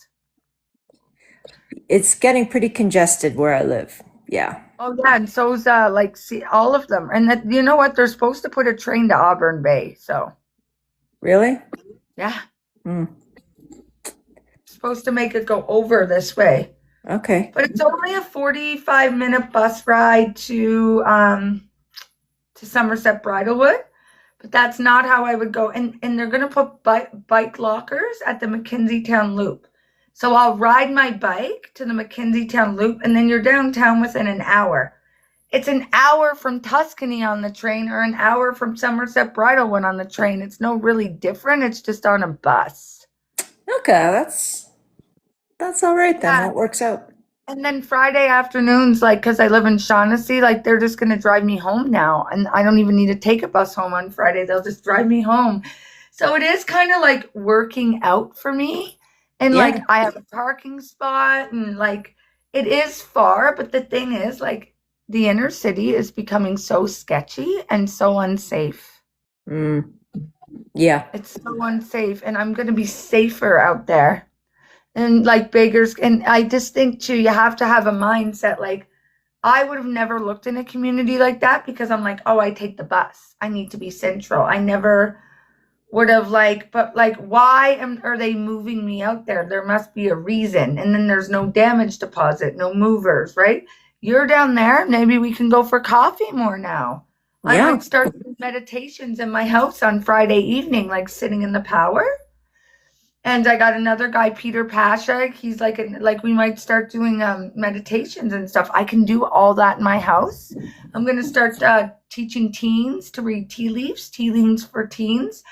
It's getting pretty congested where I live. Yeah. Oh yeah, and so's see all of them. And that, you know what? They're supposed to put a train to Auburn Bay. So Really? yeah, Mm. supposed to make it go over this way. Okay. But it's only a 45-minute bus ride to Somerset Bridlewood. But that's not how I would go. And they're gonna put bike lockers at the McKinsey Town Loop. So I'll ride my bike to the McKinsey Town Loop, and then you're downtown within an hour. It's an hour from Tuscany on the train, or an hour from Somerset Bridlewood on the train. It's no really different. It's just on a bus. Okay, that's all right then. Yeah. That works out. And then Friday afternoons, like, because I live in Shaughnessy, like, they're just going to drive me home now. And I don't even need to take a bus home on Friday. They'll just drive me home. So it is kind of like working out for me. And Yeah. like, I have a parking spot, and like, it is far. But the thing is, like, the inner city is becoming so sketchy and so unsafe. Mm. Yeah. It's so unsafe. And I'm going to be safer out there. And like beggars, and I just think too, you have to have a mindset. Like, I would have never looked in a community like that because I'm like, oh, I take the bus. I need to be central. I never would have but like, why are they moving me out there? There must be a reason. And then there's no damage deposit, no movers, right? You're down there. Maybe we can go for coffee more now. I Yeah. might start doing meditations in my house on Friday evening, like sitting in the power. And I got another guy, Peter Pasha. He's like we might start doing meditations and stuff. I can do all that in my house. I'm going to start teaching teens to read tea leaves for teens.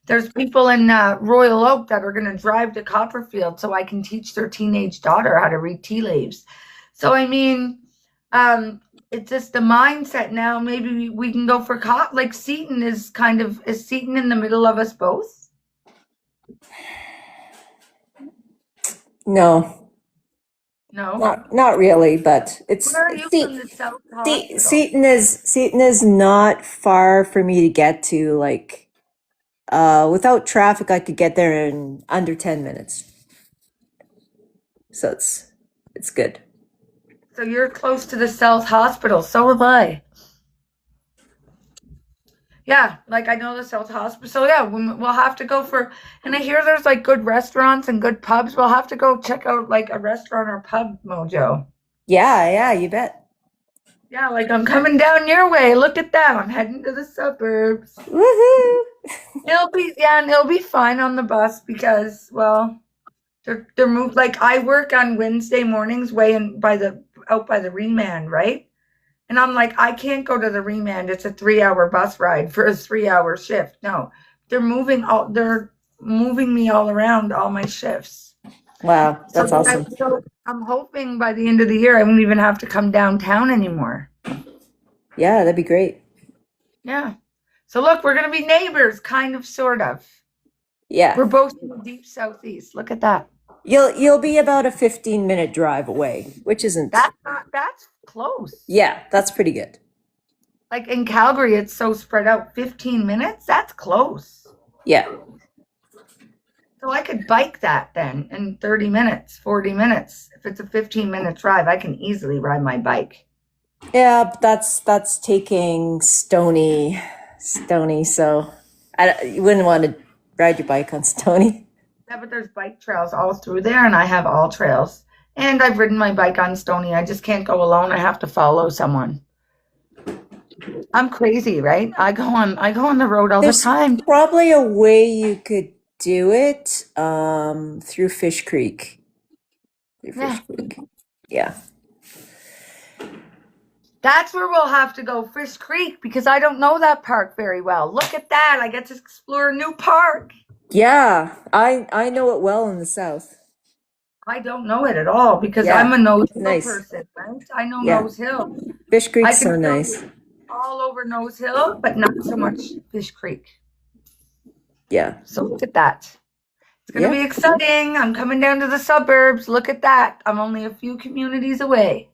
There's people in Royal Oak that are going to drive to Copperfield so I can teach their teenage daughter how to read tea leaves. So, I mean, it's just the mindset now. Maybe we can go for like Seton is Seton in the middle of us both? No, No. not really, but it's Where are you from the South Hospital? Seton is not far for me to get to. Like, without traffic, I could get there in under 10 minutes. So it's good. So you're close to the South Hospital. So am I. Yeah, like I know the South Hospital. So yeah, we'll have to go and I hear there's like good restaurants and good pubs. We'll have to go check out like a restaurant or pub, Mojo. Yeah, you bet. Yeah, like I'm coming down your way. Look at that. I'm heading to the suburbs. Woohoo! It'll be fine on the bus because, well, they're moved. Like I work on Wednesday mornings out by the Remand, right? And I'm like, I can't go to the Remand. It's a 3-hour bus ride for a 3-hour shift. No, they're moving me all around all my shifts. Wow, that's awesome. I'm hoping by the end of the year, I won't even have to come downtown anymore. Yeah, that'd be great. Yeah. So look, we're going to be neighbors, kind of, sort of. Yeah. We're both in the deep southeast. Look at that. You'll be about a 15-minute drive away, which isn't. That's close. Yeah, that's pretty good. Like in Calgary, it's so spread out. 15 minutes? That's close. Yeah. So I could bike that then in 30 minutes, 40 minutes. If it's a 15-minute drive, I can easily ride my bike. Yeah, that's taking Stony. So you wouldn't want to ride your bike on Stony. Yeah, but there's bike trails all through there, and I have all trails. And I've ridden my bike on Stony. I just can't go alone. I have to follow someone. I'm crazy, right? I go on the road all There's the time. probably a way you could do it through Fish Creek. Yeah. Yeah. That's where we'll have to go, Fish Creek, because I don't know that park very well. Look at that. I get to explore a new park. Yeah, I know it well in the south. I don't know it at all because Yeah. I'm a Nose Hill Nice. person, right? I know Yeah. Nose Hill. Fish I Creek's can so show nice. you all over Nose Hill, but not so much Fish Creek. Yeah. So look at that. It's going to Yeah. be exciting. I'm coming down to the suburbs. Look at that. I'm only a few communities away.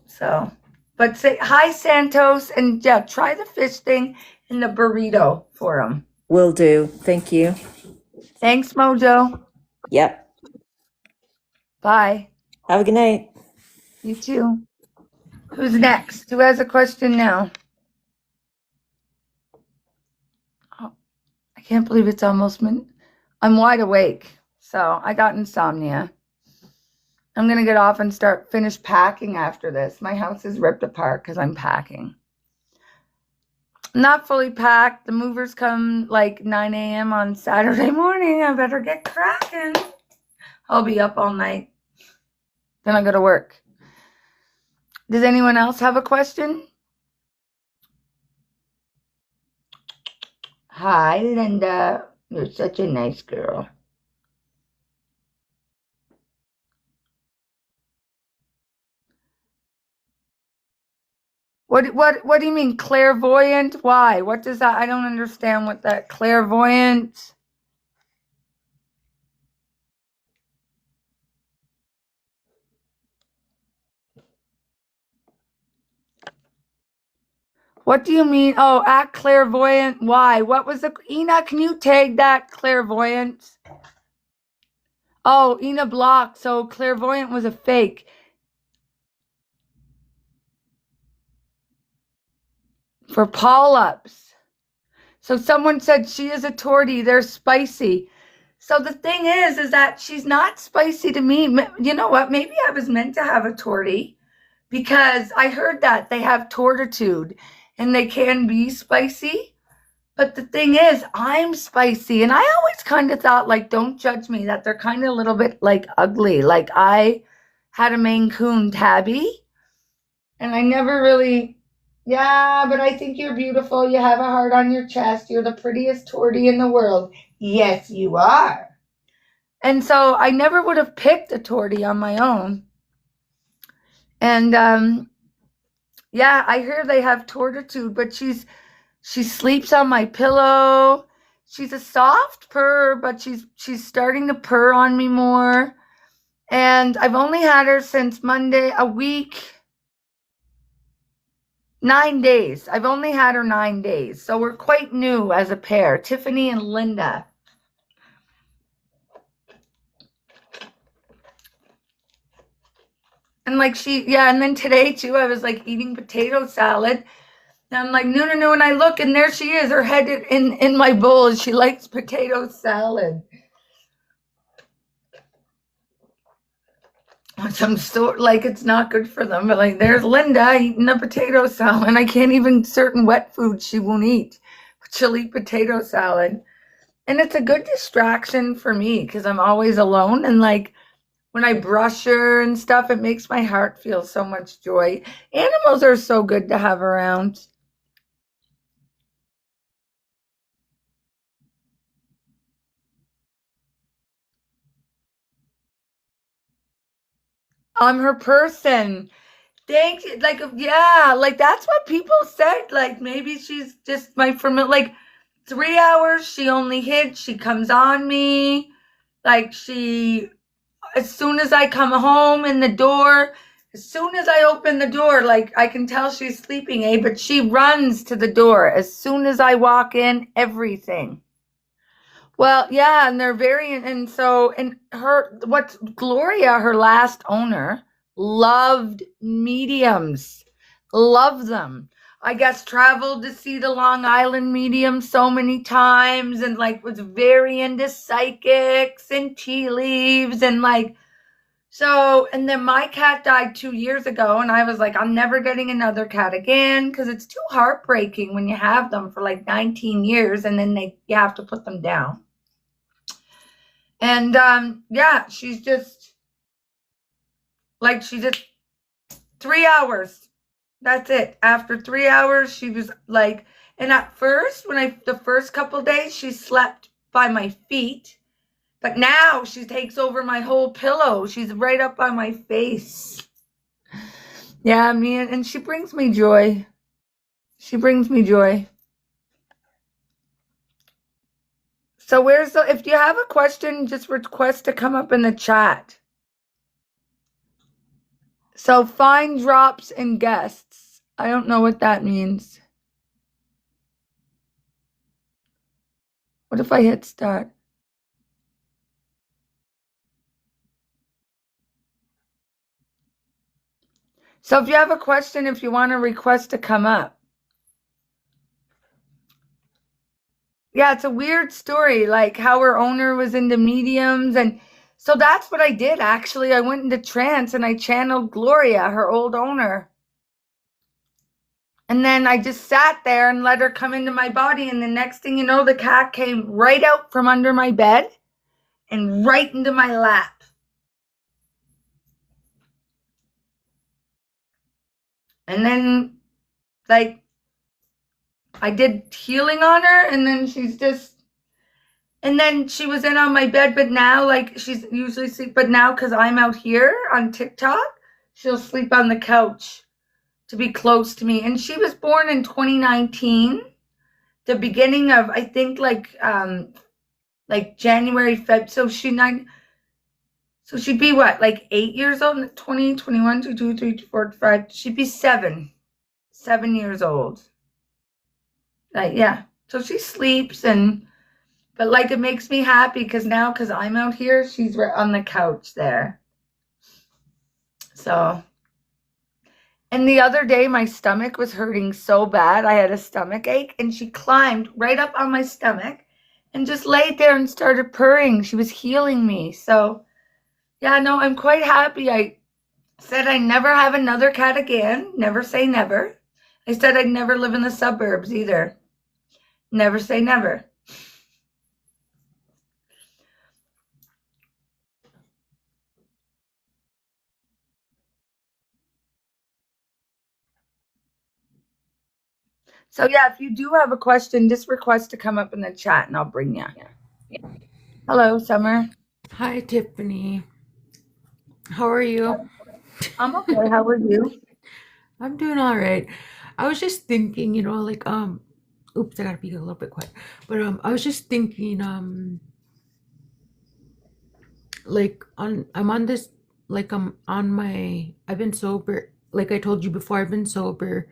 So, but say hi, Santos, and yeah, try the fish thing and the burrito for him. Will do. Thank you. Thanks, Mojo. Yep. Bye. Have a good night. You too. Who's next? Who has a question now? Oh, I can't believe it's almost midnight. I'm wide awake, so I got insomnia. I'm going to get off and finish packing after this. My house is ripped apart because I'm packing. Not fully packed. The movers come like 9 a.m. on Saturday morning. I better get cracking. I'll be up all night. Then I go to work. Does anyone else have a question? Hi, Linda. You're such a nice girl. What do you mean clairvoyant? Why? What does that? I don't understand what that clairvoyant. What do you mean? Oh, act clairvoyant. Why? What was the Ina? Can you tag that clairvoyant? Oh, Ina blocked. So clairvoyant was a fake. For polyps. So someone said she is a tortie. They're spicy. So the thing is that she's not spicy to me. You know what? Maybe I was meant to have a tortie because I heard that they have tortitude and they can be spicy. But the thing is, I'm spicy. And I always kind of thought, like, don't judge me, that they're kind of a little bit like ugly. Like I had a Maine Coon tabby and I never really, yeah, but I think you're beautiful. You have a heart on your chest. You're the prettiest tortie in the world. Yes, you are. And so I never would have picked a tortie on my own. And yeah, I hear they have tortitude, but she sleeps on my pillow. She's a soft purr, but she's starting to purr on me more. And I've only had her since Monday, a week, 9 days. I've only had her 9 days. So we're quite new as a pair, Tiffany and Linda. And like and then today too, I was like eating potato salad. And I'm like, no. And I look and there she is, her head in my bowl. And she likes potato salad. Which I'm still like, it's not good for them. But like, there's Linda eating a potato salad. And I can't even, certain wet foods she won't eat. But she'll eat potato salad. And it's a good distraction for me because I'm always alone. And like, when I brush her and stuff, it makes my heart feel so much joy. Animals are so good to have around. I'm her person. Thank you. Like, yeah, like that's what people said. Like, maybe she's just my familiar. Like, 3 hours, she only hits. She comes on me. Like, as soon as I come home in the door, as soon as I open the door, like I can tell she's sleeping, but she runs to the door as soon as I walk in, everything. Well, yeah, and they're and Gloria, her last owner, loved mediums, loved them. I guess traveled to see the Long Island medium so many times and like was very into psychics and tea leaves and like So, and then my cat died 2 years ago, and I was like, I'm never getting another cat again, because it's too heartbreaking when you have them for like 19 years and then you have to put them down. And yeah, she's just 3 hours. That's it. After 3 hours, she was like, and at first, the first couple days, she slept by my feet. But now she takes over my whole pillow. She's right up on my face. Yeah, man, and she brings me joy. She brings me joy. So if you have a question, just request to come up in the chat. So find drops and guests. I don't know what that means. What if I hit start? So if you have a question, if you want to request to come up. Yeah, it's a weird story, like how her owner was into mediums. And so that's what I did, actually. I went into trance and I channeled Gloria, her old owner. And then I just sat there and let her come into my body. And the next thing you know, the cat came right out from under my bed and right into my lap. And then, like, I did healing on her, and then and then she was in on my bed, but now, like, she's usually sleep, but now, because I'm out here on TikTok, she'll sleep on the couch to be close to me. And she was born in 2019, the beginning of, I think, like January, Feb. So she'd be what, like 8 years old? 20, 21, 22, 23, 24, 25. She'd be 7 years old. Like, yeah. So she sleeps, but like, it makes me happy because I'm out here, she's right on the couch there. So, and the other day my stomach was hurting so bad. I had a stomach ache, and she climbed right up on my stomach and just laid there and started purring. She was healing me. So, yeah, no, I'm quite happy. I said I'd never have another cat again. Never say never. I said I'd never live in the suburbs either. Never say never. So yeah, if you do have a question, just request to come up in the chat and I'll bring you. Hello, Summer. Hi, Tiffany. How are you? I'm okay. How are you? I'm doing all right. I was just thinking, oops, I gotta be a little bit quiet. But I was just thinking, I'm on this, I've been sober. Like I told you before, I've been sober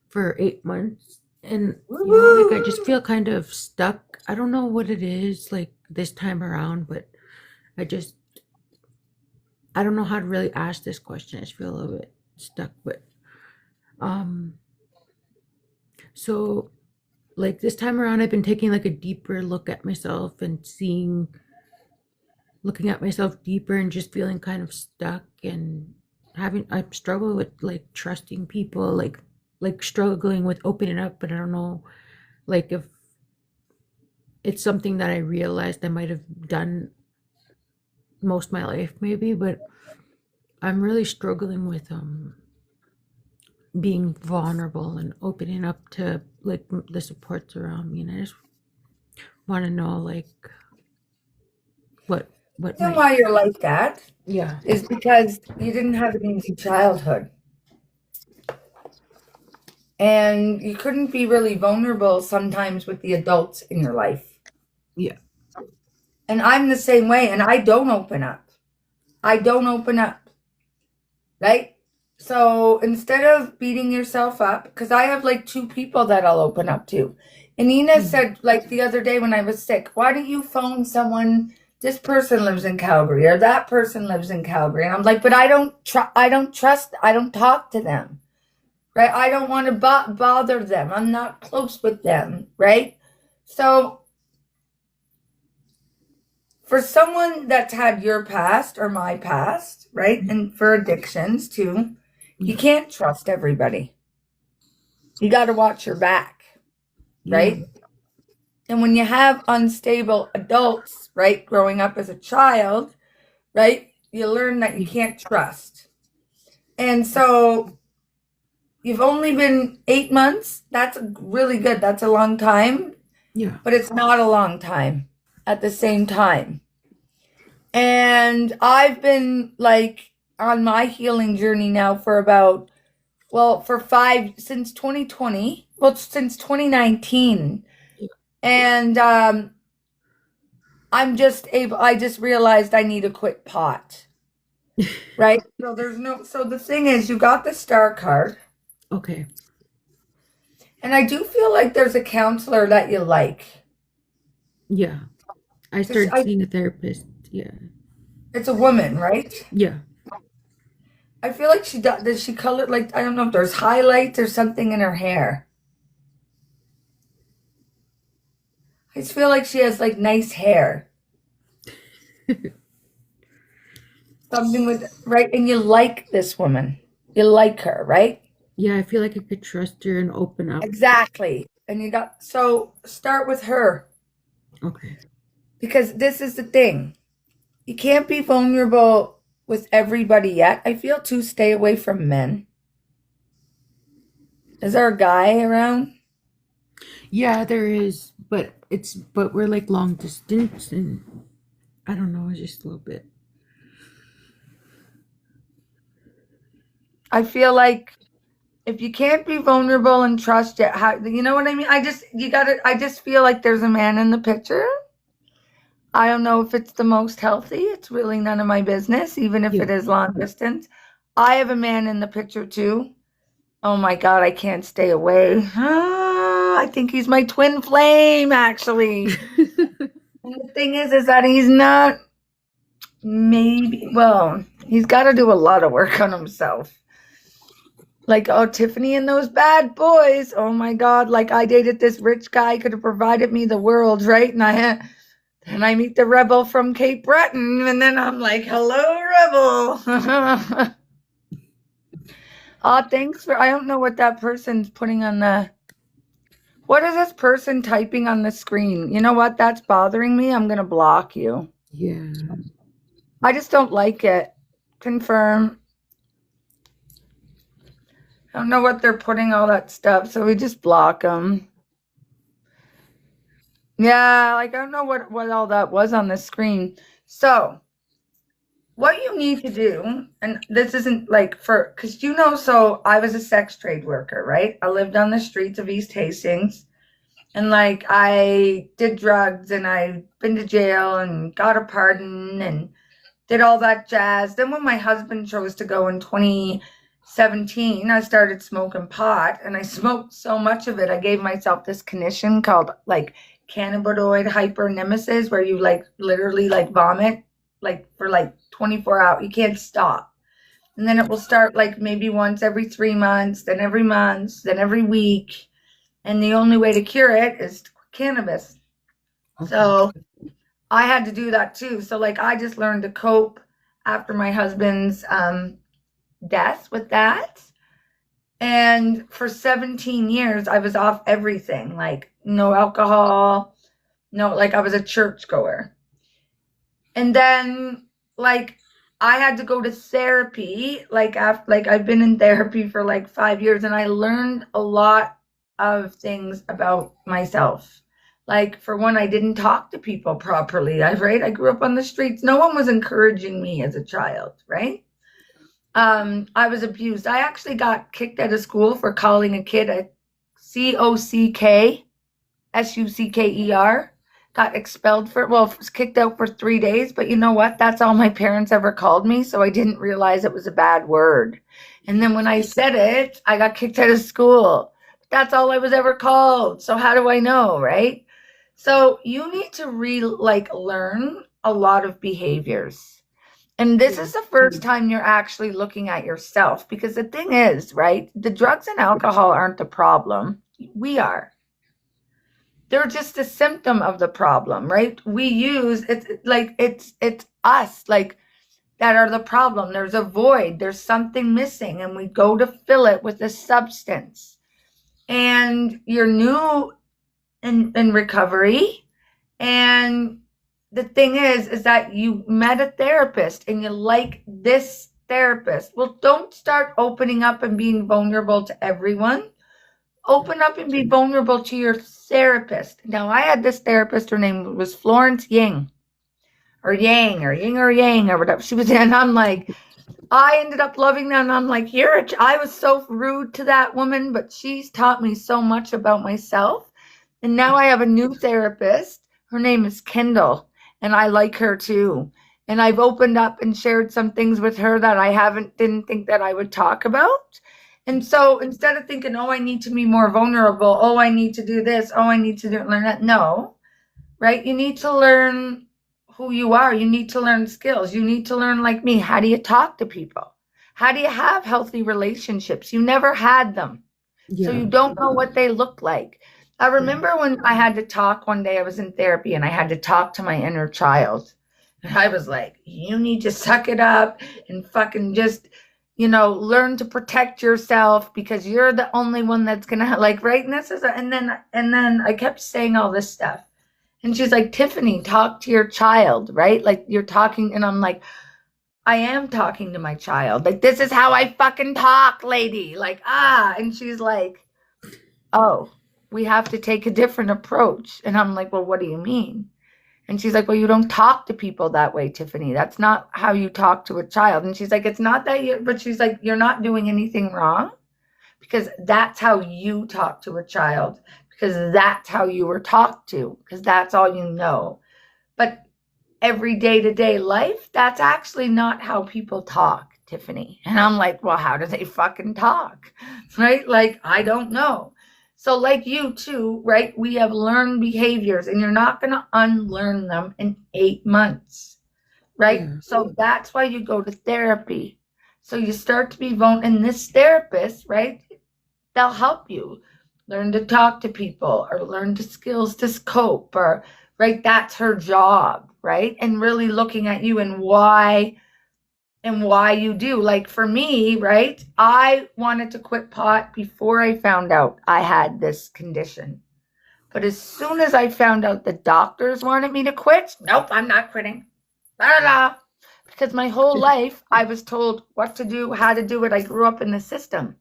for 8 months, and I just feel kind of stuck. I don't know what it is like this time around, but I just I don't know how to really ask this question. I just feel a little bit stuck, but um so like this time around I've been taking like a deeper look at myself and looking at myself deeper and just feeling kind of stuck and I struggle with like trusting people, like struggling with opening up, but I don't know like if it's something that I realized I might have done most of my life maybe, but I'm really struggling with being vulnerable and opening up to like the supports around me, and I just want to know like what The reason why you're like that is because you didn't have an easy childhood. And you couldn't be really vulnerable sometimes with the adults in your life. Yeah. And I'm the same way, and I don't open up. Right? So instead of beating yourself up, because I have like 2 people that I'll open up to. And Ina said, like the other day when I was sick, why don't you phone someone? This person lives in Calgary, or that person lives in Calgary. And I'm like, but I don't trust, I don't talk to them. Right? I don't want to bother them. I'm not close with them. Right? So for someone that's had your past or my past, right? And for addictions too, you can't trust everybody. You got to watch your back, right? And when you have unstable adults, right, growing up as a child, right, you learn that you can't trust. And so you've only been 8 months. That's really good. That's a long time. Yeah. But it's not a long time at the same time. And I've been like on my healing journey now for about, since 2020, since 2019. And I just realized I need to quit pot. Right? So the thing is, you got the star card. Okay. And I do feel like there's a counselor that you like. Yeah. I started seeing a therapist. Yeah. It's a woman, right? Yeah. I feel like does she color, like, I don't know if there's highlights or something in her hair. I just feel like she has like nice hair. Something with, right? And you like this woman. You like her, right? Yeah, I feel like I could trust her and open up. Exactly. And so start with her. Okay. Because this is the thing. You can't be vulnerable with everybody yet. I feel to stay away from men. Is there a guy around? Yeah, there is, but we're like long distance, and I don't know, it's just a little bit. I feel like if you can't be vulnerable and trust it, how, you know what I mean? I just feel like there's a man in the picture. I don't know if it's the most healthy. It's really none of my business, even if it is long distance. I have a man in the picture too. Oh my God, I can't stay away. I think he's my twin flame, actually. And the thing is that he's not, he's got to do a lot of work on himself. Like, oh, Tiffany and those bad boys. Oh my God, like I dated this rich guy, could have provided me the world, right? And I meet the rebel from Cape Breton, and then I'm like, hello, rebel. I don't know what that person's putting on what is this person typing on the screen? You know what? That's bothering me. I'm going to block you. Yeah. I just don't like it. Confirm. I don't know what they're putting all that stuff, so we just block them. Yeah, like I don't know what all that was on the screen. So what you need to do, and this isn't like because so I was a sex trade worker, right? I lived on the streets of East Hastings, and like I did drugs, and I've been to jail and got a pardon and did all that jazz. Then when my husband chose to go in 2017, I started smoking pot, and I smoked so much of it, I gave myself this condition called like cannabinoid hypernemesis, where you like literally like vomit like for like 24 hours. You can't stop. And then it will start like maybe once every 3 months, then every month, then every week. And the only way to cure it is cannabis. Okay. So I had to do that too. So like I just learned to cope after my husband's death with that. And for 17 years, I was off everything, like no alcohol, like I was a churchgoer. And then like I had to go to therapy, like I've been in therapy for like 5 years, and I learned a lot of things about myself. Like for one, I didn't talk to people properly, right? I grew up on the streets. No one was encouraging me as a child, right? I was abused. I actually got kicked out of school for calling a kid a COCK, SUCKER. Got expelled was kicked out for 3 days. But you know what? That's all my parents ever called me. So I didn't realize it was a bad word. And then when I said it, I got kicked out of school. That's all I was ever called. So how do I know, right? So you need to learn a lot of behaviors. And this is the first time you're actually looking at yourself, because the thing is, right, the drugs and alcohol aren't the problem. We are. They're just a symptom of the problem, right? We use it's us like that are the problem. There's a void, there's something missing, and we go to fill it with a substance. And you're new in recovery, and the thing is that you met a therapist and you like this therapist. Well, don't start opening up and being vulnerable to everyone. Open up and be vulnerable to your therapist. Now, I had this therapist, her name was Florence Ying, or Yang, or Ying or Yang, or whatever she was in. And I'm like, I ended up loving them. And I'm like, I was so rude to that woman, but she's taught me so much about myself. And now I have a new therapist. Her name is Kendall, and I like her too. And I've opened up and shared some things with her that I didn't think that I would talk about. And so instead of thinking, oh, I need to be more vulnerable, oh, I need to do this, oh, I need to learn that. No, right? You need to learn who you are. You need to learn skills. You need to learn, like me, how do you talk to people? How do you have healthy relationships? You never had them. So you don't know what they look like. I remember when I had to talk one day, I was in therapy and I had to talk to my inner child. And I was like, you need to suck it up and fucking just, learn to protect yourself because you're the only one that's going to right. And then I kept saying all this stuff. And she's like, Tiffany, talk to your child, right? Like you're talking. And I'm like, I am talking to my child. Like, this is how I fucking talk, lady. Like, and she's like, oh, we have to take a different approach. And I'm like, well, what do you mean? And she's like, well, you don't talk to people that way, Tiffany. That's not how you talk to a child. And she's like, it's not that but she's like, you're not doing anything wrong because that's how you talk to a child, because that's how you were talked to, because that's all you know. But every day-to-day life, that's actually not how people talk, Tiffany. And I'm like, well, how do they fucking talk? Right? Like, I don't know. So like you too, right? We have learned behaviors and you're not going to unlearn them in 8 months, right? Yeah. So that's why you go to therapy. So you start to be vulnerable. And this therapist, right? They'll help you learn to talk to people or learn the skills to cope, or right? That's her job, right? And really looking at you and why you do. Like for me, right? I wanted to quit pot before I found out I had this condition. But as soon as I found out the doctors wanted me to quit, nope, I'm not quitting. Blah, blah, blah. Because my whole life I was told what to do, how to do it. I grew up in the system.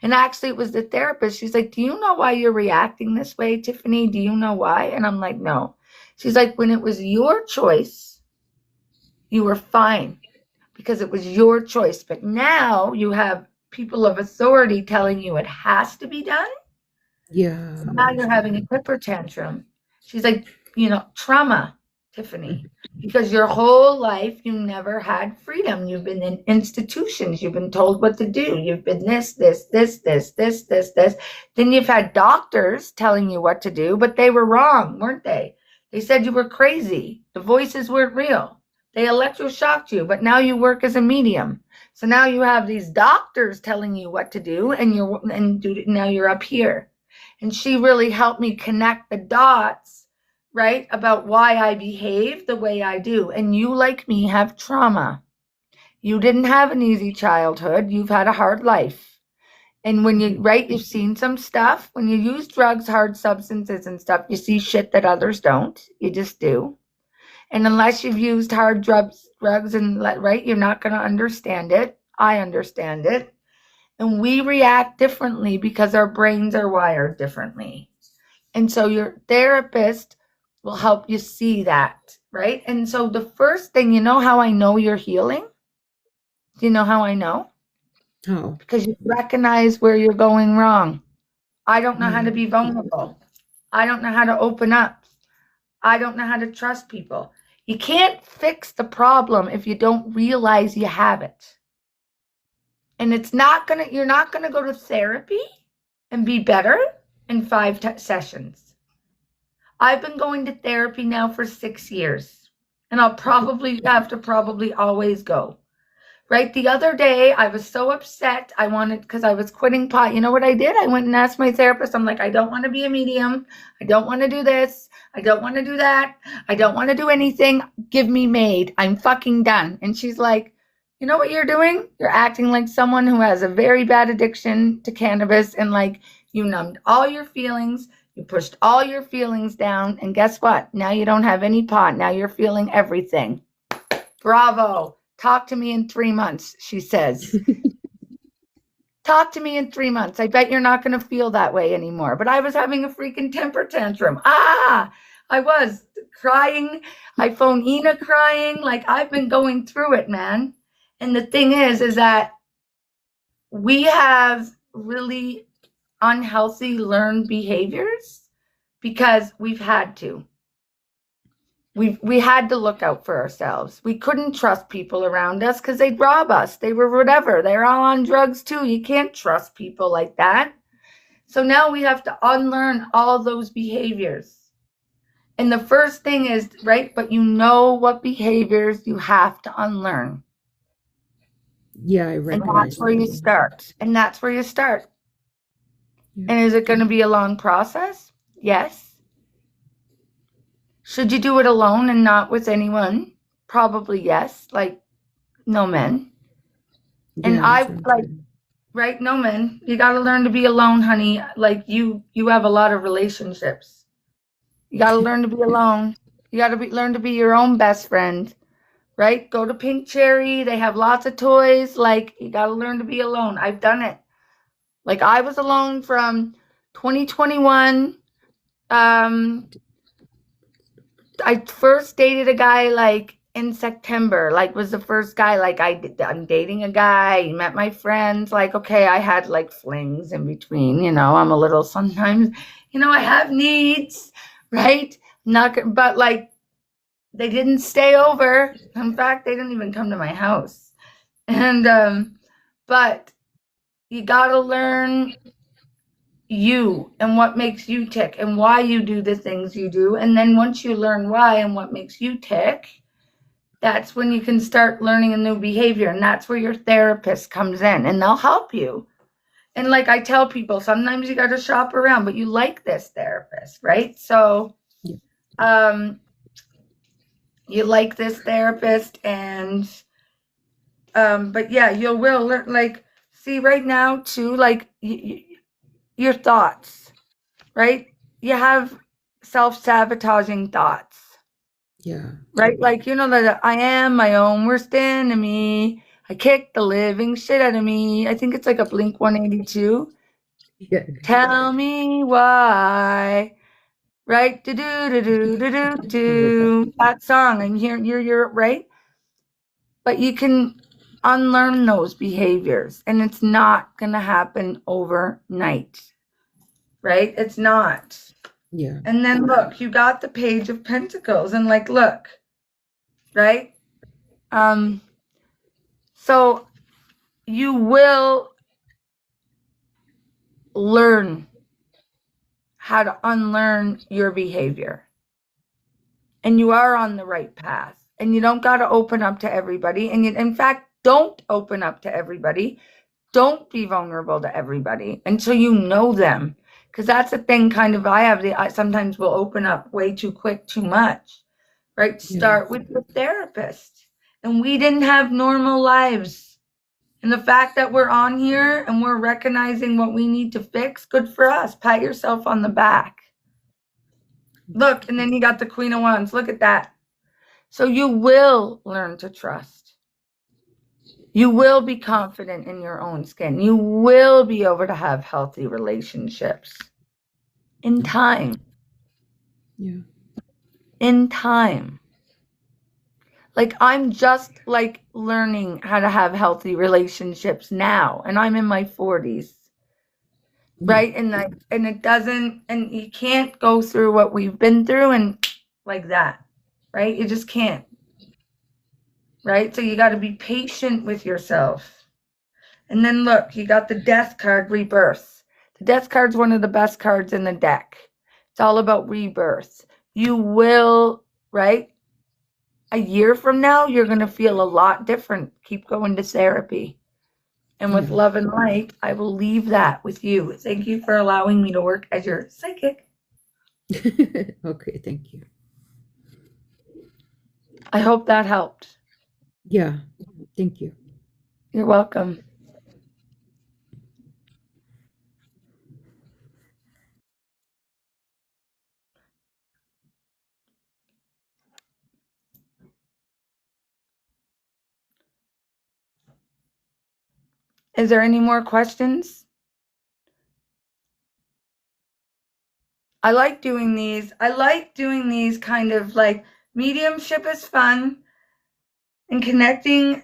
And actually it was the therapist. She's like, do you know why you're reacting this way, Tiffany? Do you know why? And I'm like, no. She's like, when it was your choice, you were fine because it was your choice. But now you have people of authority telling you it has to be done. Yeah. So now you're having a temper tantrum. She's like, trauma, Tiffany, because your whole life you never had freedom. You've been in institutions. You've been told what to do. You've been this. Then you've had doctors telling you what to do, but they were wrong, weren't they? They said you were crazy. The voices weren't real. They electroshocked you, but now you work as a medium. So now you have these doctors telling you what to do, now you're up here. And she really helped me connect the dots, right, about why I behave the way I do. And you, like me, have trauma. You didn't have an easy childhood. You've had a hard life. And when you've seen some stuff. When you use drugs, hard substances and stuff, you see shit that others don't. You just do. And unless you've used hard drugs you're not going to understand it. I understand it. And we react differently because our brains are wired differently. And so your therapist will help you see that, right? And so the first thing, you know how I know you're healing? Do you know how I know? How? Because you recognize where you're going wrong. I don't know how to be vulnerable. I don't know how to open up. I don't know how to trust people. You can't fix the problem if you don't realize you have it. And you're not gonna go to therapy and be better in 5 sessions. I've been going to therapy now for 6 years, and I'll probably have to always go. right? The other day, I was so upset. Because I was quitting pot. You know what I did? I went and asked my therapist. I'm like, I don't want to be a medium. I don't want to do this. I don't want to do that. I don't want to do anything. Give me MAID. I'm fucking done. And she's like, you know what you're doing? You're acting like someone who has a very bad addiction to cannabis, and like you numbed all your feelings. You pushed all your feelings down. And guess what? Now you don't have any pot. Now you're feeling everything. Bravo. Talk to me in 3 months, she says. Talk to me in 3 months. I bet you're not going to feel that way anymore. But I was having a freaking temper tantrum. I was crying. I phoned Ina crying. Like, I've been going through it, man. And the thing is that we have really unhealthy learned behaviors because we've had to. We had to look out for ourselves. We couldn't trust people around us because they'd rob us. They were whatever. They're all on drugs too. You can't trust people like that. So now we have to unlearn all those behaviors. And the first thing is, right, but you know what behaviors you have to unlearn. Yeah, I And recognize that's where you that. start. And that's where you start. Yeah. And is it going to be a long process? Yes. Should you do it alone and not with anyone? Probably yes. Like, no men. And Yeah, I sounds like, good. right? No men. You got to learn to be alone, honey. Like you have a lot of relationships. You got to learn to be alone. You got to learn to be your own best friend, right? Go to Pink Cherry. They have lots of toys. Like, you got to learn to be alone. I've done it. Like, I was alone from 2021. I first dated a guy like in September, like was the first guy, like I'm dating a guy, he met my friends, like, okay, I had like flings in between, I'm a little sometimes, I have needs, right? Not, but like they didn't stay over. In fact, they didn't even come to my house. And, but you got to learn you and what makes you tick and why you do the things you do. And then once you learn why and what makes you tick, that's when you can start learning a new behavior. And that's where your therapist comes in and they'll help you. And like I tell people, sometimes you got to shop around, but you like this therapist, right? So, you like this therapist and, but yeah, you will learn, like, see right now too, like your thoughts. Right? You have self-sabotaging thoughts. Yeah. Right? Like, that I am my own worst enemy. I kick the living shit out of me. I think it's like a Blink 182. Yeah. Tell me why. Right? Do do do do do do do. That song. And you're right. But you can unlearn those behaviors. And it's not gonna happen overnight. Right? It's not. Yeah. And then look, you got the Page of Pentacles and like, look, right? So you will learn how to unlearn your behavior. And you are on the right path. And you don't got to open up to everybody. And in fact, don't open up to everybody. Don't be vulnerable to everybody until you know them. Because that's the thing I sometimes will open up way too quick, too much. Right? Start with the therapist. And we didn't have normal lives. And the fact that we're on here and we're recognizing what we need to fix, good for us. Pat yourself on the back. Look, and then you got the Queen of Wands. Look at that. So you will learn to trust. You will be confident in your own skin. You will be able to have healthy relationships in time. Yeah. In time. Like, I'm just like learning how to have healthy relationships now, and I'm in my 40s. Right? And it doesn't, and you can't go through what we've been through and like that. Right? You just can't. Right? So you got to be patient with yourself. And then look, you got the Death card, Rebirth. The Death card's one of the best cards in the deck. It's all about rebirth. You will, right? a year from now, you're going to feel a lot different. Keep going to therapy. And with love and light, I will leave that with you. Thank you for allowing me to work as your psychic. Okay, thank you. I hope that helped. Yeah, thank you. You're welcome. Is there any more questions? I like doing these. I like doing these kind of like mediumship is fun and connecting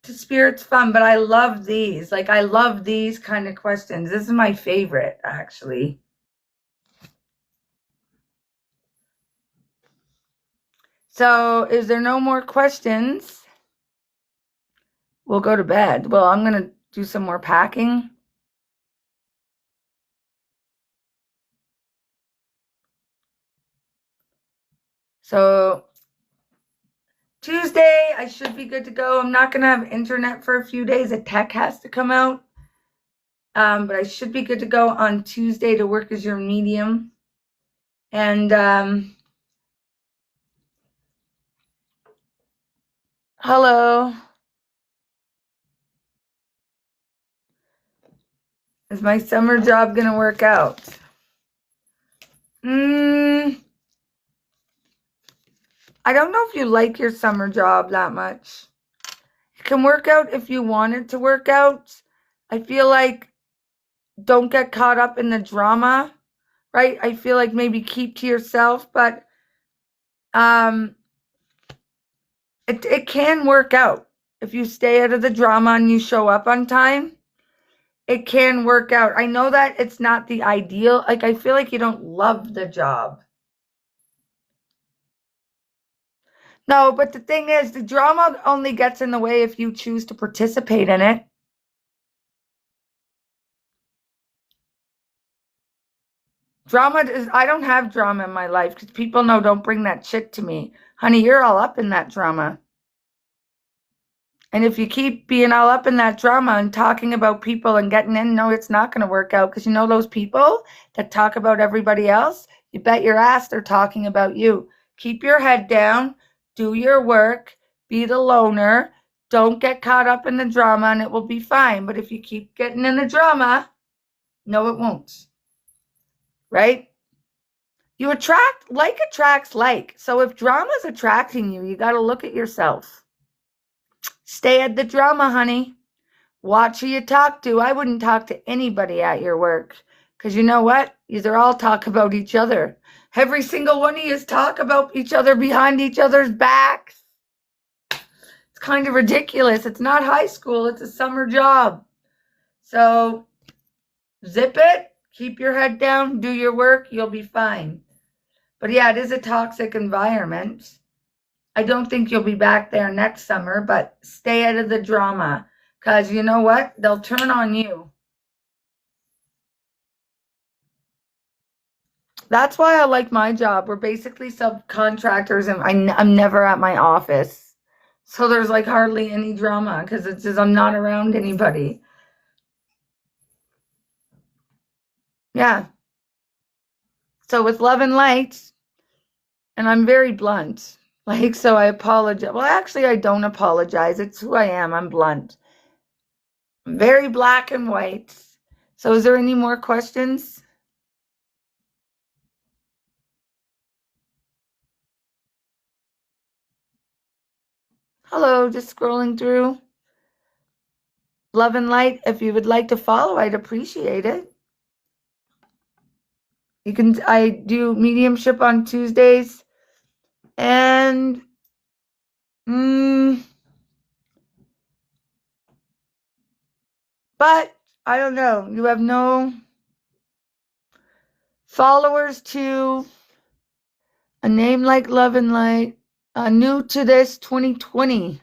to spirit's fun, but I love these. Like, I love these kind of questions. This is my favorite, actually. So, is there no more questions? We'll go to bed. Well, I'm going to do some more packing. So, Tuesday, I should be good to go. I'm not going to have internet for a few days. A tech has to come out. But I should be good to go on Tuesday to work as your medium. And hello. Is my summer job going to work out? I don't know if you like your summer job that much. It can work out if you want it to work out. I feel like don't get caught up in the drama, right? I feel like maybe keep to yourself, but it can work out. If you stay out of the drama and you show up on time, it can work out. I know that it's not the ideal. Like, I feel like you don't love the job. No, but the thing is, the drama only gets in the way if you choose to participate in it. Drama is, I don't have drama in my life because people know don't bring that shit to me. Honey, you're all up in that drama. And if you keep being all up in that drama and talking about people and getting in, no, it's not going to work out, because you know those people that talk about everybody else, you bet your ass they're talking about you. Keep your head down, do your work, be the loner, don't get caught up in the drama, and it will be fine. But if you keep getting in the drama, no, it won't. Right? You attract, like attracts like. So if drama's attracting you, you got to look at yourself. Stay at the drama, honey. Watch who you talk to. I wouldn't talk to anybody at your work, because you know what? These are all talk about each other. Every single one of you talk about each other behind each other's backs. It's kind of ridiculous. It's not high school. It's a summer job. So zip it. Keep your head down. Do your work. You'll be fine. But yeah, it is a toxic environment. I don't think you'll be back there next summer, but stay out of the drama, because you know what? They'll turn on you. That's why I like my job. We're basically subcontractors, and I'm never at my office. So there's like hardly any drama, because it's just I'm not around anybody. Yeah. So with love and light, and I'm very blunt. Like, so I apologize. Well, actually, I don't apologize. It's who I am. I'm blunt. I'm very black and white. So is there any more questions? Hello, just scrolling through. Love and light. If you would like to follow, I'd appreciate it. You can, I do mediumship on Tuesdays, and but I don't know. You have no followers to a name like Love and Light. New to this 2020.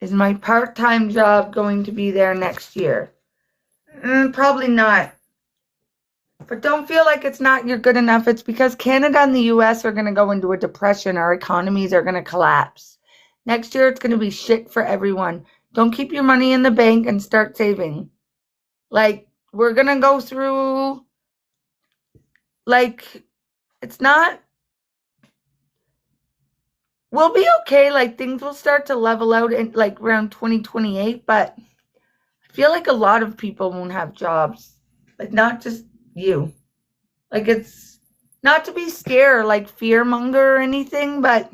Is my part-time job going to be there next year? Probably not. But don't feel like it's not you're good enough. It's because Canada and the US are going to go into a depression. Our economies are going to collapse. Next year, it's going to be shit for everyone. Don't keep your money in the bank and start saving. Like, we're going to go through, like, it's not, we'll be okay. Like, things will start to level out in, like, around 2028. But I feel like a lot of people won't have jobs. Like, not just you. Like, it's not to be scared, like fear monger or anything, but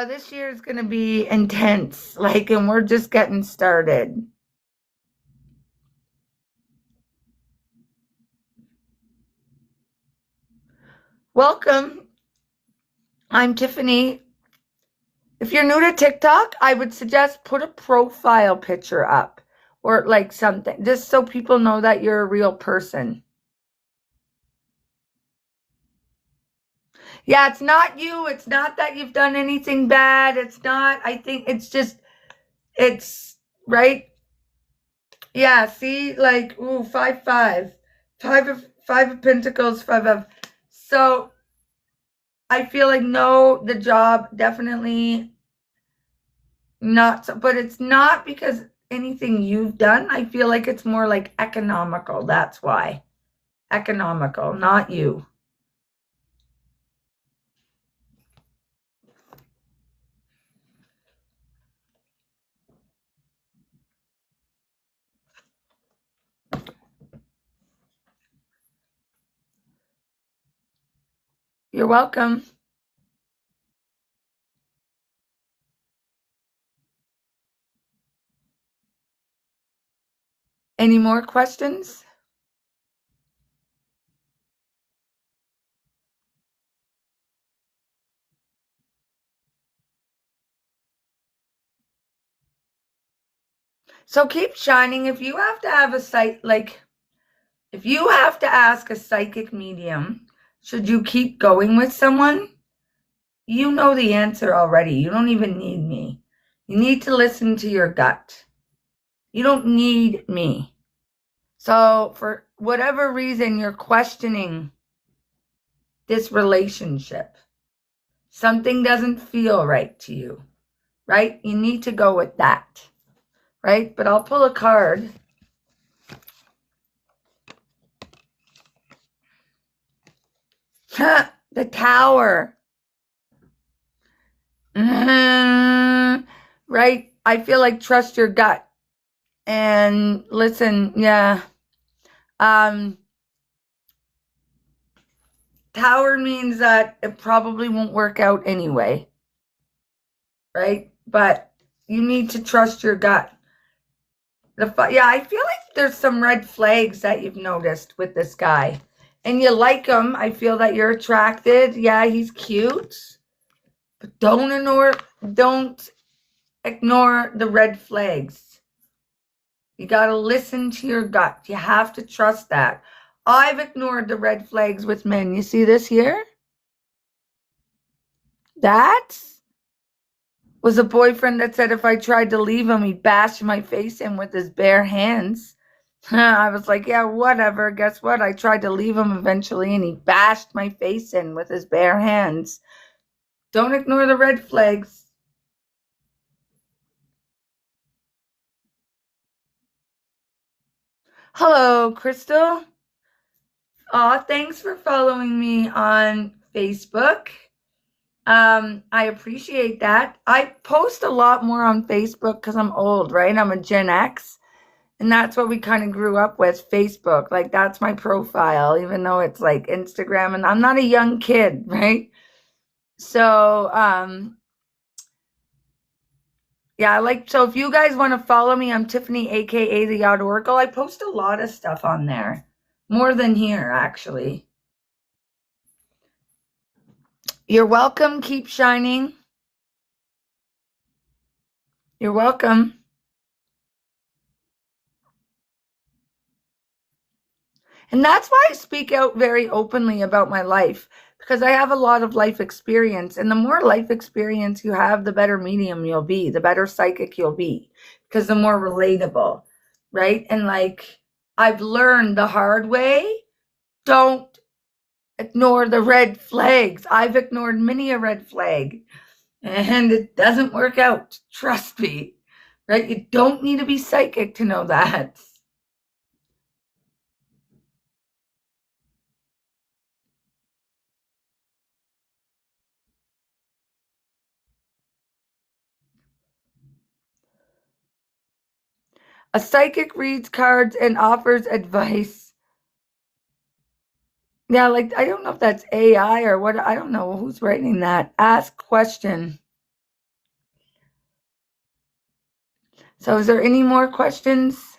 this year is going to be intense. Like, and we're just getting started. Welcome. I'm Tiffany. If you're new to TikTok, I would suggest put a profile picture up or like something, just so people know that you're a real person. Yeah, it's not you. It's not that you've done anything bad. It's not, I think it's just, it's, right? Yeah, see, like, ooh, 5-5. Five of Pentacles, 5 of, so I feel like, no, the job definitely not, but it's not because anything you've done. I feel like it's more like economical. That's why. Economical, not you. You're welcome. Any more questions? So keep shining. If you have to have a site, like, if you have to ask a psychic medium, should you keep going with someone? You know the answer already. You don't even need me. You need to listen to your gut. You don't need me. So for whatever reason, you're questioning this relationship. Something doesn't feel right to you, right? You need to go with that, right? But I'll pull a card. The Tower. Right? I feel like trust your gut and listen. Yeah. Tower means that it probably won't work out anyway, right? But you need to trust your gut. Yeah, I feel like there's some red flags that you've noticed with this guy. And you like him. I feel that you're attracted. Yeah, he's cute. But don't ignore the red flags. You got to listen to your gut. You have to trust that. I've ignored the red flags with men. You see this here? That was a boyfriend that said if I tried to leave him, he'd bash my face in with his bare hands. I was like, yeah, whatever. Guess what? I tried to leave him eventually, and he bashed my face in with his bare hands. Don't ignore the red flags. Hello, Crystal. Aw, thanks for following me on Facebook. I appreciate that. I post a lot more on Facebook because I'm old, right? I'm a Gen X. And that's what we kind of grew up with, Facebook. Like, that's my profile, even though it's like Instagram. And I'm not a young kid, right? So, yeah, so if you guys want to follow me, I'm Tiffany, aka the Yacht Oracle. I post a lot of stuff on there. More than here, actually. You're welcome. Keep shining. You're welcome. And that's why I speak out very openly about my life, because I have a lot of life experience. And the more life experience you have, the better medium you'll be, the better psychic you'll be, because the more relatable, right? And like, I've learned the hard way, don't ignore the red flags. I've ignored many a red flag, and it doesn't work out. Trust me, right? You don't need to be psychic to know that. A psychic reads cards and offers advice. Yeah, like, I don't know if that's AI or what. I don't know who's writing that. Ask question. So is there any more questions?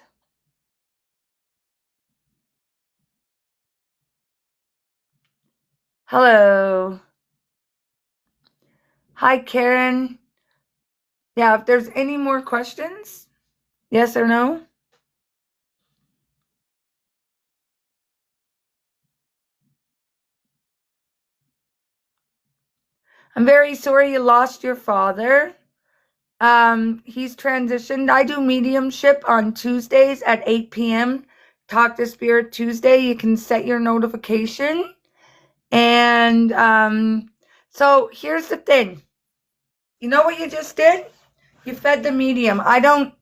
Hello. Hi, Karen. Yeah, if there's any more questions, yes or no? I'm very sorry you lost your father. He's transitioned. I do mediumship on Tuesdays at 8 p.m. Talk to Spirit Tuesday. You can set your notification. And so here's the thing. You know what you just did? You fed the medium.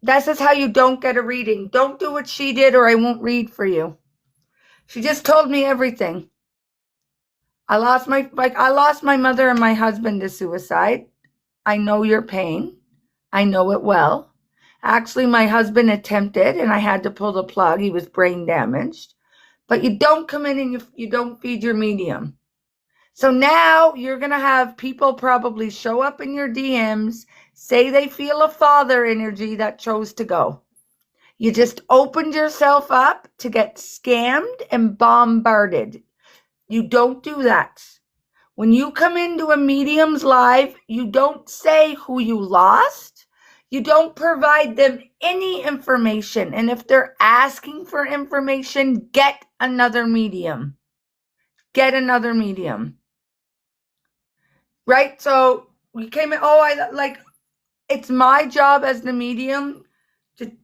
This is how you don't get a reading. Don't do what she did or I won't read for you. She just told me everything. I lost my mother and my husband to suicide. I know your pain. I know it well. Actually, my husband attempted and I had to pull the plug. He was brain damaged. But you don't come in and you don't feed your medium. So now you're going to have people probably show up in your DMs, say they feel a father energy that chose to go. You just opened yourself up to get scammed and bombarded. You don't do that. When you come into a medium's live, you don't say who you lost. You don't provide them any information. And if they're asking for information, get another medium. Get another medium. Right? So we came in, it's my job as the medium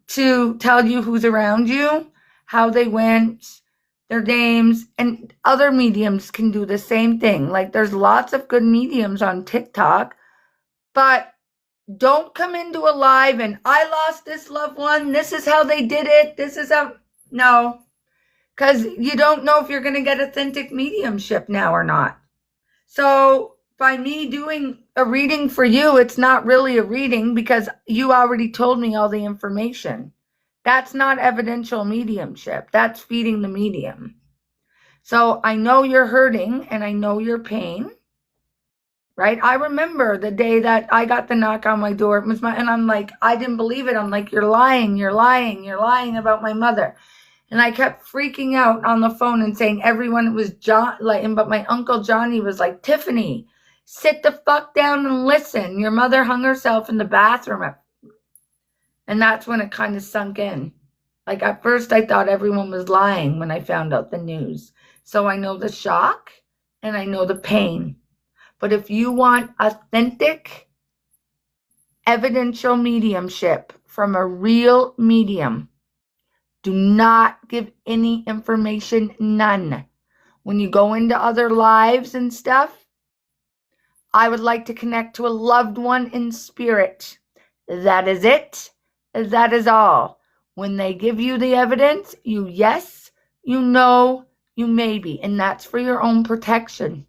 to tell you who's around you, how they went, their names, and other mediums can do the same thing. Like, there's lots of good mediums on TikTok, but don't come into a live and I lost this loved one. This is how they did it. No, because you don't know if you're going to get authentic mediumship now or not. So by me doing a reading for you, it's not really a reading because you already told me all the information. That's not evidential mediumship. That's feeding the medium. So I know you're hurting and I know your pain, right? I remember the day that I got the knock on my door. And I'm like, I didn't believe it. I'm like, you're lying about my mother. And I kept freaking out on the phone and saying everyone was but my Uncle Johnny was like, Tiffany, sit the fuck down and listen. Your mother hung herself in the bathroom. And that's when it kind of sunk in. Like, at first I thought everyone was lying when I found out the news. So I know the shock and I know the pain. But if you want authentic, evidential mediumship from a real medium, do not give any information, none. When you go into other lives and stuff, I would like to connect to a loved one in spirit. That is it. That is all. When they give you the evidence, you yes, you no, you maybe, and that's for your own protection.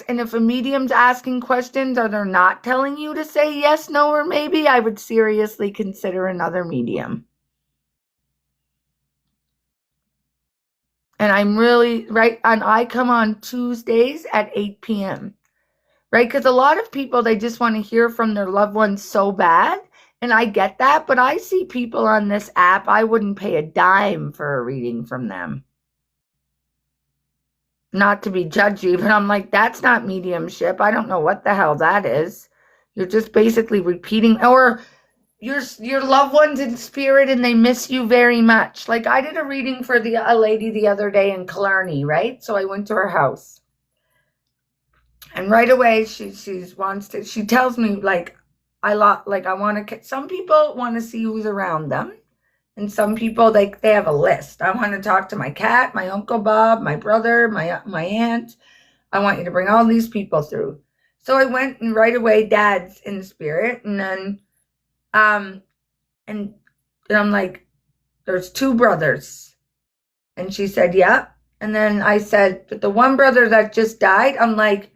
And if a medium's asking questions or they're not telling you to say yes, no, or maybe, I would seriously consider another medium. And I'm really, right, and I come on Tuesdays at 8 p.m., right? Because a lot of people, they just want to hear from their loved ones so bad. And I get that, but I see people on this app, I wouldn't pay a dime for a reading from them. Not to be judgy, but I'm like, that's not mediumship. I don't know what the hell that is. You're just basically repeating, or your loved ones in spirit and they miss you very much. Like I did a reading for a lady the other day in Killarney, right? So I went to her house. And right away she tells me like I want to, some people want to see who's around them. And some people, they have a list. I want to talk to my cat, my Uncle Bob, my brother, my aunt. I want you to bring all these people through. So I went, and right away, Dad's in spirit. And then, and I'm like, there's 2 brothers. And she said, yeah. And then I said, but the one brother that just died, I'm like,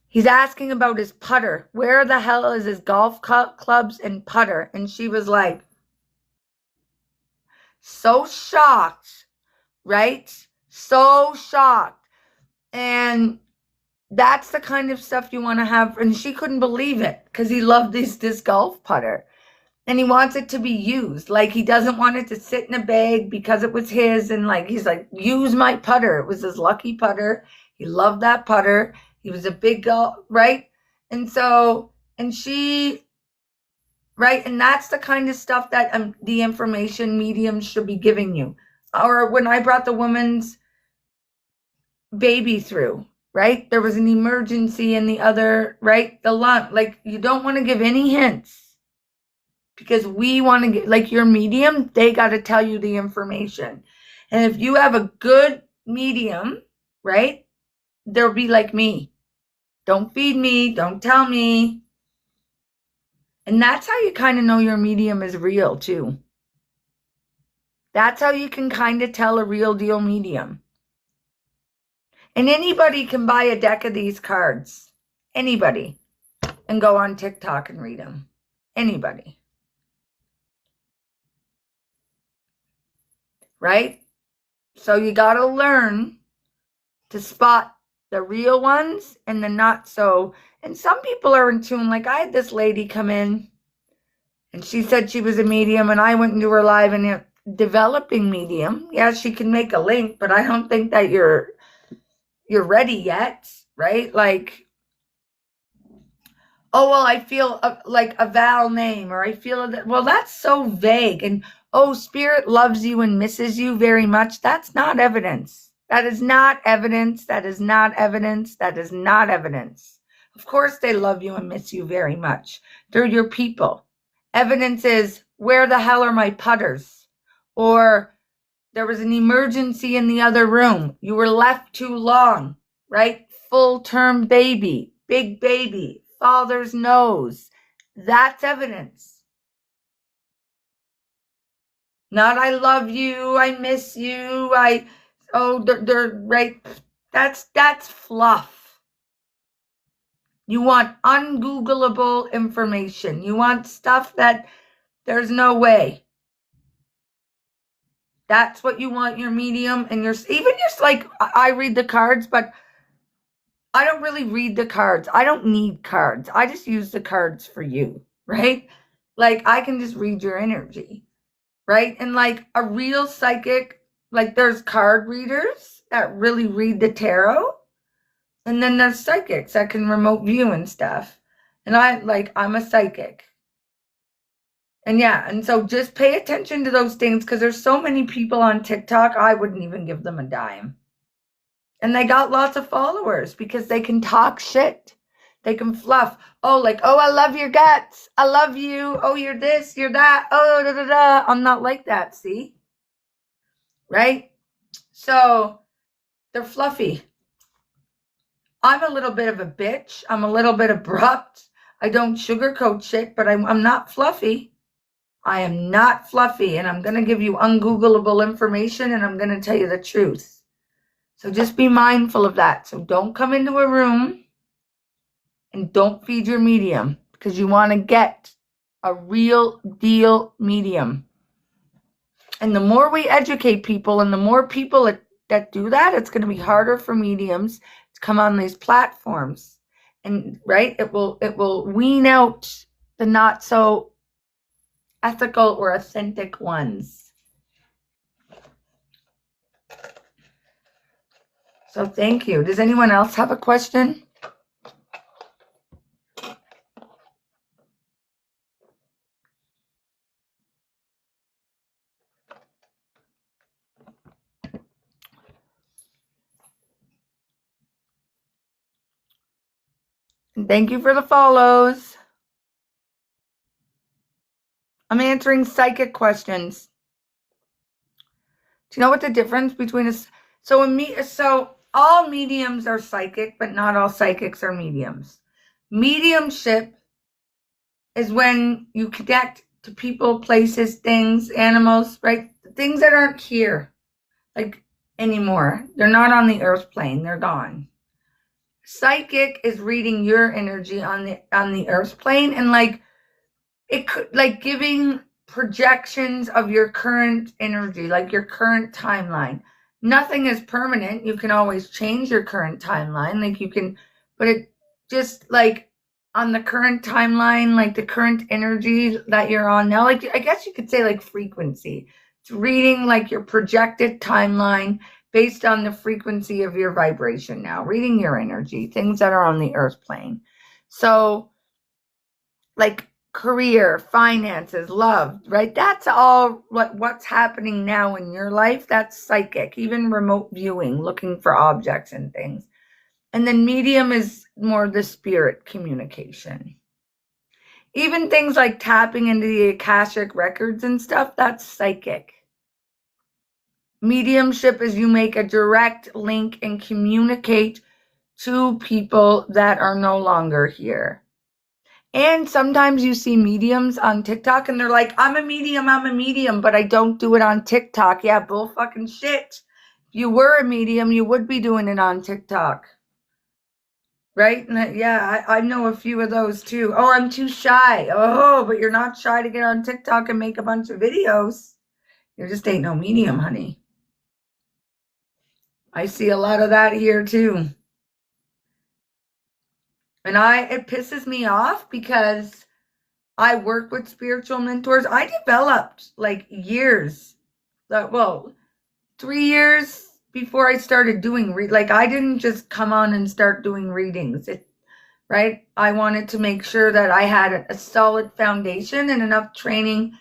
he's asking about his putter. Where the hell is his golf clubs and putter? And she was like, so shocked, right? So shocked. And that's the kind of stuff you want to have. And she couldn't believe it because he loved this golf putter. And he wants it to be used. Like he doesn't want it to sit in a bag because it was his. And like, he's like, use my putter. It was his lucky putter. He loved that putter. He was a big golf, right? And so, and she, right? And that's the kind of stuff that the information mediums should be giving you. Or when I brought the woman's baby through, right? There was an emergency in the other, right? The lung, like you don't want to give any hints because we want to get, like your medium, they got to tell you the information. And if you have a good medium, right? They'll be like me. Don't feed me. Don't tell me. And that's how you kind of know your medium is real too. That's how you can kind of tell a real deal medium. And anybody can buy a deck of these cards. Anybody. And go on TikTok and read them. Anybody. Right? So you got to learn to spot the real ones and the not so. And some people are in tune. Like I had this lady come in and she said she was a medium and I went into her live and a developing medium. Yeah, she can make a link, but I don't think that you're ready yet, right? Like, oh, well, I feel like a vowel name, or I feel that, well, that's so vague. And, oh, spirit loves you and misses you very much. That's not evidence. That is not evidence. That is not evidence. That is not evidence. Of course, they love you and miss you very much. They're your people. Evidence is, where the hell are my putters? Or there was an emergency in the other room. You were left too long, right? Full-term baby, big baby, father's nose. That's evidence. Not I love you, I miss you, they're right. That's fluff. You want ungoogleable information. You want stuff that there's no way. That's what you want your medium and like I read the cards, but I don't really read the cards. I don't need cards. I just use the cards for you, right? Like I can just read your energy, right? And like a real psychic, like there's card readers that really read the tarot. And then there's psychics that can remote view and stuff. And I'm a psychic. And yeah, and so just pay attention to those things because there's so many people on TikTok, I wouldn't even give them a dime. And they got lots of followers because they can talk shit. They can fluff. Oh, like, oh, I love your guts. I love you. Oh, you're this, you're that. Oh, da, da, da. I'm not like that, see? Right? So they're fluffy. I'm a little bit of a bitch. I'm a little bit abrupt. I don't sugarcoat shit, but I'm not fluffy. I am not fluffy, and I'm going to give you ungoogleable information, and I'm going to tell you the truth. So just be mindful of that. So don't come into a room and don't feed your medium because you want to get a real deal medium. And the more we educate people and the more people that do that, it's going to be harder for mediums to come on these platforms. And right, it will wean out the not so ethical or authentic ones. So thank you. Does anyone else have a question? And thank you for the follows. I'm answering psychic questions. Do you know what the difference between so all mediums are psychic, but not all psychics are mediums. Mediumship is when you connect to people, places, things, animals, right? Things that aren't here, like, anymore. They're not on the earth plane. They're gone. Psychic is reading your energy on the earth plane, and like it could, like, giving projections of your current energy, like your current timeline. Nothing is permanent. You can always change your current timeline. Like you can, but it just like on the current timeline, like the current energy that you're on now, like I guess you could say like frequency. It's reading like your projected timeline based on the frequency of your vibration now, reading your energy, things that are on the earth plane. So like career, finances, love, right? That's all what's happening now in your life. That's psychic, even remote viewing, looking for objects and things. And then medium is more the spirit communication. Even things like tapping into the Akashic records and stuff, that's psychic. Mediumship is you make a direct link and communicate to people that are no longer here. And sometimes you see mediums on TikTok and they're like, I'm a medium, but I don't do it on TikTok. Yeah, bull fucking shit. If you were a medium, you would be doing it on TikTok. Right? And I know a few of those too. Oh, I'm too shy. Oh, but you're not shy to get on TikTok and make a bunch of videos. You just ain't no medium, honey. I see a lot of that here too. And it pisses me off because I work with spiritual mentors. I developed like 3 years before I started doing like I didn't just come on and start doing readings. Right? I wanted to make sure that I had a solid foundation and enough training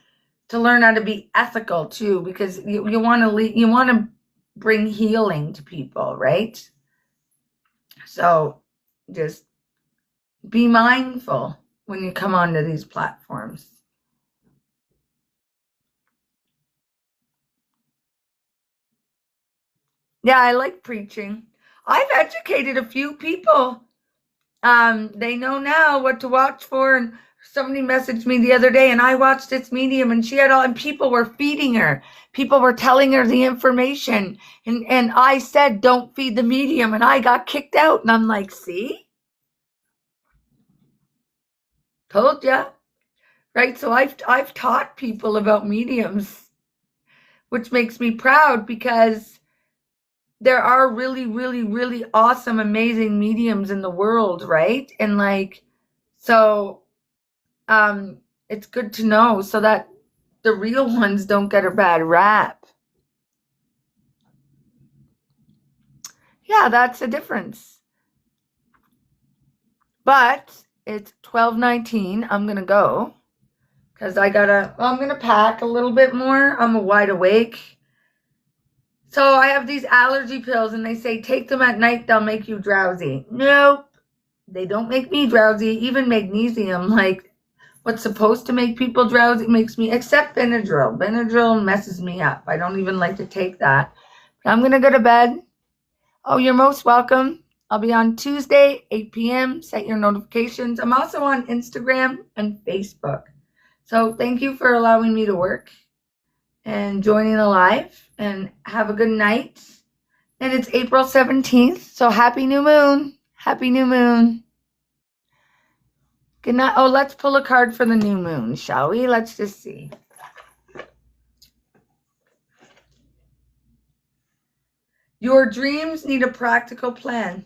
to learn how to be ethical too, because you want to bring healing to people, right? So just be mindful when you come onto these platforms. Yeah, I like preaching. I've educated a few people. They know now what to watch for. And somebody messaged me the other day, and I watched this medium, and she had and people were feeding her. People were telling her the information. And I said, don't feed the medium, and I got kicked out. And I'm like, see? Told ya. Right? So I've taught people about mediums, which makes me proud because there are really, really, really awesome, amazing mediums in the world, right? And like, so it's good to know so that the real ones don't get a bad rap. Yeah, that's the difference. But it's 12:19. I'm gonna go because I'm gonna pack a little bit more. I'm wide awake. So I have these allergy pills, and they say take them at night, they'll make you drowsy. Nope, they don't make me drowsy. Even magnesium, like what's supposed to make people drowsy, makes me, except Benadryl. Benadryl messes me up. I don't even like to take that. But I'm going to go to bed. Oh, you're most welcome. I'll be on Tuesday, 8 p.m. Set your notifications. I'm also on Instagram and Facebook. So thank you for allowing me to work and joining the live, and have a good night. And it's April 17th, so happy new moon. Happy new moon. Good night. Oh, let's pull a card for the new moon, shall we? Let's just see. Your dreams need a practical plan.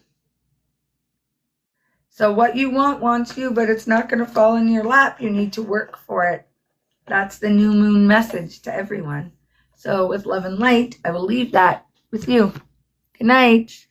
So what you want wants you, but it's not going to fall in your lap. You need to work for it. That's the new moon message to everyone. So with love and light, I will leave that with you. Good night.